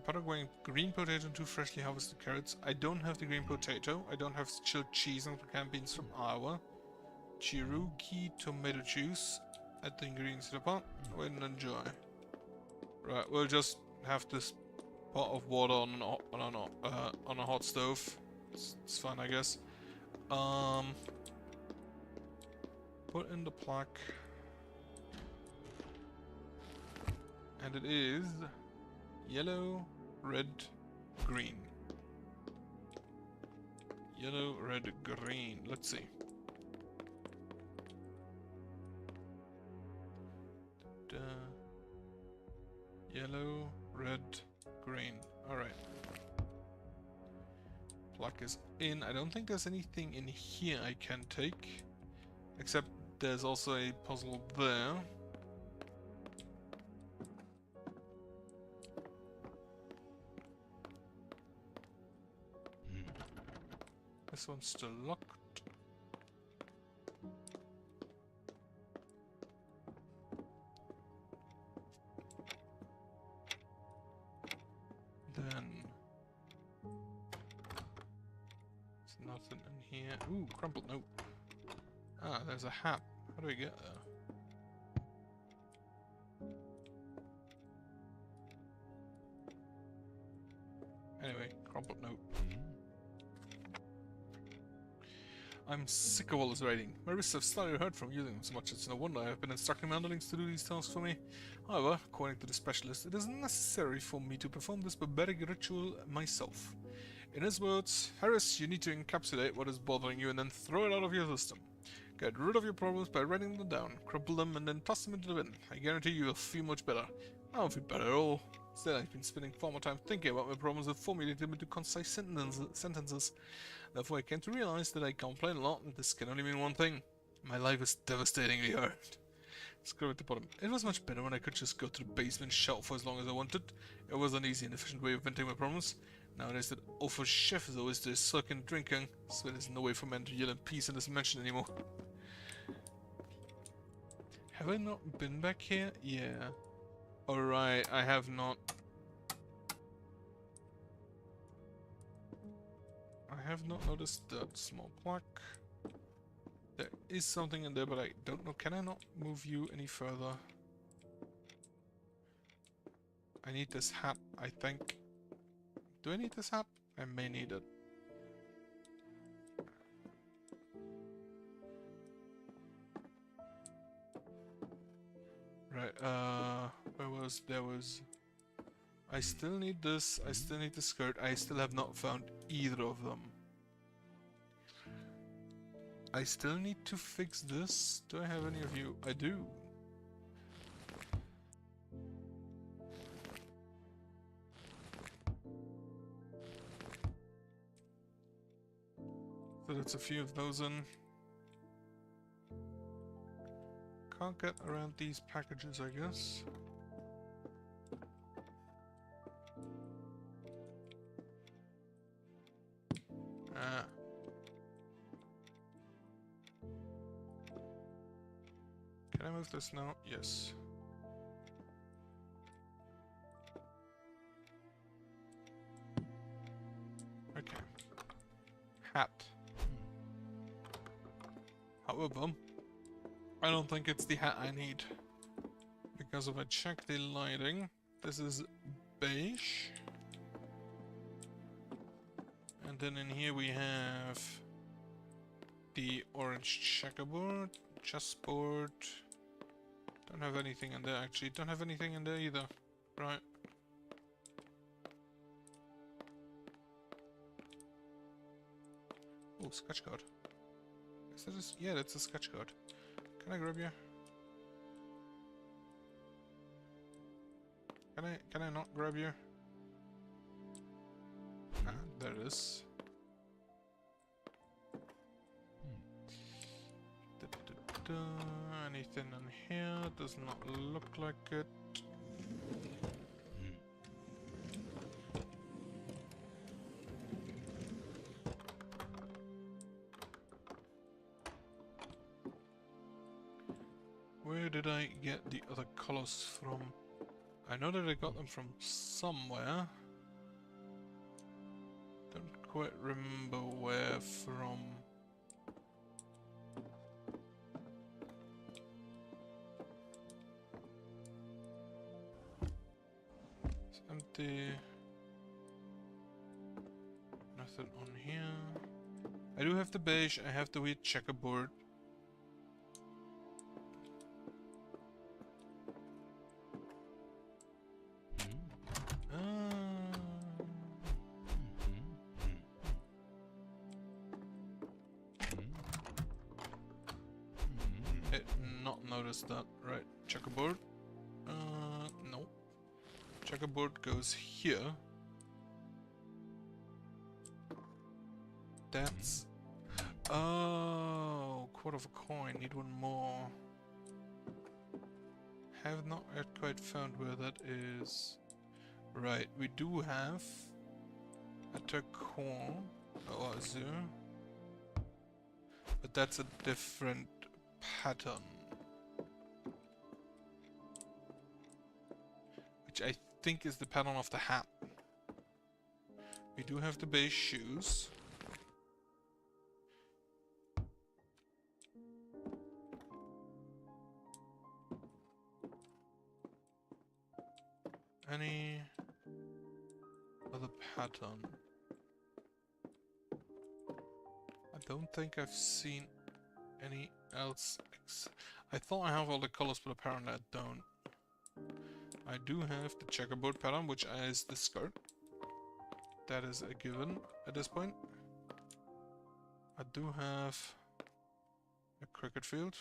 Paraguayan green potato and 2 freshly harvested carrots. I don't have the green potato. I don't have chilled cheese and pecan beans from Iowa. Cherokee tomato juice. Add the ingredients to the pot. Wait and enjoy. Right, we'll just have this pot of water on a hot stove. It's fine, I guess. Put in the plaque. And it is yellow, red, green. Yellow, red, green. Let's see. Yellow, red, green. Alright. Plug is in. I don't think there's anything in here I can take. Except there's also a puzzle there. This one's still locked. Then there's nothing in here. Ooh, crumpled note. Ah, there's a hat. How do we get there? Anyway, crumpled note. I'm sick of all this writing. My wrists have slightly hurt from using them so much. It's no wonder I have been instructing my underlings to do these tasks for me. However, according to the specialist, it is necessary for me to perform this barbaric ritual myself. In his words, Harris, you need to encapsulate what is bothering you and then throw it out of your system. Get rid of your problems by writing them down, crumple them, and then toss them into the bin. I guarantee you will feel much better. I don't feel better at all. Instead, I've been spending far more time thinking about my problems and formulating them into concise sentences. Therefore, I came to realize that I complain a lot, and this can only mean one thing. My life is devastatingly hard. Screw at the bottom. It was much better when I could just go to the basement shelf for as long as I wanted. It was an easy and efficient way of venting my problems. Nowadays, that awful chef is always there sulking and drinking, so there's no way for men to yell in peace in this mansion anymore. Have I not been back here? Yeah. Alright, I have not. I have not noticed that small plaque. There is something in there, but I don't know. Can I not move you any further? I need this hat, I think. Do I need this hat? I may need it. Right, there was... I still need this, I still need the skirt, I still have not found either of them. I still need to fix this. Do I have any of you? I do. So that's a few of those in. Can't get around these packages, I guess. Ah. Can I move this now? Yes. Okay. Hat. However, I don't think it's the hat I need. Because if I check the lighting, this is beige. And then in here we have the orange checkerboard, chessboard. Don't have anything in there actually. Don't have anything in there either. Right. Oh, sketch card. Is that a, yeah, that's a sketch card. Can I grab you? Can I not grab you? Ah, there it is. Anything in here? Does not look like it. Where did I get the other colors from? I know that I got them from somewhere. Don't quite remember where from. It's empty. Nothing on here. I do have the beige, I have the weird checkerboard. That right checkerboard no, checkerboard goes here. That's oh, quarter of a coin, need one more. Have not yet quite found where that is. Right, we do have a turquoise or azure, but that's a different pattern. I think is the pattern of the hat. We do have the beige shoes. Any other pattern? I don't think I've seen any else. I thought I have all the colors, but apparently I don't. I do have the checkerboard pattern, which is the skirt. That is a given at this point. I do have a cricket field.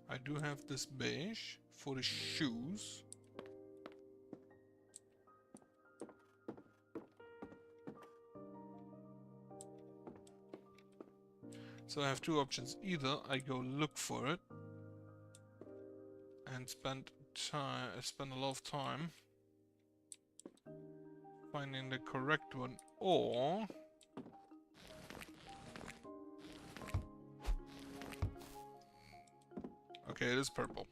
I do have this beige for the shoes. So I have two options. Either I go look for it and spend a lot of time finding the correct one, or okay, it is purple.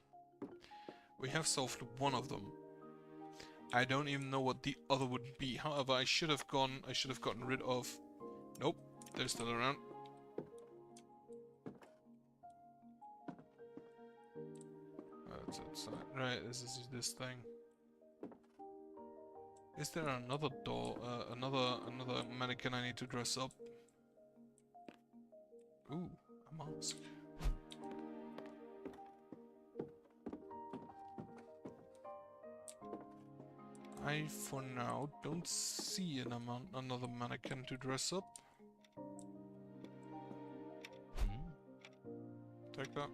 We have solved one of them. I don't even know what the other would be. However, I should have gotten rid of. Nope, they're still around. It's not right. This is this thing. Is there another door? Another mannequin I need to dress up? Ooh, a mask. I, for now, don't see another mannequin to dress up. Take that.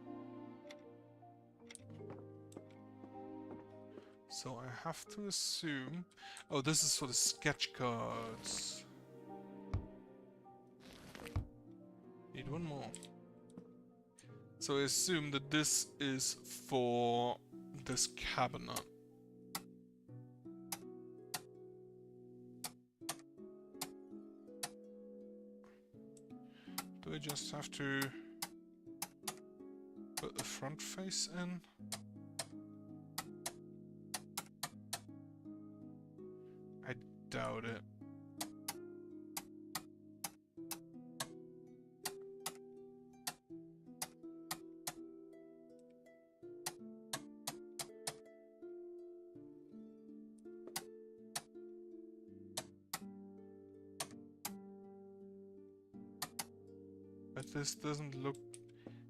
So I have to assume... Oh, this is for the sketch cards. Need one more. So I assume that this is for this cabinet. Do I just have to put the front face in? I doubt it. But this doesn't look...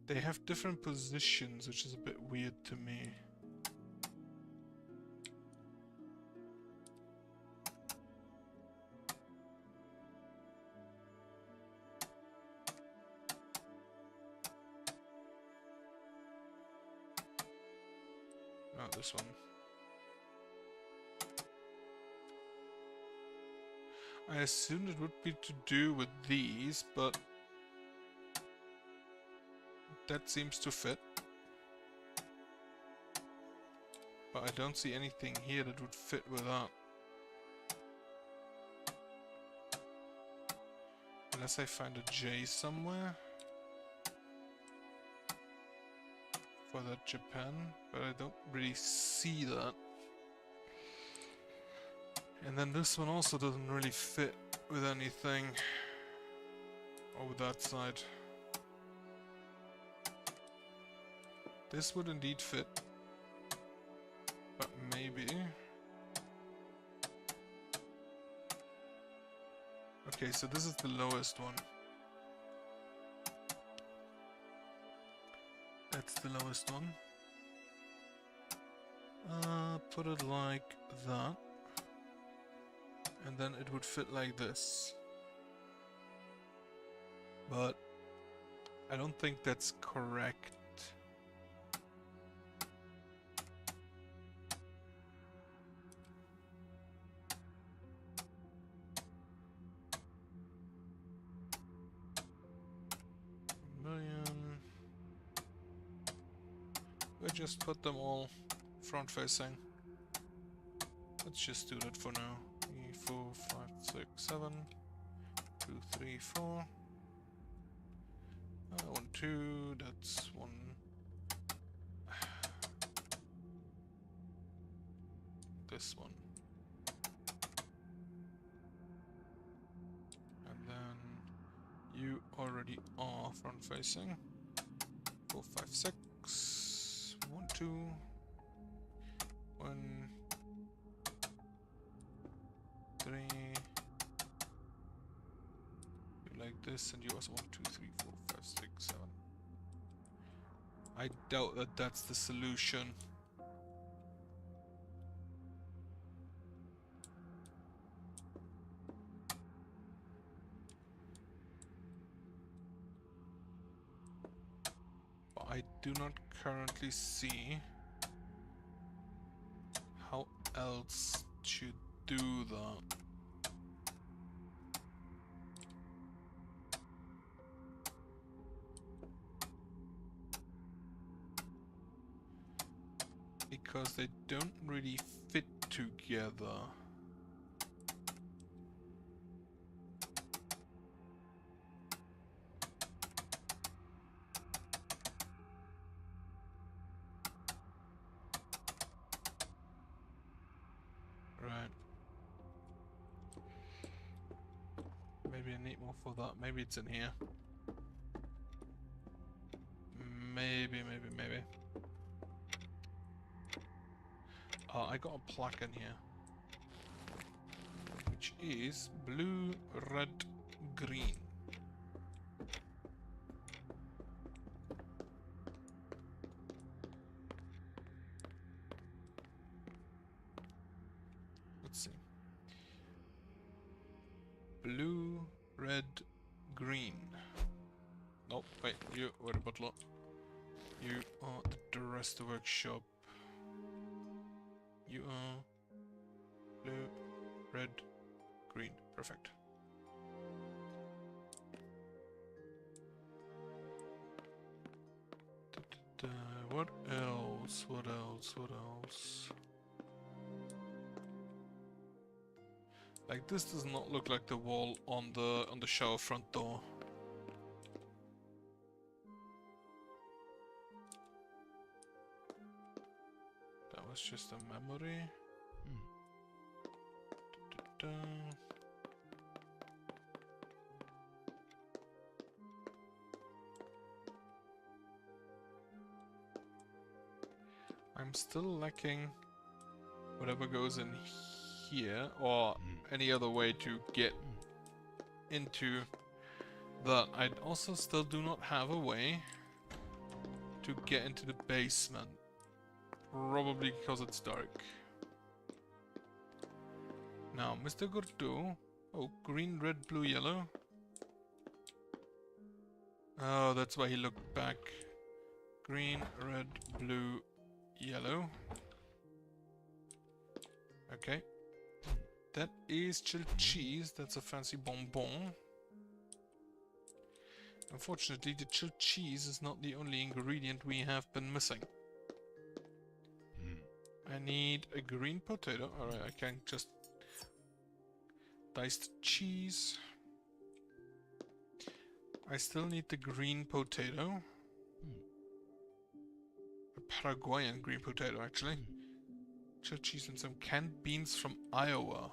They have different positions, which is a bit weird to me. Not this one. I assumed it would be to do with these, but that seems to fit. But I don't see anything here that would fit with that. Unless I find a J somewhere. For that Japan, but I don't really see that. And then this one also doesn't really fit with anything. Or with that side. This would indeed fit. But maybe... Okay, so this is the lowest one. That's the lowest one. Put it like that. And then it would fit like this. But I don't think that's correct. We just put them all front facing. Let's just do that for now. 3, 4, 5, 6, 7. 2, 3, 4. 1, 2. That's 1. This one. And then you already are front facing. 4, 5, 6. 1, 2, 1, 3. You like this, and you also 1, 2, 3, 4, 5, 6, 7. I doubt that that's the solution. But I do not currently see how else to do that. Because they don't really fit together. Right. Maybe I need more for that. Maybe it's in here. Maybe. I got a plaque in here. Which is blue, red, green. Let's blue, red, green. Nope, wait, you were the butler. You are the dress the workshop. You are blue, red, green. Perfect. What else? What else? What else? Like this does not look like the wall on the shower front door. That was just a memory. I'm still lacking whatever goes in here, or any other way to get into that. I also still do not have a way to get into the basement. Probably because it's dark. Now, Mr. Gordo. Oh, green, red, blue, yellow. Oh, that's why he looked back. Green, red, blue, yellow. Okay. That is chilled cheese. That's a fancy bonbon. Unfortunately, the chilled cheese is not the only ingredient we have been missing. I need a green potato. Alright, I can just diced cheese. I still need the green potato. A Paraguayan green potato, actually. Chilled cheese and some canned beans from Iowa.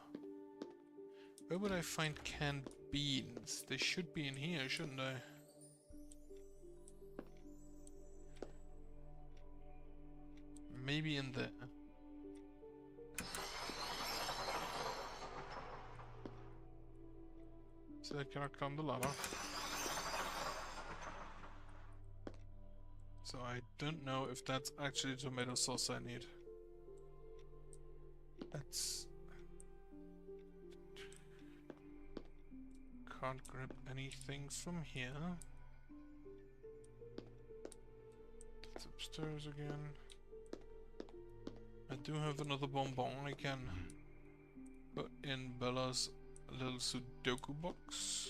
Where would I find canned beans? They should be in here, shouldn't they? Maybe in there. So I cannot climb the ladder. So I don't know if that's actually tomato sauce I need. That's... Can't grab anything from here. That's upstairs again. I do have another bonbon I can put in Bella's little Sudoku box.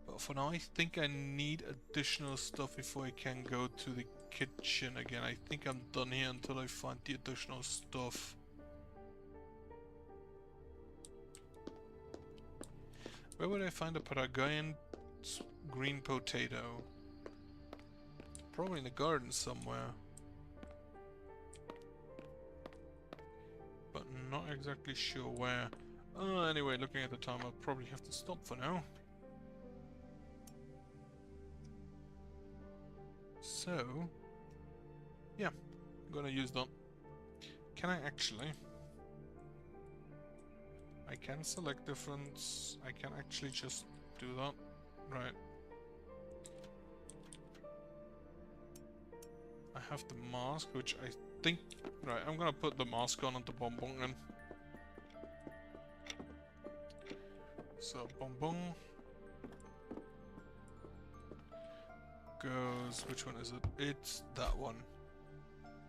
But for now I think I need additional stuff before I can go to the kitchen again. I think I'm done here until I find the additional stuff. Where would I find a Paraguayan green potato? Probably in the garden somewhere. But not exactly sure where. Anyway, looking at the time, I'll probably have to stop for now. So, yeah, I'm gonna use that. Can I actually? I can select difference. I can actually just do that. Right. I have the mask, which I think... Right, I'm gonna put the mask on and the bonbon in. So, bonbon goes... Which one is it? It's that one.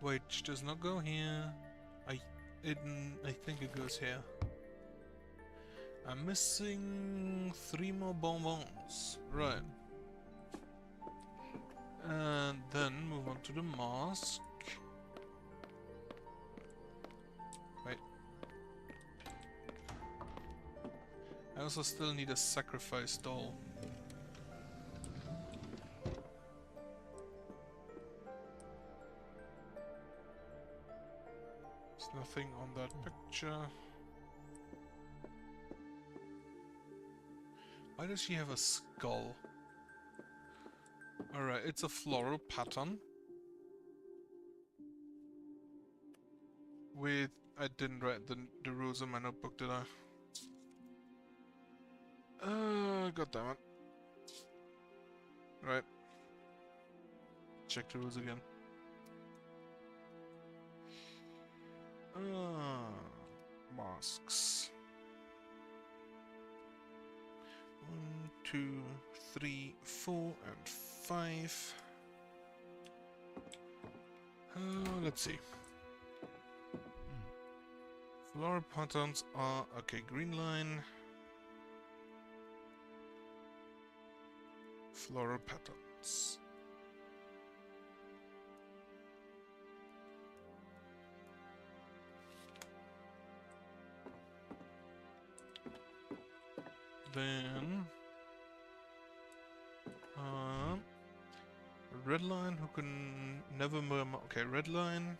Which does not go here. I think it goes here. I'm missing 3 more bonbons. Right. And then move on to the mask. Wait. I also still need a sacrifice doll. There's nothing on that picture. Why does she have a skull? Alright, it's a floral pattern. With... I didn't write the rules in my notebook, did I? Goddammit. Right. Check the rules again. Masks. 2, 3, 4, and 5. Let's see. Floral patterns are okay. Green line. Floral patterns. Then red line who can never murmur. Okay, red line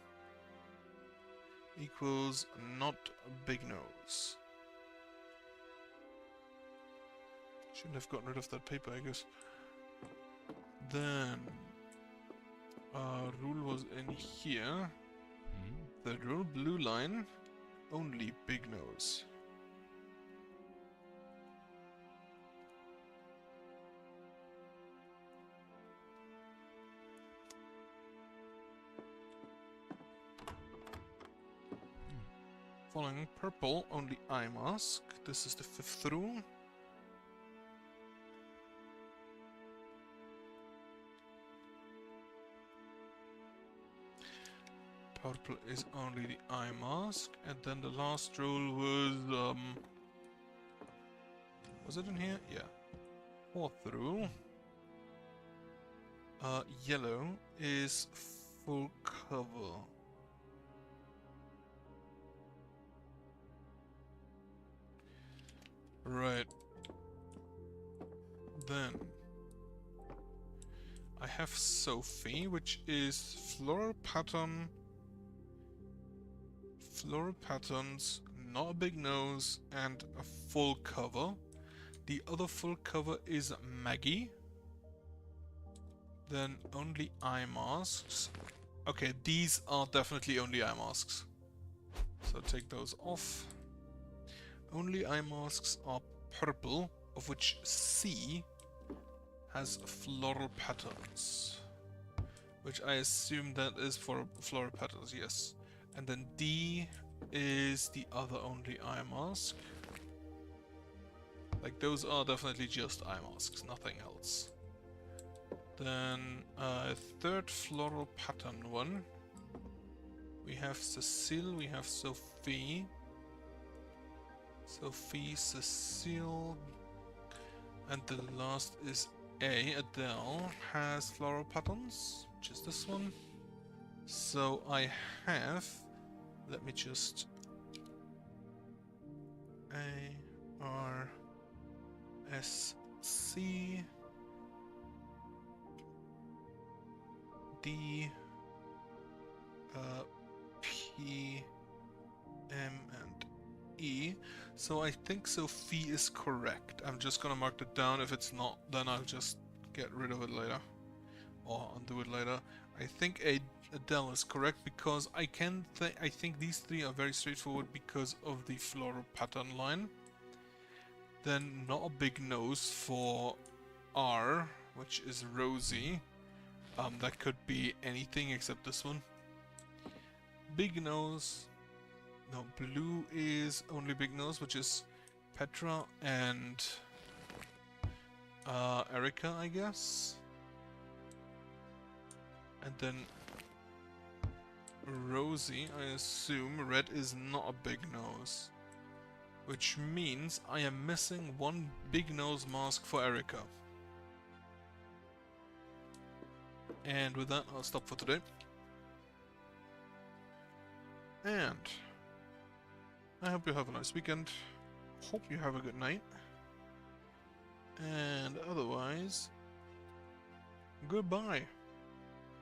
equals not big nose. Shouldn't have gotten rid of that paper, I guess. Then rule was in here. The rule blue line only big nose. Following purple, only eye mask. This is the 5th rule. Purple is only the eye mask. And then the last rule was it in here? Yeah. 4th rule. Yellow is full cover. Right. Then I have Sophie, which is floral pattern, floral patterns, not a big nose, and a full cover. The other full cover is Maggie. Then only eye masks. Okay, these are definitely only eye masks. So take those off. Only eye masks are purple, of which C has floral patterns. Which I assume that is for floral patterns, yes. And then D is the other only eye mask. Like those are definitely just eye masks, nothing else. Then 3rd floral pattern one. We have Cecile, we have Sophie. Sophie, Cecile, and the last is A. Adele has floral patterns, which is this one. So I have, let me just A, R, S, C, D, P, M, and E. So I think Sophie is correct. I'm just gonna mark it down. If it's not, then I'll just get rid of it later. Or undo it later. I think Adele is correct because I think these three are very straightforward because of the floral pattern line. Then not a big nose for R, which is Rosie. That could be anything except this one. Big nose. No, blue is only big nose, which is Petra and Erica, I guess. And then Rosie, I assume red is not a big nose. Which means I am missing one big nose mask for Erica. And with that, I'll stop for today. And I hope you have a nice weekend. Hope you have a good night. And otherwise, goodbye.